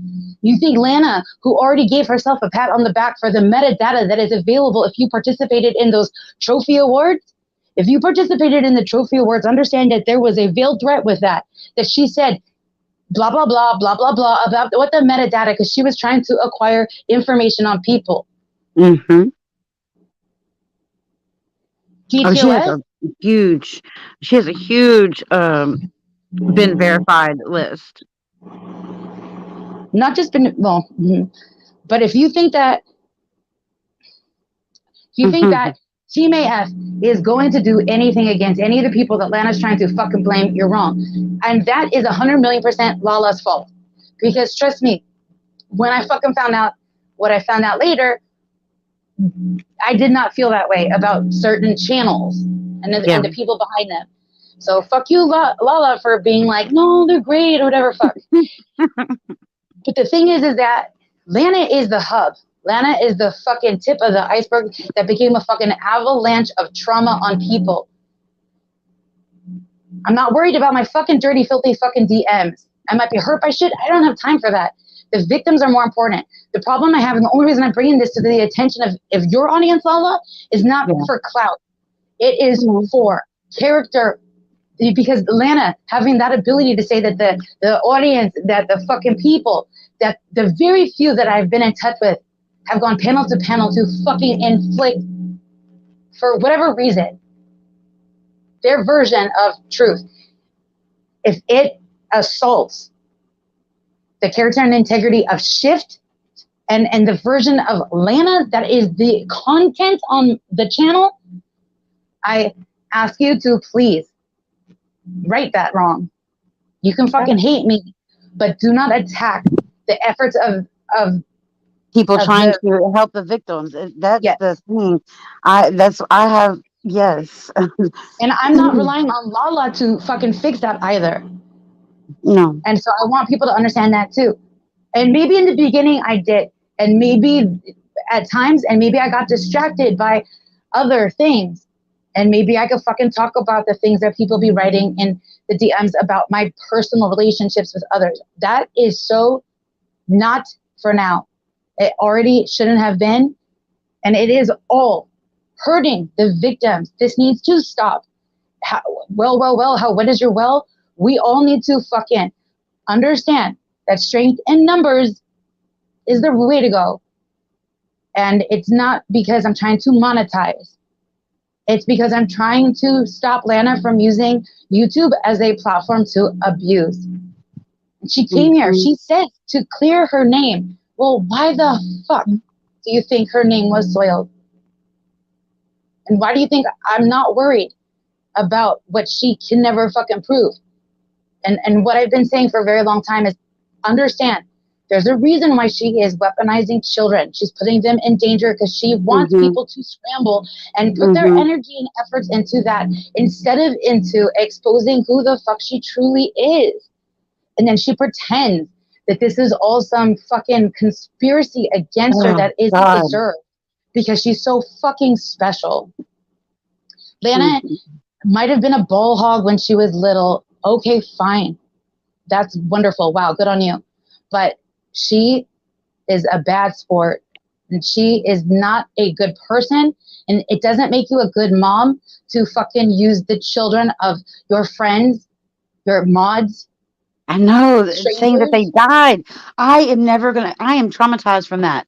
You think Lana, who already gave herself a pat on the back for the metadata that is available if you participated in those trophy awards? If you participated in the trophy awards, understand that there was a veiled threat with that she said, blah, blah, blah, blah, blah, blah, about what the metadata, because she was trying to acquire information on people. Mm-hmm. Oh, she has a huge been verified list. Not just been, well, but if you think that Team AF is going to do anything against any of the people that Lana's trying to fucking blame, you're wrong. And that is 100 million % Lala's fault. Because trust me, when I fucking found out what I found out later, I did not feel that way about certain channels and the people behind them. So fuck you, Lala, for being like, no, they're great or whatever, fuck. But the thing is that Lana is the hub. Lana is the fucking tip of the iceberg that became a fucking avalanche of trauma on people. I'm not worried about my fucking dirty, filthy fucking DMs. I might be hurt by shit. I don't have time for that. The victims are more important. The problem I have, and the only reason I'm bringing this to the attention of your audience, Lala, is not for clout. It is for character. Because Lana having that ability to say that the audience, that the fucking people, that the very few that I've been in touch with have gone panel to panel to fucking inflict, for whatever reason, their version of truth. If it assaults the character and integrity of Shift and the version of Lana that is the content on the channel, I ask you to please right that wrong. You can fucking hate me, but do not attack the efforts of people trying to help the victims. That's the thing. Yes. And I'm not relying on Lala to fucking fix that either. No. And so I want people to understand that too. And maybe in the beginning I did, and maybe at times, and maybe I got distracted by other things. And maybe I could fucking talk about the things that people be writing in the DMs about my personal relationships with others. That is so not for now. It already shouldn't have been. And it is all hurting the victims. This needs to stop. How, what is your well? We all need to fucking understand that strength in numbers is the way to go. And it's not because I'm trying to monetize. It's because I'm trying to stop Lana from using YouTube as a platform to abuse. She came here. She said to clear her name. Well, why the fuck do you think her name was soiled? And why do you think I'm not worried about what she can never fucking prove? And what I've been saying for a very long time is understand there's a reason why she is weaponizing children. She's putting them in danger because she wants people to scramble and put their energy and efforts into that instead of into exposing who the fuck she truly is. And then she pretends that this is all some fucking conspiracy against her that isn't deserved because she's so fucking special. Lana might have been a ball hog when she was little. Okay, fine. That's wonderful. Wow, good on you. But she is a bad sport and she is not a good person. And it doesn't make you a good mom to fucking use the children of your friends, your mods. I know, saying that they died. I am traumatized from that.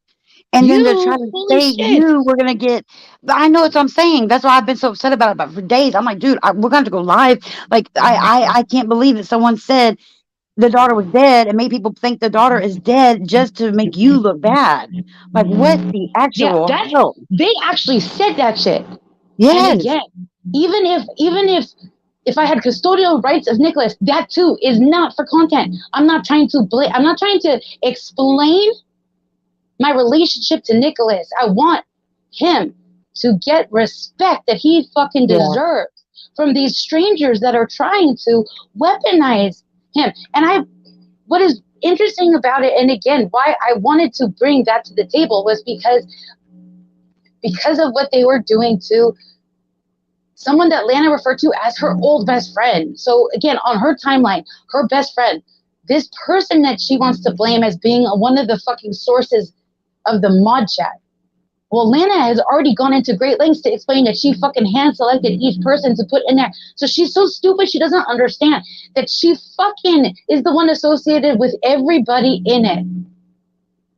And then to try to say we're going to get, I know what I'm saying. That's why I've been so upset about it. But for days, I'm like, dude, we're going to have to go live. Like, I can't believe that someone said the daughter was dead and made people think the daughter is dead just to make you look bad. Like, what the actual hell? They actually said that shit. Yes. And again, even if I had custodial rights of Nicholas, that too is not for content. I'm not trying to explain my relationship to Nicholas. I want him to get respect that he fucking deserves from these strangers that are trying to weaponize him. And what is interesting about it, and again, why I wanted to bring that to the table was because of what they were doing to someone that Lana referred to as her old best friend. So again, on her timeline, her best friend, this person that she wants to blame as being one of the fucking sources of the mod chat. Well, Lana has already gone into great lengths to explain that she fucking hand selected each person to put in there. So she's so stupid she doesn't understand that she fucking is the one associated with everybody in it.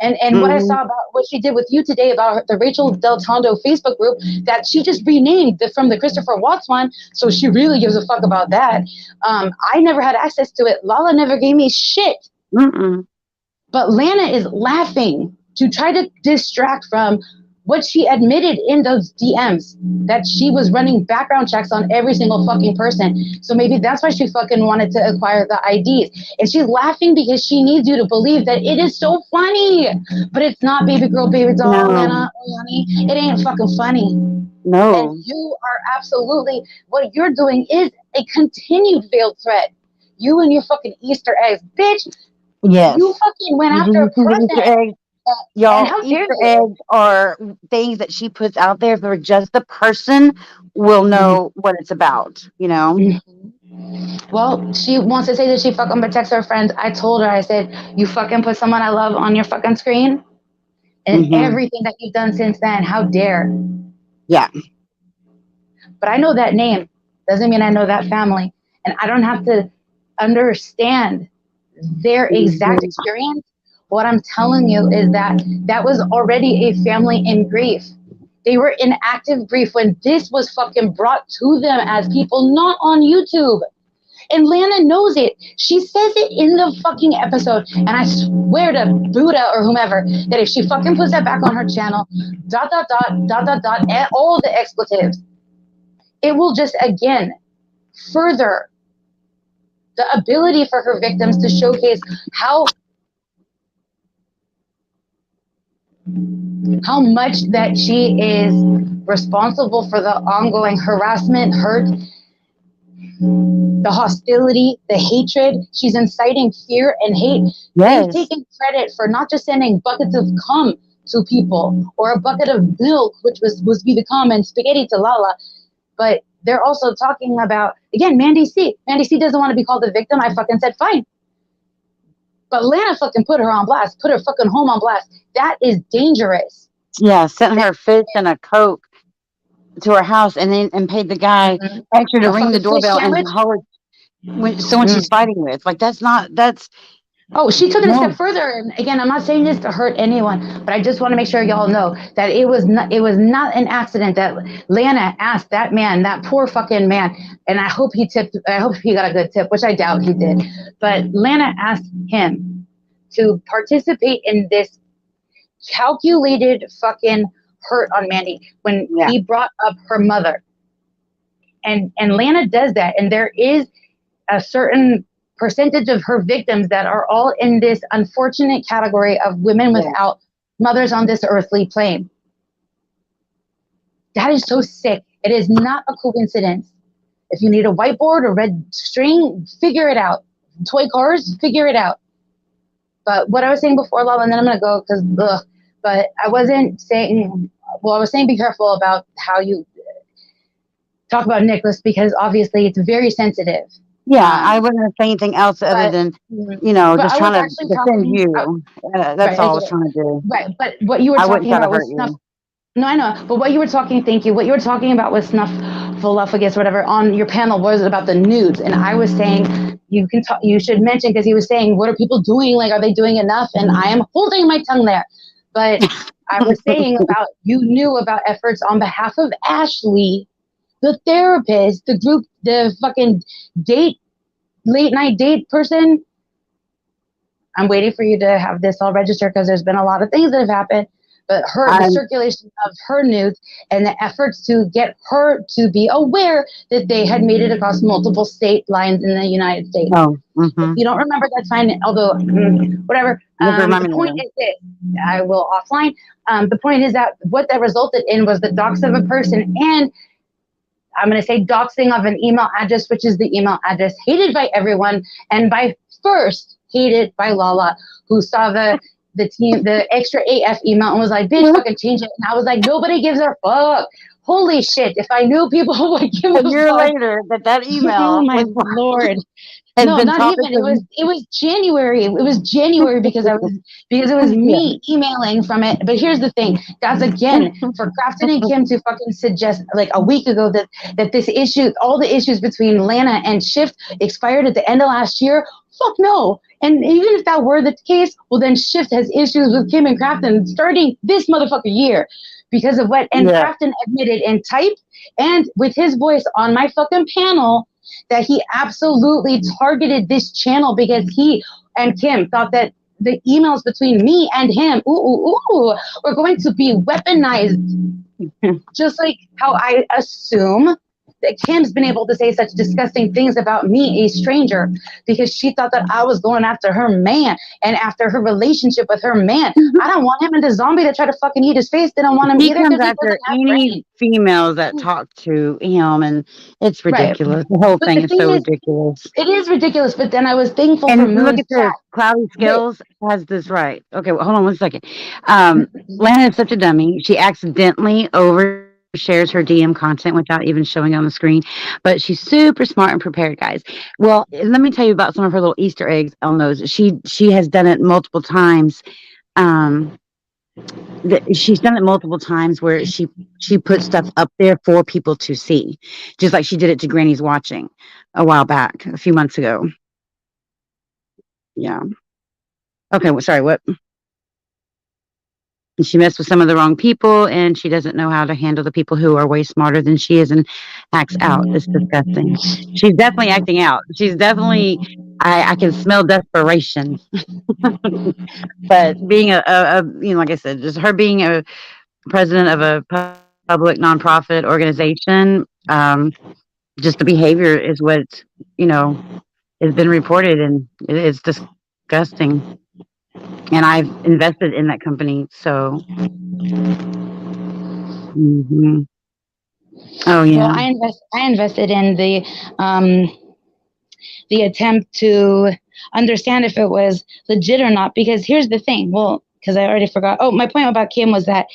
And what I saw about what she did with you today about the Rachel Del Tondo Facebook group that she just renamed from the Christopher Watts one, so she really gives a fuck about that. I never had access to it. Lala never gave me shit. But Lana is laughing to try to distract from what she admitted in those DMs, that she was running background checks on every single fucking person. So maybe that's why she fucking wanted to acquire the IDs. And she's laughing because she needs you to believe that it is so funny. But it's not, baby girl, baby doll, Lana Oriani. It ain't fucking funny. No. And you are absolutely, what you're doing is a continued veiled threat. You and your fucking Easter eggs. Bitch, you fucking went after a person. Y'all, Easter eggs are things that she puts out there for just the person will know what it's about, you know? Well, she wants to say that she fucking protects her friends. I told her, I said, you fucking put someone I love on your fucking screen? And everything that you've done since then, how dare? Yeah. But I know that name. Doesn't mean I know that family. And I don't have to understand their exact experience. What I'm telling you is that was already a family in grief. They were in active grief when this was fucking brought to them as people not on YouTube. And Lana knows it. She says it in the fucking episode. And I swear to Buddha or whomever that if she fucking puts that back on her channel, ... and all the expletives, it will just, again, further the ability for her victims to showcase how much that she is responsible for the ongoing harassment, hurt, the hostility, the hatred. She's inciting fear and hate. They've taken credit for not just sending buckets of cum to people or a bucket of milk, which was be the cum, and spaghetti to Lala, But they're also talking about, again, Mandy C. Mandy C doesn't want to be called a victim. I fucking said, fine. But Lana fucking put her on blast, put her fucking home on blast. That is dangerous. Yeah, sent her fish and a Coke to her house and paid the guy extra to ring the doorbell and hold someone she's fighting with. Like, that's Oh, she took it a step further. And again, I'm not saying this to hurt anyone, but I just want to make sure y'all know that it was not an accident that Lana asked that man, that poor fucking man, and I hope he got a good tip, which I doubt he did. But Lana asked him to participate in this calculated fucking hurt on Mandy when he brought up her mother. And Lana does that, and there is a certain percentage of her victims that are all in this unfortunate category of women without mothers on this earthly plane. That is so sick. It is not a coincidence. If you need a whiteboard or red string, figure it out. Toy cars, figure it out. But what I was saying before, Lala, and then I'm going to go because, but I wasn't saying, well, I was saying be careful about how you talk about Nicholas because obviously it's very sensitive. Yeah, I wouldn't say anything else other than, just trying to defend you. That's all I was trying to do. Right, but what you were talking about was snuff. No, I know, but what you were talking, thank you. What you were talking about was snuffleupagus, whatever, on your panel was about the nudes, and I was saying you should mention because he was saying, what are people doing? Like, are they doing enough? And I am holding my tongue there, but I was saying about you knew about efforts on behalf of Ashley, the therapist, the group, the fucking late night date person. I'm waiting for you to have this all registered because there's been a lot of things that have happened. But the circulation of her nudes and the efforts to get her to be aware that they had made it across multiple state lines in the United States. Oh, if you don't remember, that's fine. Although, whatever. The point is this. I will offline. The point is that what that resulted in was the dox of a person and I'm going to say doxing of an email address, which is the email address hated by everyone and by first hated by Lala, who saw the extra AF email and was like, bitch, fucking change it. And I was like, nobody gives a fuck. Holy shit. If I knew people would give a year later that email. Oh my Lord. No, not even. It was January. It was January because it was me emailing from it. But here's the thing. That's again for Crafton and Kim to fucking suggest like a week ago that this issue, all the issues between Lana and Shift expired at the end of last year. Fuck no. And even if that were the case, well then Shift has issues with Kim and Crafton starting this motherfucker year because of what Crafton admitted in type and with his voice on my fucking panel that he absolutely targeted this channel because he and Kim thought that the emails between me and him were going to be weaponized. Just like how I assume that Kim's been able to say such disgusting things about me, a stranger, because she thought that I was going after her man and after her relationship with her man. I don't want him and the zombie to try to fucking eat his face. They don't want him he either. Comes after any females that talk to him, and it's ridiculous. Right. The whole thing is so ridiculous. It is ridiculous, but then I was thankful for Moon's look at this. Cloudy Skills has this right. Okay, well, hold on 1 second. Lana is such a dummy. She accidentally shares her DM content without even showing on the screen, but she's super smart and prepared, guys. Well, let me tell you about some of her little Easter eggs on those. She has done it multiple times. She's done it multiple times where she puts stuff up there for people to see, just like she did it to Granny's Watching a while back, a few months ago. Yeah. Okay. Well, sorry. What? She messed with some of the wrong people, and she doesn't know how to handle the people who are way smarter than she is and acts out. It's disgusting. She's definitely acting out. She's definitely, I can smell desperation. But being like I said, just her being a president of a public nonprofit organization, just the behavior is what, has been reported, and it is disgusting. And I've invested in that company, so. Mm-hmm. Oh yeah. Well, I invested in the attempt to understand if it was legit or not. Because here's the thing. Well, because I already forgot. Oh, my point about Kim was that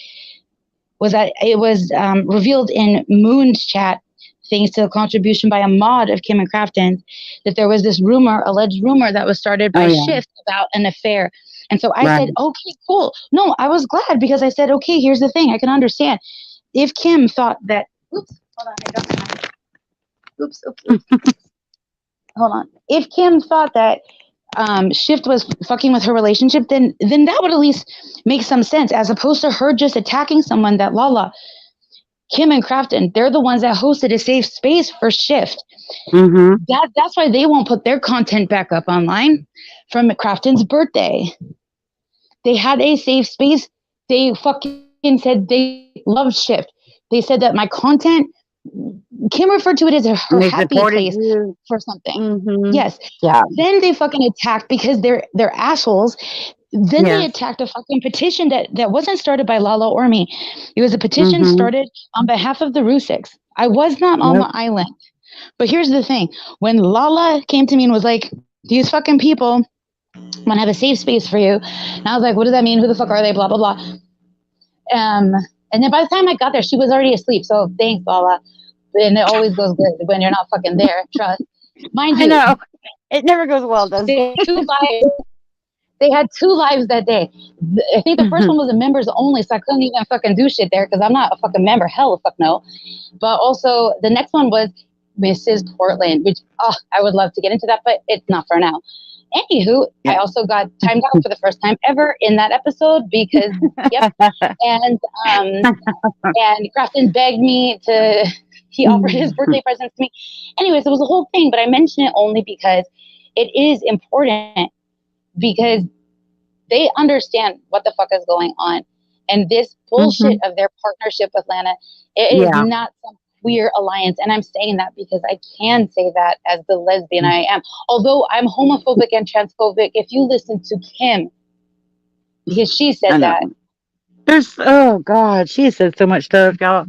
it was revealed in Moon's chat thanks to a contribution by a mod of Kim and Crafton, that there was this alleged rumor that was started by Oh yeah. Shift about an affair. And so I Right. said, okay, cool. No, I was glad because I said, okay, here's the thing. I can understand. If Kim thought that, oops, hold on, I got my, oops. Hold on. If Kim thought that Shift was fucking with her relationship, then that would at least make some sense, as opposed to her just attacking someone that Lala, Kim and Crafton, they're the ones that hosted a safe space for Shift. Mm-hmm. That's why they won't put their content back up online from Crafton's birthday. They had a safe space. They fucking said they loved Shift. They said that my content, Kim referred to it as her They happy supported place you. for something. Mm-hmm. Yes. Yeah. Then they fucking attacked because they're assholes. Then they Yes. attacked a fucking petition that wasn't started by Lala or me. It was a petition Mm-hmm. started on behalf of the Rusiks. I was not on Yep. the island. But here's the thing. When Lala came to me and was like, these fucking people want to have a safe space for you. And I was like, what does that mean? Who the fuck are they? Blah, blah, blah. And then by the time I got there, she was already asleep. So thanks, Lala. And it always goes good when you're not fucking there. Trust. Mind I you, know. It never goes well, does they had 2 lives. They had 2 lives that day. I think the first it? one was a members only, so I couldn't even fucking do shit there because I'm not a fucking member. Hell, fuck no. But also, the next one was Mrs. Portland, which I would love to get into that, but it's not for now. Anywho, I Yeah. also got timed out for the first time ever in that episode because, yep, and Crafton begged me to. He offered his birthday presents to me. Anyways, it was a whole thing, but I mention it only because it is important, because they understand what the fuck is going on. And this Mm-hmm. bullshit of their partnership with Lana, it is Yeah. not some queer alliance. And I'm saying that because I can say that as the lesbian I am. Although I'm homophobic and transphobic, if you listen to Kim, because she I said know. that. There's oh God, she said so much stuff, y'all.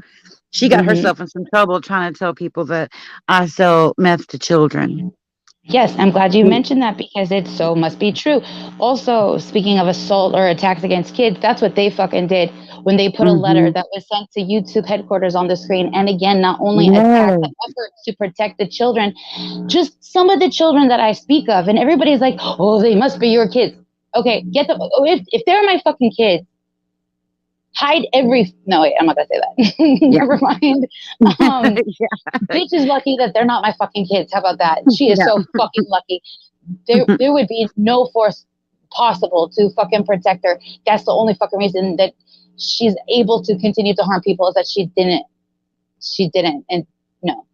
She got Mm-hmm. herself in some trouble trying to tell people that I sell meth to children. Yes, I'm glad you mentioned that because it so must be true. Also, speaking of assault or attacks against kids, that's what they fucking did when they put a letter Mm-hmm. that was sent to YouTube headquarters on the screen. And again, not only attack Yes. the efforts to protect the children, just some of the children that I speak of. And everybody's like, oh, they must be your kids. Okay, if they're my fucking kids, hide every. No, wait, I'm not gonna say that. Yeah. Never mind. Yeah. Bitch is lucky that they're not my fucking kids. How about that? She is Yeah. so fucking lucky. There would be no force possible to fucking protect her. That's the only fucking reason that she's able to continue to harm people, is that she didn't, and no.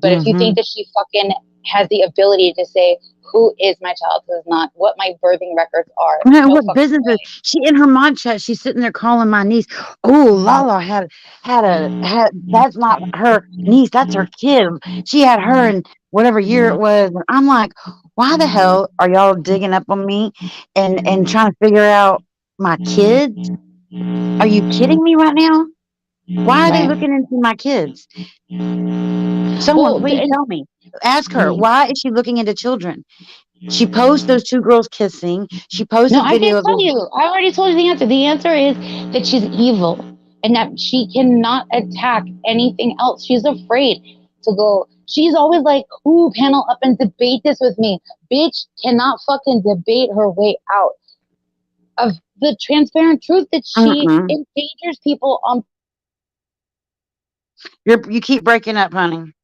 But if you Mm-hmm. think that she fucking has the ability to say who is my child, who is not, what my birthing records are, I know no what fucking business way. is she in her mod chat? She's sitting there calling my niece. Oh, Lala had that's not her niece. That's her kid. She had her in whatever year it was. And I'm like, why the hell are y'all digging up on me and trying to figure out my kids? Are you kidding me right now? Why are they Right. looking into my kids? Someone Well, please tell me. Ask her, why is she looking into children? She posts those 2 girls kissing. She no, posted I can video of tell this. you. I already told you the answer. The answer is that she's evil and that she cannot attack anything else. She's afraid to go. She's always like, ooh, panel up and debate this with me. Bitch cannot fucking debate her way out of the transparent truth that she Mm-mm. endangers people on. You keep breaking up, honey.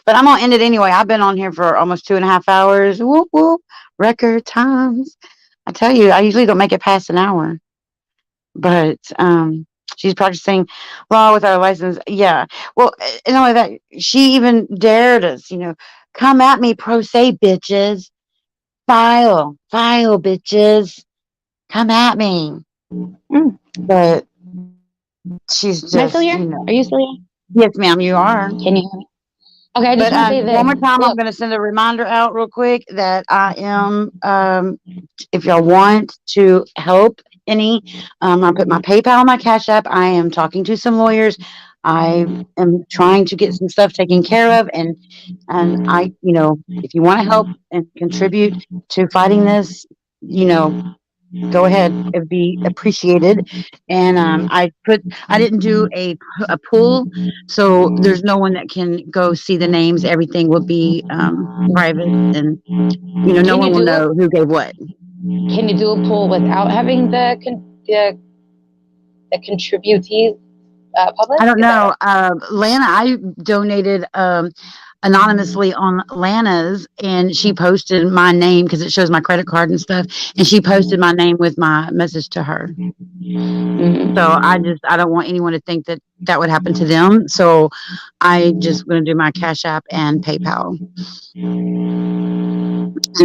But I'm gonna end it anyway. I've been on here for almost 2.5 hours. Whoop whoop. Record times. I tell you, I usually don't make it past an hour. But she's practicing law with our license. Yeah. Well, and only that, she even dared us, come at me, pro se bitches. File, bitches. Come at me. Mm. But she's Am I still just, here? Are you still here? yes, ma'am, you are. Can you hear me? Okay, I just But want to say one this. more time, I'm Look, going to send a reminder out real quick that I am, if y'all want to help any, I put my PayPal, my Cash App. I am talking to some lawyers. I am trying to get some stuff taken care of, and if you want to help and contribute to fighting this, you know, go ahead. It'd be appreciated. And I didn't do a pool, so there's no one that can go see the names. Everything will be private, and no Can one you will do know who gave what. a poll without having the contributees public? I don't Is that know. Lana, I donated anonymously on Lana's, and she posted my name because it shows my credit card and stuff. And she posted my name with my message to her. So I don't want anyone to think that that would happen to them. So I just going to do my Cash App and PayPal.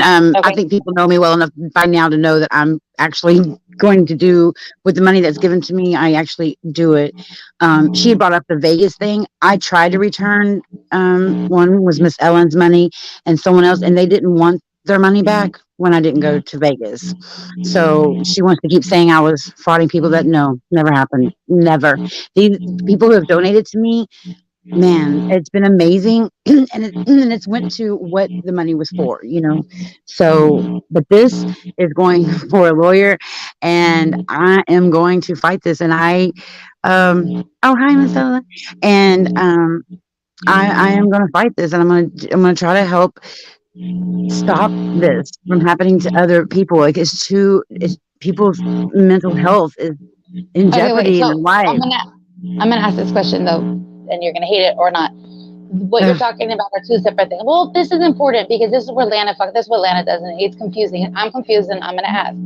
And I okay? think people know me well enough by now to know that I'm actually going to do with the money that's given to me. I actually do it. She had brought up the Vegas thing. I tried to return. One was Miss Ellen's money and someone else, and they didn't want their money back when I didn't go to Vegas. So she wants to keep saying I was frauding people. That no, never happened. Never. These people who have donated to me, man, it's been amazing. And it's went to what the money was for. So, but this is going for a lawyer, and I am going to fight this. And oh, hi, Miss Ella. And I am going to fight this, and I'm going to try to help stop this from happening to other people. Like it's people's mental health is in Okay, wait. jeopardy in their So life. I'm gonna ask this question though, and you're gonna hate it or not. What you're talking about are two separate things. Well, this is important because this is where this is what Lana does, and it's confusing. I'm confused, and I'm gonna ask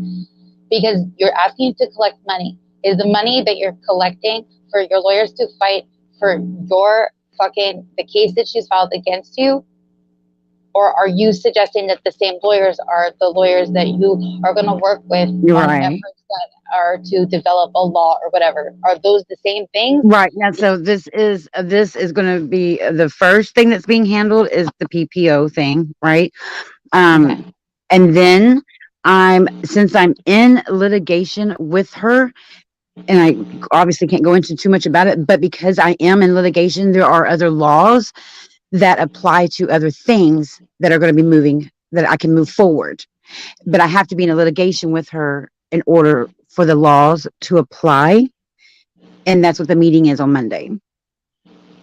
because you're asking to collect money. Is the money that you're collecting for your lawyers to fight for the case that she's filed against you? Or are you suggesting that the same lawyers are the lawyers that you are going to work with You're on right. efforts that are to develop a law or whatever? Are those the same things? Right now, so this is going to be the first thing that's being handled is the PPO thing, right? Okay. And then since I'm in litigation with her, and I obviously can't go into too much about it, but because I am in litigation, there are other laws that apply to other things that are going to be moving that I can move forward. But I have to be in a litigation with her in order for the laws to apply. And that's what the meeting is on Monday.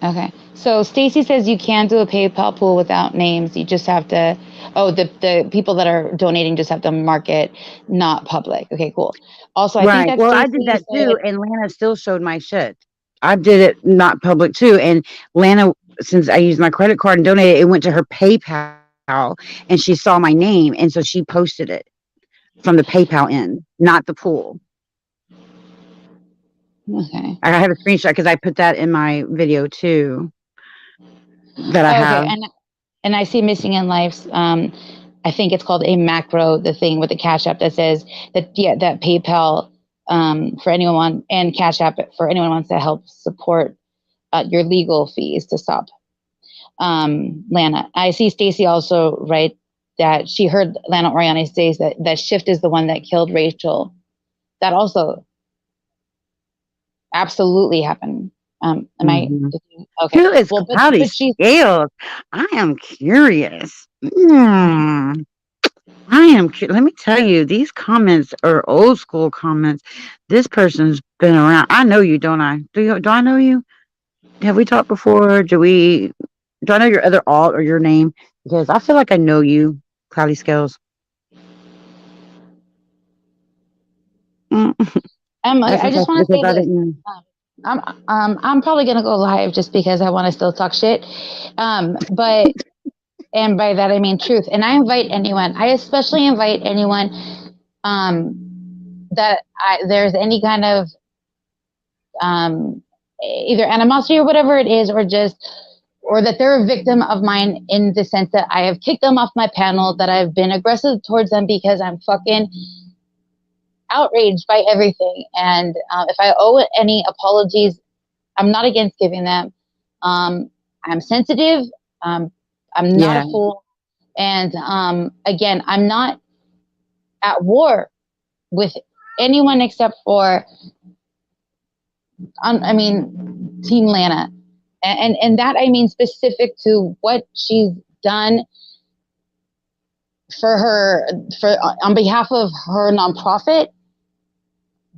Okay. So Stacy says you can do a PayPal pool without names. You just have to. Oh, the people that are donating just have to mark it not public. Okay, cool. Also, I think Right. that Well, I did Stacy that said. too, and Lana still showed my shit. I did it not public too, and Lana, since I used my credit card and donated, it went to her PayPal, and she saw my name, and so she posted it from the PayPal end, not the pool. Okay. I have a screenshot because I put that in my video too. That I have. Okay, and I see Missing in Lives. I think it's called a macro, the thing with the Cash App that says that that PayPal for anyone and Cash App for anyone who wants to help support your legal fees to stop Lana. I see Stacy also write that she heard Lana Oriani say that Shift is the one that killed Rachel. That also absolutely happened. Am I okay? Who is Well, Cloudy but she. Scales? I am curious. Let me tell you, these comments are old school comments. This person's been around. I know you, don't I? Do I know you? Have we talked before? Do I know your other alt or your name? Because I feel like I know you, Cloudy Scales. I just want to Because say I this. didn't. I'm probably gonna go live just because I want to still talk shit. But and by that I mean truth. And I invite anyone. I especially invite anyone that there's any kind of either animosity or whatever it is, or that they're a victim of mine in the sense that I have kicked them off my panel, that I've been aggressive towards them because I'm fucking outraged by everything. And if I owe any apologies, I'm not against giving them. I'm sensitive. I'm not a fool. And again, I'm not at war with anyone except for, Team Lana. And that I mean specific to what she's done for her, for on behalf of her nonprofit,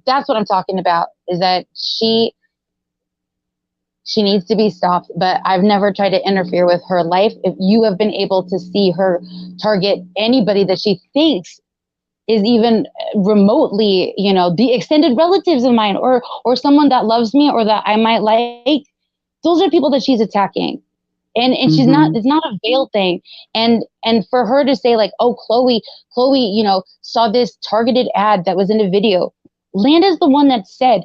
that's what I'm talking about. Is that she needs to be stopped, but I've never tried to interfere with her life. If you have been able to see her target anybody that she thinks is even remotely, the extended relatives of mine, or someone that loves me or that I might like, those are people that she's attacking. And she's not, it's not a veil thing. And for her to say like, oh, Chloe, saw this targeted ad that was in a video. Landa's the one that said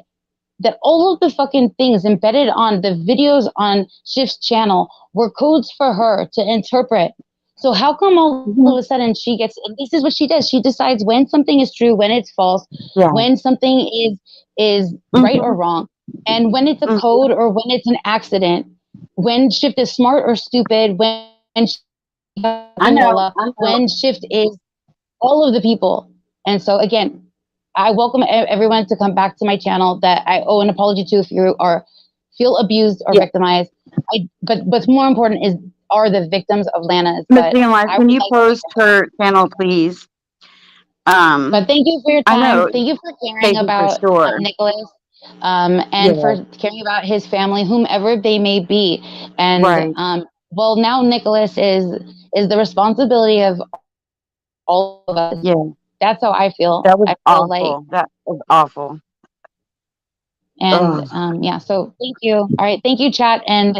that all of the fucking things embedded on the videos on Shift's channel were codes for her to interpret. So how come all of a sudden she gets, and this is what she does. She decides when something is true, when it's false, when something is right or wrong, and when it's a code or when it's an accident, when Shift is smart or stupid, when I know. when Shift is all of the people. And so again, I welcome everyone to come back to my channel that I owe an apology to if you feel abused or victimized. But what's more important are the victims of Lana's. But can you post her channel, please? But thank you for your I time. know. Thank you for caring Thank you for about sure. Nicholas, and for caring about his family, whomever they may be. And well, now Nicholas is the responsibility of all of us. Yeah. That's how I feel. That was I feel awful. That was awful. And yeah, so thank you. All right, thank you, chat, and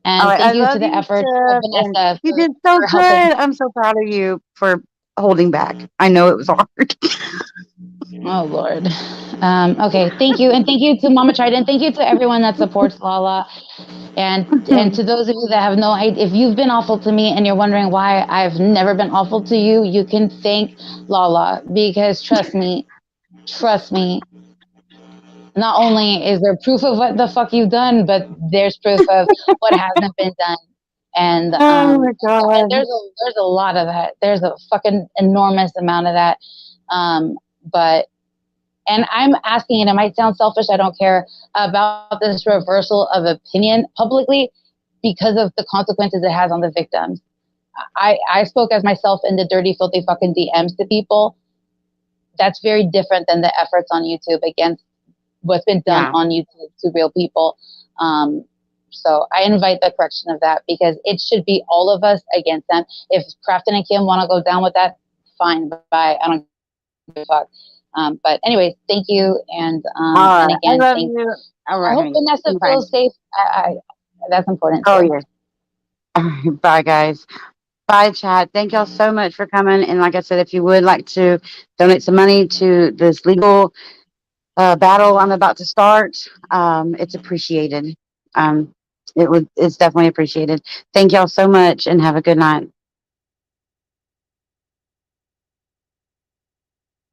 All right, thank I you to love the you, efforts of Steph, and Vanessa you did so for good. helping. I'm so proud of you for holding back. I know it was hard. Oh Lord. Okay, thank you, and thank you to Mama Trident. Thank you to everyone that supports Lala, and to those of you that have no idea, if you've been awful to me and you're wondering why I've never been awful to you, you can thank Lala, because trust me, not only is there proof of what the fuck you've done, but there's proof of what hasn't been done. And Oh my God. and there's a lot of that. There's a fucking enormous amount of that. But and I'm asking, and it might sound selfish, I don't care about this reversal of opinion publicly because of the consequences it has on the victims. I spoke as myself in the dirty, filthy fucking DMs to people. That's very different than the efforts on YouTube against what's been done on YouTube to real people. So I invite the correction of that, because it should be all of us against them. If Crafton and Kim want to go down with that, fine, bye. I don't give a fuck. But anyways, thank you. And again, I love you. All right, I hope Vanessa feels safe. That's important. Oh, too. yeah. All right, bye, guys. Bye, chat. Thank y'all so much for coming. And like I said, if you would like to donate some money to this legal battle I'm about to start, it's appreciated. It's definitely appreciated. Thank y'all so much, and have a good night.